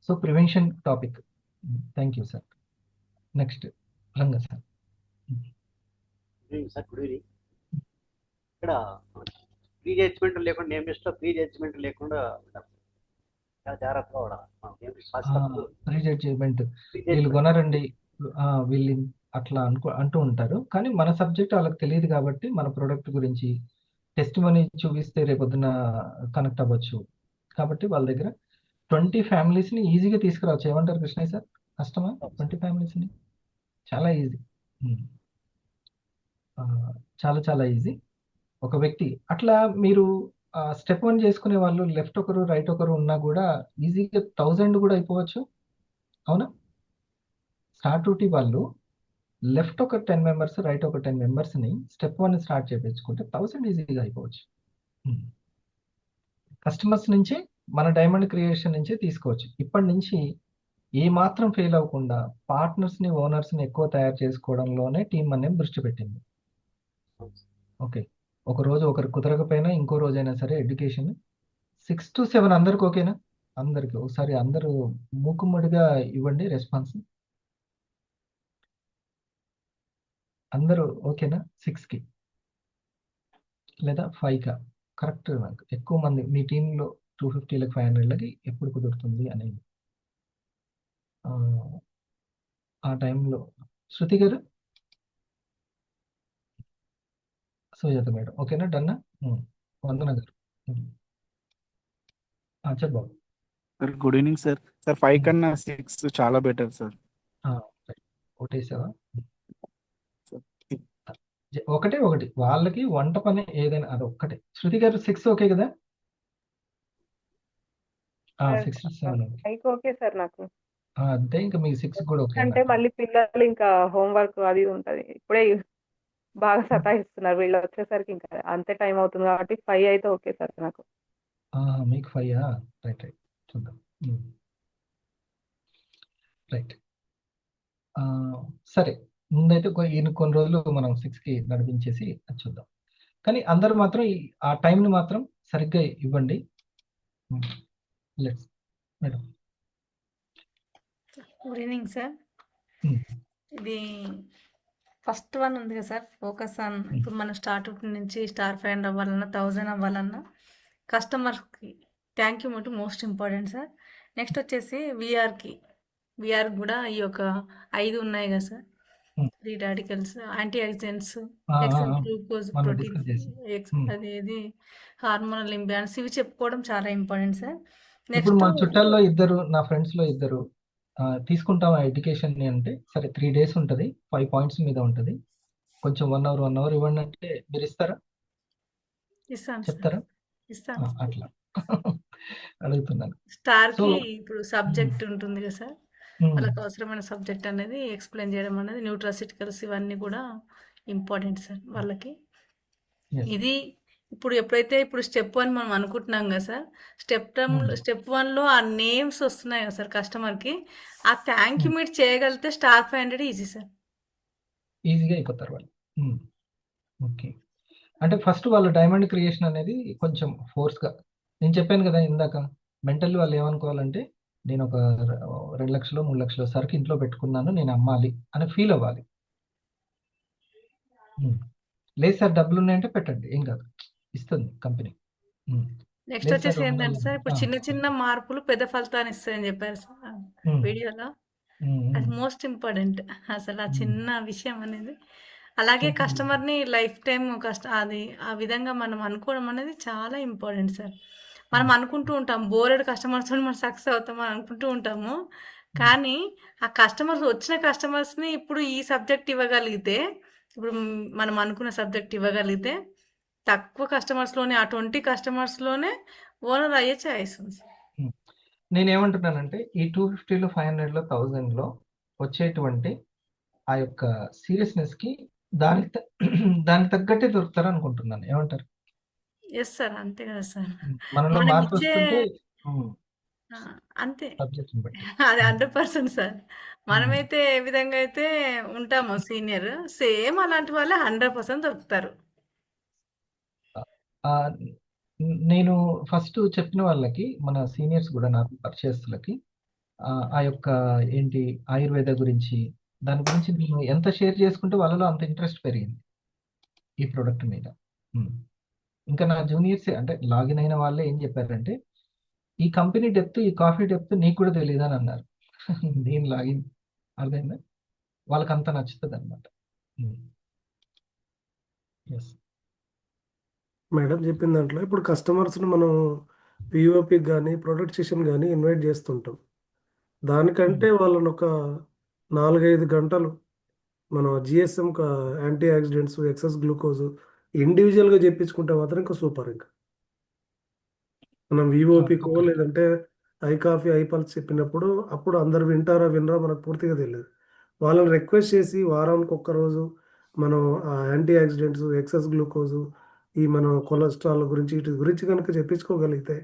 so prevention topic. Thank you sir. Next Ranga sir. ఇక్కడ ప్రీ జడ్జ్మెంట్ లేకుండా, నేమ్ లిస్ట్లో ప్రీ జడ్జ్మెంట్ లేకుండా జాగ్రత్తగా ప్రీ జడ్జ్మెంట్ వీళ్ళు కొనరండి, వీళ్ళు అట్లా అంటూ ఉంటారు, కానీ మన సబ్జెక్ట్ వాళ్ళకి తెలియదు కాబట్టి మన ప్రోడక్ట్ గురించి టెస్ట్ మనీ చూపిస్తే రేపొద్దున కనెక్ట్ అవ్వచ్చు. కాబట్టి వాళ్ళ దగ్గర 20 ఫ్యామిలీస్ని ఈజీగా తీసుకురావచ్చు. ఏమంటారు కృష్ణయ్య సార్? కష్టమా 20 ఫ్యామిలీస్ని? చాలా ఈజీ, చాలా చాలా ఈజీ. ఒక వ్యక్తి అట్లా మీరు స్టెప్ 1 చేసుకునే వాళ్ళు లెఫ్ట్ ఒకరు రైట్ ఒకరు ఉన్నా కూడా ఈజీగా 1000 కూడా అయిపోవచ్చు. అవునా? స్టార్ట్ డ్యూటీ వాళ్ళు లెఫ్ట్ ఒక 10 మెంబర్స్ రైట్ ఒక 10 మెంబర్స్ని స్టెప్ 1 స్టార్ట్ చేయించుకుంటే 1000 ఈజీగా అయిపోవచ్చు. కస్టమర్స్ నుంచి మన డైమండ్ క్రియేషన్ నుంచే తీసుకోవచ్చు. ఇప్పటి నుంచి ఏ మాత్రం ఫెయిల్ అవ్వకుండా పార్ట్నర్స్ని ఓనర్స్ని ఎక్కువ తయారు చేసుకోవడంలోనే టీం అనేది దృష్టి పెట్టింది. ఓకే, ఒక రోజు ఒకరు కుదరకపోయినా ఇంకో రోజైనా సరే ఎడ్యుకేషన్ 6 to 7 అందరికి ఓకేనా? అందరికి ఒకసారి అందరూ మూకుమ్మడిగా ఇవ్వండి రెస్పాన్స్. అందరూ ఓకేనా? 6కి లేదా 5కా? కరెక్ట్. నాకు ఎక్కువ మంది మీ టీంలో 250 500 ఎప్పుడు కుదురుతుంది అనేది ఆ టైంలో. శృతి గారు, సుజాత మేడం ఓకేనా? డన్నా? వందన గారు చెప్పబాబు. Sir good evening sir. Sir 5 కన్నా 6 చాలా బెటర్ సార్. ఒకటేసావా? ఒకటి వాళ్ళకి వంట పని ఏదైనా అది ఒక్కటే. శృతి గారు 6 ఓకే కదా? 6 to 7 ఓకే సార్ నాకు. అంతే, ఇంకా మీ 6 కూడా ఓకే. అంటే మళ్ళీ పిల్లలు ఇంకా హోంవర్క్ అది ఉంటది. ఇప్పుడే బాగా సతాయిస్తున్నారు వీళ్ళు వచ్చేసరికి, ఇంకా అంతే టైం అవుతుంది కాబట్టి 5 అయితే ఓకే సార్ నాకు. మీకు 5 రైట్ చూద్దాం. రైట్, సరే. ముందైతే ఈయన కొన్ని రోజులు మనం 6కి నడిపించేసి అది చూద్దాం. కానీ అందరూ మాత్రం ఆ టైంని మాత్రం సరిగ్గా ఇవ్వండి. Let's madam. Good evening sir. ఇది ఫస్ట్ వన్ ఉంది కదా సార్, ఫోకస్ ఆన్. ఇప్పుడు మనం స్టార్ట్అప్ నుంచి స్టార్ ఫైండ్ అవ్వాలన్నా 1000 అవ్వాలన్నా కస్టమర్స్కి thank you most important sir. Next వచ్చేసి విఆర్ కూడా ఈ యొక్క 5 ఉన్నాయి కదా సార్. Free radicals, antioxidants, glucose, protein, అదేది హార్మోనల్ ఇంబ్యాలెన్స్, ఇవి చెప్పుకోవడం చాలా ఇంపార్టెంట్ సార్. ఇప్పుడు నెక్స్ట్ మా చుట్టాల్లో ఇద్దరు, నా ఫ్రెండ్స్లో ఇద్దరు తీసుకుంటాం ఆ ఎడ్యుకేషన్ అంటే, సరే 3 days ఉంటుంది, 5 points మీద ఉంటుంది, కొంచెం 1 hour ఇవ్వండి అంటే మీరు ఇస్తారా? ఇస్తాను, చెప్తారా? ఇస్తాను. అట్లా అడుగుతున్నాను. స్టార్కి ఇప్పుడు సబ్జెక్ట్ ఉంటుంది కదా సార్, వాళ్ళకి అవసరమైన సబ్జెక్ట్ అనేది ఎక్స్ప్లెయిన్ చేయడం అనేది, న్యూట్రాసిటికల్స్ ఇవన్నీ కూడా ఇంపార్టెంట్ సార్ వాళ్ళకి. ఇది ఇప్పుడు ఎప్పుడైతే ఇప్పుడు స్టెప్ 1 మనం అనుకుంటున్నాం కదా సార్, స్టెప్ 1లో ఆ నేమ్స్ వస్తున్నాయి కదా సార్ కస్టమర్కి, ఆ థ్యాంక్ యూ మీట్ చేయగలిగితే స్టార్ 500 ఈజీ సార్. ఈజీగా అయిపోతారు వాళ్ళు. ఓకే, అంటే ఫస్ట్ వాళ్ళ డైమండ్ క్రియేషన్ అనేది కొంచెం ఫోర్స్గా, నేను చెప్పాను కదా ఇందాక, మెంటల్లీ వాళ్ళు ఏమనుకోవాలంటే నేను ఒక 2 లక్షలు 3 లక్షలు సరికి ఇంట్లో పెట్టుకున్నాను, నేను అమ్మాలి అని ఫీల్ అవ్వాలి. లేదు సార్ డబ్బులు ఉన్నాయంటే పెట్టండి, ఏం కాదు, ఇస్తుంది కంపెనీ. నెక్స్ట్ వచ్చేసి ఏంటంటే సార్, ఇప్పుడు చిన్న చిన్న మార్పులు పెద్ద ఫలితాన్ని ఇస్తాయని చెప్పారు సార్ వీడియోలో. అది మోస్ట్ ఇంపార్టెంట్ అసలు ఆ చిన్న విషయం అనేది. అలాగే కస్టమర్ని లైఫ్ టైం అది ఆ విధంగా మనం అనుకోవడం అనేది చాలా ఇంపార్టెంట్ సార్. మనం అనుకుంటూ ఉంటాం బోరెడ్ కస్టమర్స్ మనం సక్సెస్ అవుతామని అనుకుంటూ ఉంటాము, కానీ ఆ వచ్చిన కస్టమర్స్ని ఇప్పుడు ఈ సబ్జెక్ట్ ఇవ్వగలిగితే, ఇప్పుడు మనం అనుకున్న సబ్జెక్ట్ ఇవ్వగలిగితే తక్కువ కస్టమర్స్లోనే, ఆ 20 customers-లోనే ఓనర్ అయ్యే ఛాయిస్ ఉంది. నేనేమంటున్నానంటే ఈ 250లో 500లో 1000లో వచ్చేటువంటి ఆ యొక్క సీరియస్నెస్కి దానికి తగ్గట్టే దొరుకుతారు అనుకుంటున్నాను. ఏమంటారు? ఎస్ సార్, అంతే కదా సార్. మనలో మనం మార్పు ఇచ్చే వస్తుంటే అంతే, సబ్జెక్ట్ని బట్టి. అది 100% సార్. మనమైతే ఏ విధంగా అయితే ఉంటామో సీనియర్, సేమ్ అలాంటి వాళ్ళే 100% దొరుకుతారు. నేను ఫస్ట్ చెప్పిన వాళ్ళకి, మన సీనియర్స్ కూడా నాకు పరిచయస్తులకి ఆ యొక్క ఏంటి ఆయుర్వేద గురించి, దాని గురించి నేను ఎంత షేర్ చేసుకుంటే వాళ్ళలో అంత ఇంట్రెస్ట్ పెరిగింది ఈ ప్రోడక్ట్ మీద. ఇంకా నా జూనియర్స్ అంటే లాగిన్ అయిన వాళ్ళే ఏం చెప్పారంటే, ఈ కంపెనీ డెప్త్, ఈ కాఫీ డెప్త్ నీకు కూడా తెలియదు అని అన్నారు. నేను లాగిన్ అర్థమైందా, వాళ్ళకి అంత నచ్చుతుంది అనమాట. ఎస్ మేడం చెప్పిన దాంట్లో ఇప్పుడు కస్టమర్స్ని మనం పిఓపికి కానీ ప్రొడక్ట్ సెషన్ కానీ ఇన్వైట్ చేస్తుంటాం. దానికంటే వాళ్ళని ఒక 4-5 గంటలు మనం GSM antioxidants, excess glucose ఇండివిజువల్గా చెప్పించుకుంటే మాత్రం ఇంకా సూపర్. ఇంకా మనం విఓపికో లేదంటే ఐ కాఫీ ఐ పల్స్ చెప్పినప్పుడు అప్పుడు అందరు వింటారా వినరా మనకు పూర్తిగా తెలియదు. వాళ్ళని రిక్వెస్ట్ చేసి వారానికి ఒక్కరోజు మనం ఆ యాంటీ ఆక్సిడెంట్స్, ఎక్సెస్ గ్లూకోజు, ఈ మనం కొలెస్ట్రాల్ గురించి వీటి గురించి కనుక చెప్పించుకోగలిగితే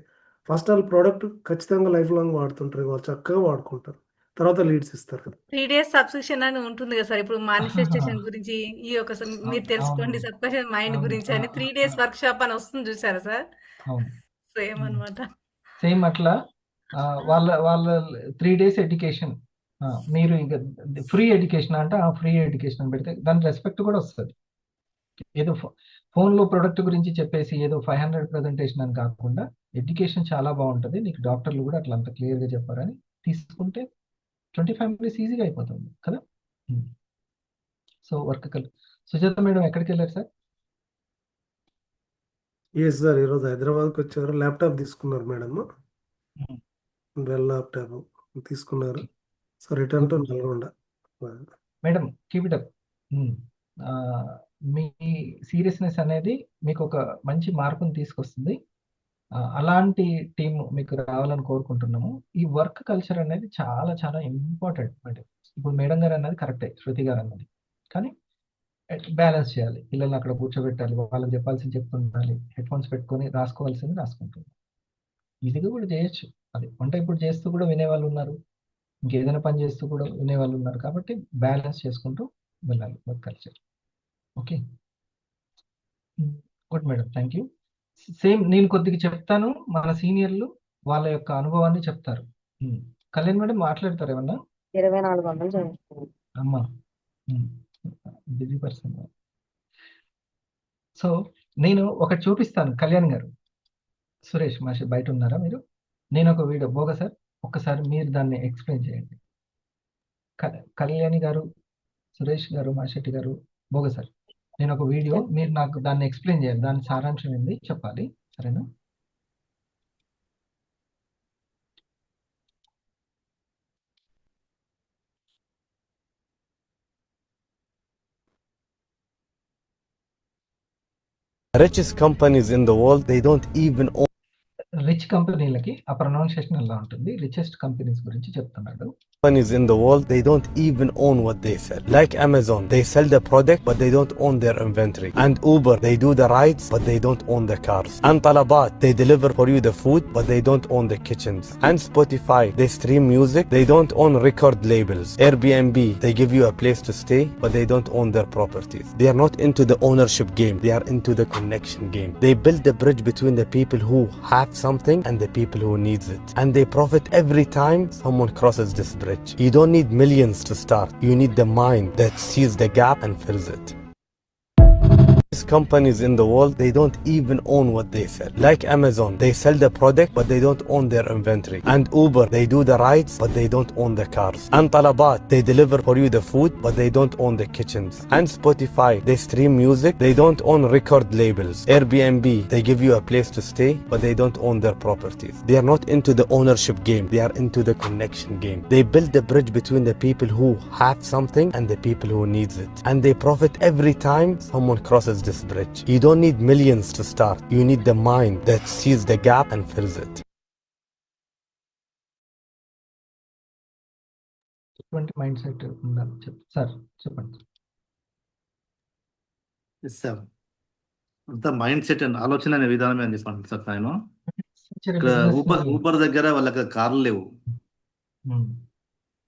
ఫస్ట్ వాళ్ళ ప్రోడక్ట్ ఖచ్చితంగా లైఫ్ లాంగ్ వాడుతుంటారు, వాళ్ళు చక్కగా వాడుకుంటారు. తర్వాత లీడ్స్ ఇస్తారు కదా. 3 డేస్ సబ్స్క్రిప్షన్ అని ఉంటుంది కదా సార్. ఇప్పుడు మానిఫెస్టేషన్ గురించి ఈ ఒక మీరు తెలుసుకోండి అవును సబ్కాన్షియస్ మైండ్ అవును గురించి అని 3 డేస్ వర్క్ షాప్ అని వస్తుంది చూసారా సార్? అవును సేమ్ అన్నమాట. సేమ్ అట్లా వాళ్ళ వాళ్ళ 3 డేస్ ఎడ్యుకేషన్ మీరు ఇక ఫ్రీ ఎడ్యుకేషన్ అంటే ఆ ఫ్రీ ఎడ్యుకేషన్ అని పెడితే దాని రెస్పెక్ట్ కూడా వస్తుంది. ఏదో ఫోన్లో ప్రొడక్ట్ గురించి చెప్పేసి ఏదో 500 ప్రజెంటేషన్ అని కాకుండా ఎడ్యుకేషన్ చాలా బాగుంటుంది, నీకు డాక్టర్లు కూడా అట్లా అంత క్లియర్గా చెప్పారని తీసుకుంటే 25 మినిట్స్ ఈజీగా అయిపోతుంది కదా. సో వర్క్ సుజాత మేడం ఎక్కడికి వెళ్ళారు సార్? ఎస్ సార్, ఈరోజు హైదరాబాద్కి వచ్చారు. ల్యాప్టాప్ తీసుకున్నారు మేడం, డెల్ ల్యాప్టాప్ తీసుకున్నారు. So return to Nalgonda. Madam keep it up. Me seriousness అనేది మీకు ఒక మంచి మార్పుని తీసుకొస్తుంది. అలాంటి టీం మీకు రావాలని కోరుకుంటున్నాము. ఈ వర్క్ కల్చర్ అనేది చాలా చాలా ఇంపార్టెంట్ మేడం. ఇప్పుడు మేడం గారు అన్నది కరెక్టే, శృతి గారు అన్నది, కానీ బ్యాలెన్స్ చేయాలి. పిల్లల్ని అక్కడ కూర్చోబెట్టాలి, వాళ్ళకి చెప్పాల్సింది చెప్తుండాలి, హెడ్ ఫోన్స్ పెట్టుకొని రాసుకోవాల్సింది రాసుకుంటుంది. ఈజీగా కూడా చేయొచ్చు. అది వంట ఇప్పుడు చేస్తూ కూడా వినేవాళ్ళు ఉన్నారు, ఇంకేదైనా పని చేస్తూ కూడా వినేవాళ్ళు ఉన్నారు. కాబట్టి బ్యాలెన్స్ చేసుకుంటూ వెళ్ళాలి work culture. Okay, good madam, thank you. Same నేను కొద్దిగా చెప్తాను, మన సీనియర్లు వాళ్ళ యొక్క అనుభవాన్ని చెప్తారు. కళ్యాణ్ మేడం మాట్లాడతారు ఏమన్నా? 2400 చేయించుకున్నాను. అమ్మా బిజీ పర్సన్. సో నేను ఒకటి చూపిస్తాను. కళ్యాణ్ గారు, సురేష్ మాషి బయట ఉన్నారా మీరు? నేను ఒక వీడియో బోగా సార్, ఒక్కసారి మీరు దాన్ని ఎక్స్ప్లెయిన్ చేయండి. కళ్యాణి గారు, సురేష్ గారు, మాషెట్టి గారు, బోగా సార్, నేను ఒక వీడియో, మీరు నాకు దాన్ని ఎక్స్ప్లెయిన్ చేయాలి, దాని సారాంశం ఏంది చెప్పాలి, సరేనా? Richest companies in the world, they don't even own rich కంపెనీలకి ఆ ప్రొనౌన్సియేషన్ ఎలా ఉంటుంది? రిచెస్ట్ కంపెనీస్ గురించి చెప్తున్నాడు. companies in the world, they don't even own what they sell. Like Amazon, they sell the product but they don't own their inventory. And Uber, they do the rides but they don't own the cars. And Talabat, they deliver for you the food but they don't own the kitchens. And Spotify, they stream music, they don't own record labels. Airbnb, they give you a place to stay but they don't own their properties. They are not into the ownership game, they are into the connection game. They build the bridge between the people who have something and the people who needs it. And they profit every time someone crosses this bridge. You don't need millions to start. You need the mind that sees the gap and fills it. Companies in the world, they don't even own what they sell. Like Amazon, they sell the product but they don't own their inventory. And Uber, they do the rides but they don't own the cars. And Talabat, they deliver for you the food but they don't own the kitchens. And Spotify, they stream music, they don't own record labels. Airbnb, they give you a place to stay but they don't own their properties. They are not into the ownership game, they are into the connection game. They build the bridge between the people who have something and the people who needs it. And they profit every time someone crosses this bridge. You don't need millions to start. You need the mind that sees the gap and fills it. ఎటువంటి mind set ఉండాలి sir, చెప్పండి. Sir అంత mind set and ఆలోచన అనే విధానమే అని చెప్పండి sir. నేను ఇక్కడ ఊబర్ దగ్గర వాళ్ళకి కార్లు లేవు,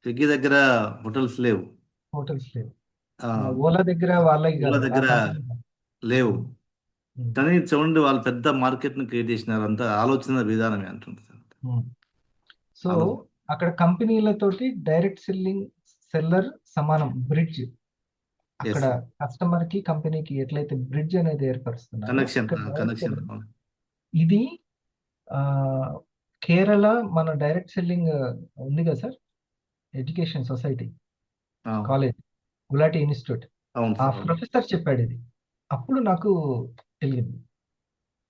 స్విగ్గీ దగ్గర హోటల్స్ లేవు, ఓలా దగ్గర వాళ్ళ దగ్గర లేవు. కానీ చూడండి వాళ్ళు పెద్ద మార్కెట్ ని క్రియేట్ చేసినారు. అంత ఆలోచన విధానమే అంటుంది సార్. సో అక్కడ కంపెనీలతోటి డైరెక్ట్ సెల్లర్ సమానం, బ్రిడ్జ్. అక్కడ కస్టమర్ కి కంపెనీకి ఎట్లయితే బ్రిడ్జ్ అనేది ఏర్పరుస్తున్నారు, కనెక్షన్. ఇది కేరళ మన డైరెక్ట్ సెల్లింగ్ ఉంది కదా sir, education society college, Gulati institute, ఆ ప్రొఫెసర్ చెప్పాడు ఇది. అప్పుడు నాకు తెలిగింది.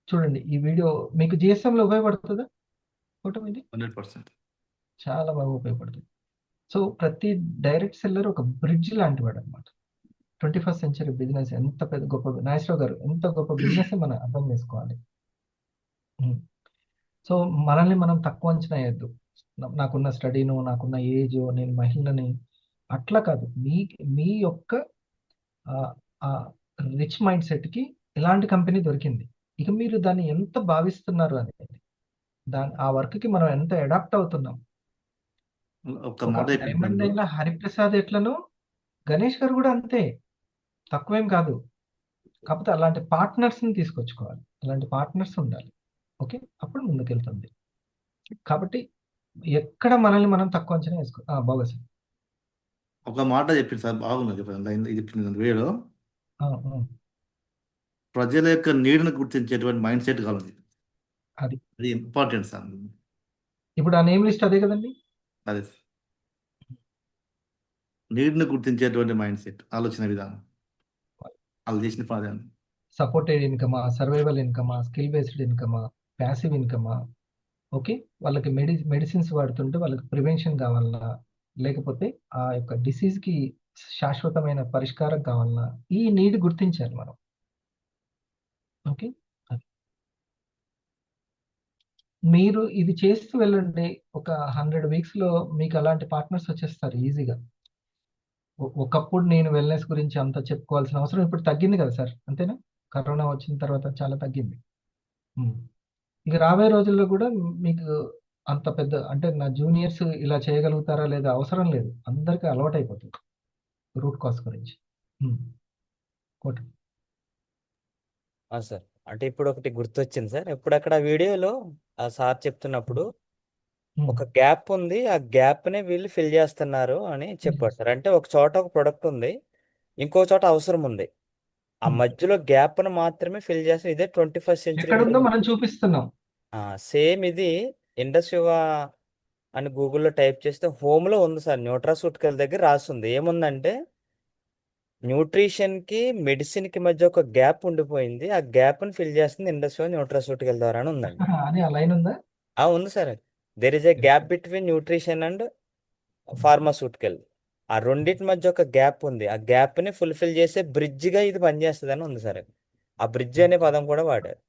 చూడండి ఈ వీడియో మీకు GSM లో ఉపయోగపడుతుందా? ఫోటో ఇది 100% చాలా బాగా ఉపయోగపడుతుంది. సో ప్రతి డైరెక్ట్ సెల్లర్ ఒక బ్రిడ్జ్ లాంటి వాడు అనమాట. 21st సెంచరీ బిజినెస్ ఎంత పెద్ద గొప్ప, నాగేశ్వరరావు గారు ఎంత గొప్ప బిజినెస్ మనం అర్థం చేసుకోవాలి. సో మనల్ని మనం తక్కువ అంచనా వేయద్దు. నాకున్న స్టడీను, నాకున్న ఏజ్, నేను మహిళని, అట్లా కాదు. మీ యొక్క రిచ్ మైండ్ సెట్కి ఎలాంటి కంపెనీ దొరికింది, ఇక మీరు దాన్ని ఎంత భావిస్తున్నారు అనేది, ఆ వర్క్కి మనం ఎంత అడాప్ట్ అవుతున్నాం. ఒక్క ఒక మాట చెప్పింది డైమండ్ దాంట్లో. అయిన హరిప్రసాద్ ఎట్లనో గణేష్ గారు కూడా అంతే, తక్కువేం కాదు. కాకపోతే అలాంటి పార్ట్నర్స్ని తీసుకొచ్చుకోవాలి, అలాంటి పార్ట్నర్స్ ఉండాలి. ఓకే, అప్పుడు ముందుకెళ్తుంది. కాబట్టి ఎక్కడ మనల్ని మనం తక్కువ అంచనా వేసుకో బాగా సార్. ఒక మాట చెప్పింది సార్, బాగున్నది ఇది చెప్పింది వీడియోలో. ప్రజల యొక్క నీడను గుర్తించేటువంటి మైండ్ సెట్ కావాలి, అది అది ఇంపార్టెంట్ సార్. ఇప్పుడు ఆ నేమ్ లిస్ట్ అదే కదండి. అదే నీడ్ని గుర్తించేటువంటి మైండ్ సెట్, ఆలోచన విధానం, వాళ్ళు చేసిన పని. సపోర్టెడ్ ఇన్కమా, సర్వైవల్ ఇన్కమా, స్కిల్ బేస్డ్ ఇన్కమా, ప్యాసివ్ ఇన్కమా. ఓకే, వాళ్ళకి మెడిసిన్స్ వాడుతుంటే వాళ్ళకి ప్రివెన్షన్ కావాలన్నా, లేకపోతే ఆ యొక్క డిసీజ్కి శాశ్వతమైన పరిష్కారం కావాలన్నా ఈ నీడ్ గుర్తించాలి మనం. ఓకే, మీరు ఇది చేస్తూ వెళ్ళండి, ఒక 100 వీక్స్లో మీకు అలాంటి పార్ట్నర్స్ వచ్చేస్తారు ఈజీగా. ఒకప్పుడు నేను వెల్నెస్ గురించి అంత చెప్పుకోవాల్సిన అవసరం ఇప్పుడు తగ్గింది కదా సార్, అంతేనా? కరోనా వచ్చిన తర్వాత చాలా తగ్గింది. ఇక రాబోయే రోజుల్లో కూడా మీకు అంత పెద్ద అంటే నా జూనియర్స్ ఇలా చేయగలుగుతారా లేదా అవసరం లేదు, అందరికీ అలవాటు అయిపోతుంది రూట్ కాస్ గురించి. కోట సార్ అంటే ఇప్పుడు ఒకటి గుర్తొచ్చింది సార్, ఇప్పుడు అక్కడ వీడియోలో ఆ సార్ చెప్తున్నప్పుడు ఒక గ్యాప్ ఉంది, ఆ గ్యాప్ నే వీళ్ళు ఫిల్ చేస్తున్నారు అని చెప్పాడు సార్. అంటే ఒక చోట ఒక ప్రొడక్ట్ ఉంది, ఇంకో చోట అవసరం ఉంది, ఆ మధ్యలో గ్యాప్ ను మాత్రమే ఫిల్ చేస్తారు. ఇదే 21st సెంచరీ ఎక్కడుందో మనం చూపిస్తున్నాం. సేమ్ ఇది ఇండస్ట్రీవా అని గూగుల్లో టైప్ చేస్తే హోమ్ లో ఉంది సార్, న్యూట్రాసూటికల్ దగ్గర రాస్తుంది. ఏముందంటే న్యూట్రిషన్ కి మెడిసిన్ కి మధ్య ఒక గ్యాప్ ఉండిపోయింది, ఆ గ్యాప్ ని ఫిల్ చేస్తుంది ఇండస్ట్రీ న్యూట్రాసూటికల్ ద్వారా అని ఉందండి. అని ఆ లైన్ ఉందా? ఉంది sir. There is a gap between nutrition and pharmaceutical. ఆ రెండింటి మధ్య ఒక గ్యాప్ ఉంది, ఆ గ్యాప్ ని ఫుల్ఫిల్ చేసే బ్రిడ్జ్ గా ఇది పనిచేస్తుంది అని ఉంది సార్. ఆ బ్రిడ్జ్ అనే పదం కూడా వాడారు.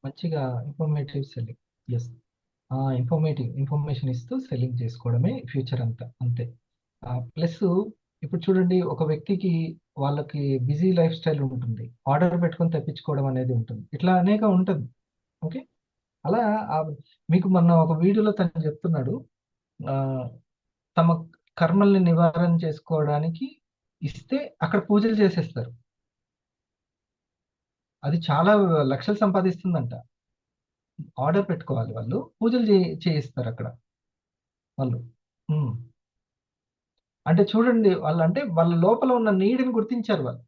మంచిగా ఇన్ఫర్మేటివ్ సెల్లింగ్. ఎస్, ఇన్ఫర్మేషన్ ఇస్తూ సెల్లింగ్ చేసుకోవడమే ఫ్యూచర్ అంతా, అంతే. ప్లస్ ఇప్పుడు చూడండి, ఒక వ్యక్తికి వాళ్ళకి బిజీ లైఫ్ స్టైల్ ఉంటుంది, ఆర్డర్ పెట్టుకొని తెప్పించుకోవడం అనేది ఉంటుంది, ఇట్లా అనేక ఉంటుంది. ఓకే, అలా మీకు మొన్న ఒక వీడియోలో తను చెప్తున్నాడు, తమ కర్మల్ని నివారణ చేసుకోవడానికి ఇస్తే అక్కడ పూజలు చేసేస్తారు, అది చాలా లక్షలు సంపాదిస్తుందంట. ఆర్డర్ పెట్టుకోవాలి, వాళ్ళు పూజలు చేయిస్తారు అక్కడ వాళ్ళు. అంటే చూడండి, వాళ్ళు అంటే వాళ్ళ లోపల ఉన్న నీడ్ని గుర్తించారు వాళ్ళు,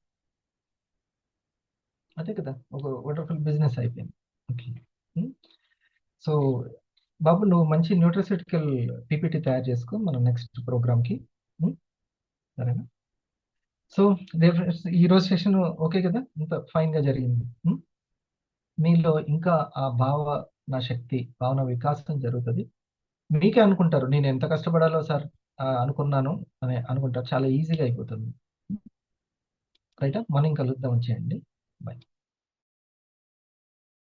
అదే కదా ఒక వండర్ఫుల్ బిజినెస్ అయిపోయింది. ఓకే, సో బాబు నువ్వు మంచి న్యూట్రాసూటికల్ పీపీటీ తయారు చేసుకో మన నెక్స్ట్ ప్రోగ్రామ్కి, సరేనా? సో ఈరోజు సెషన్ ఓకే కదా, ఇంత ఫైన్గా జరిగింది. మీలో ఇంకా ఆ భావన శక్తి, భావన వికాసం జరుగుతుంది. మీకే అనుకుంటారు నేను ఎంత కష్టపడాలో సార్ అనుకున్నాను అని అనుకుంటారు, చాలా ఈజీగా అయిపోతుంది. రైటా? మనం కలుద్దాం, వచ్చేయండి.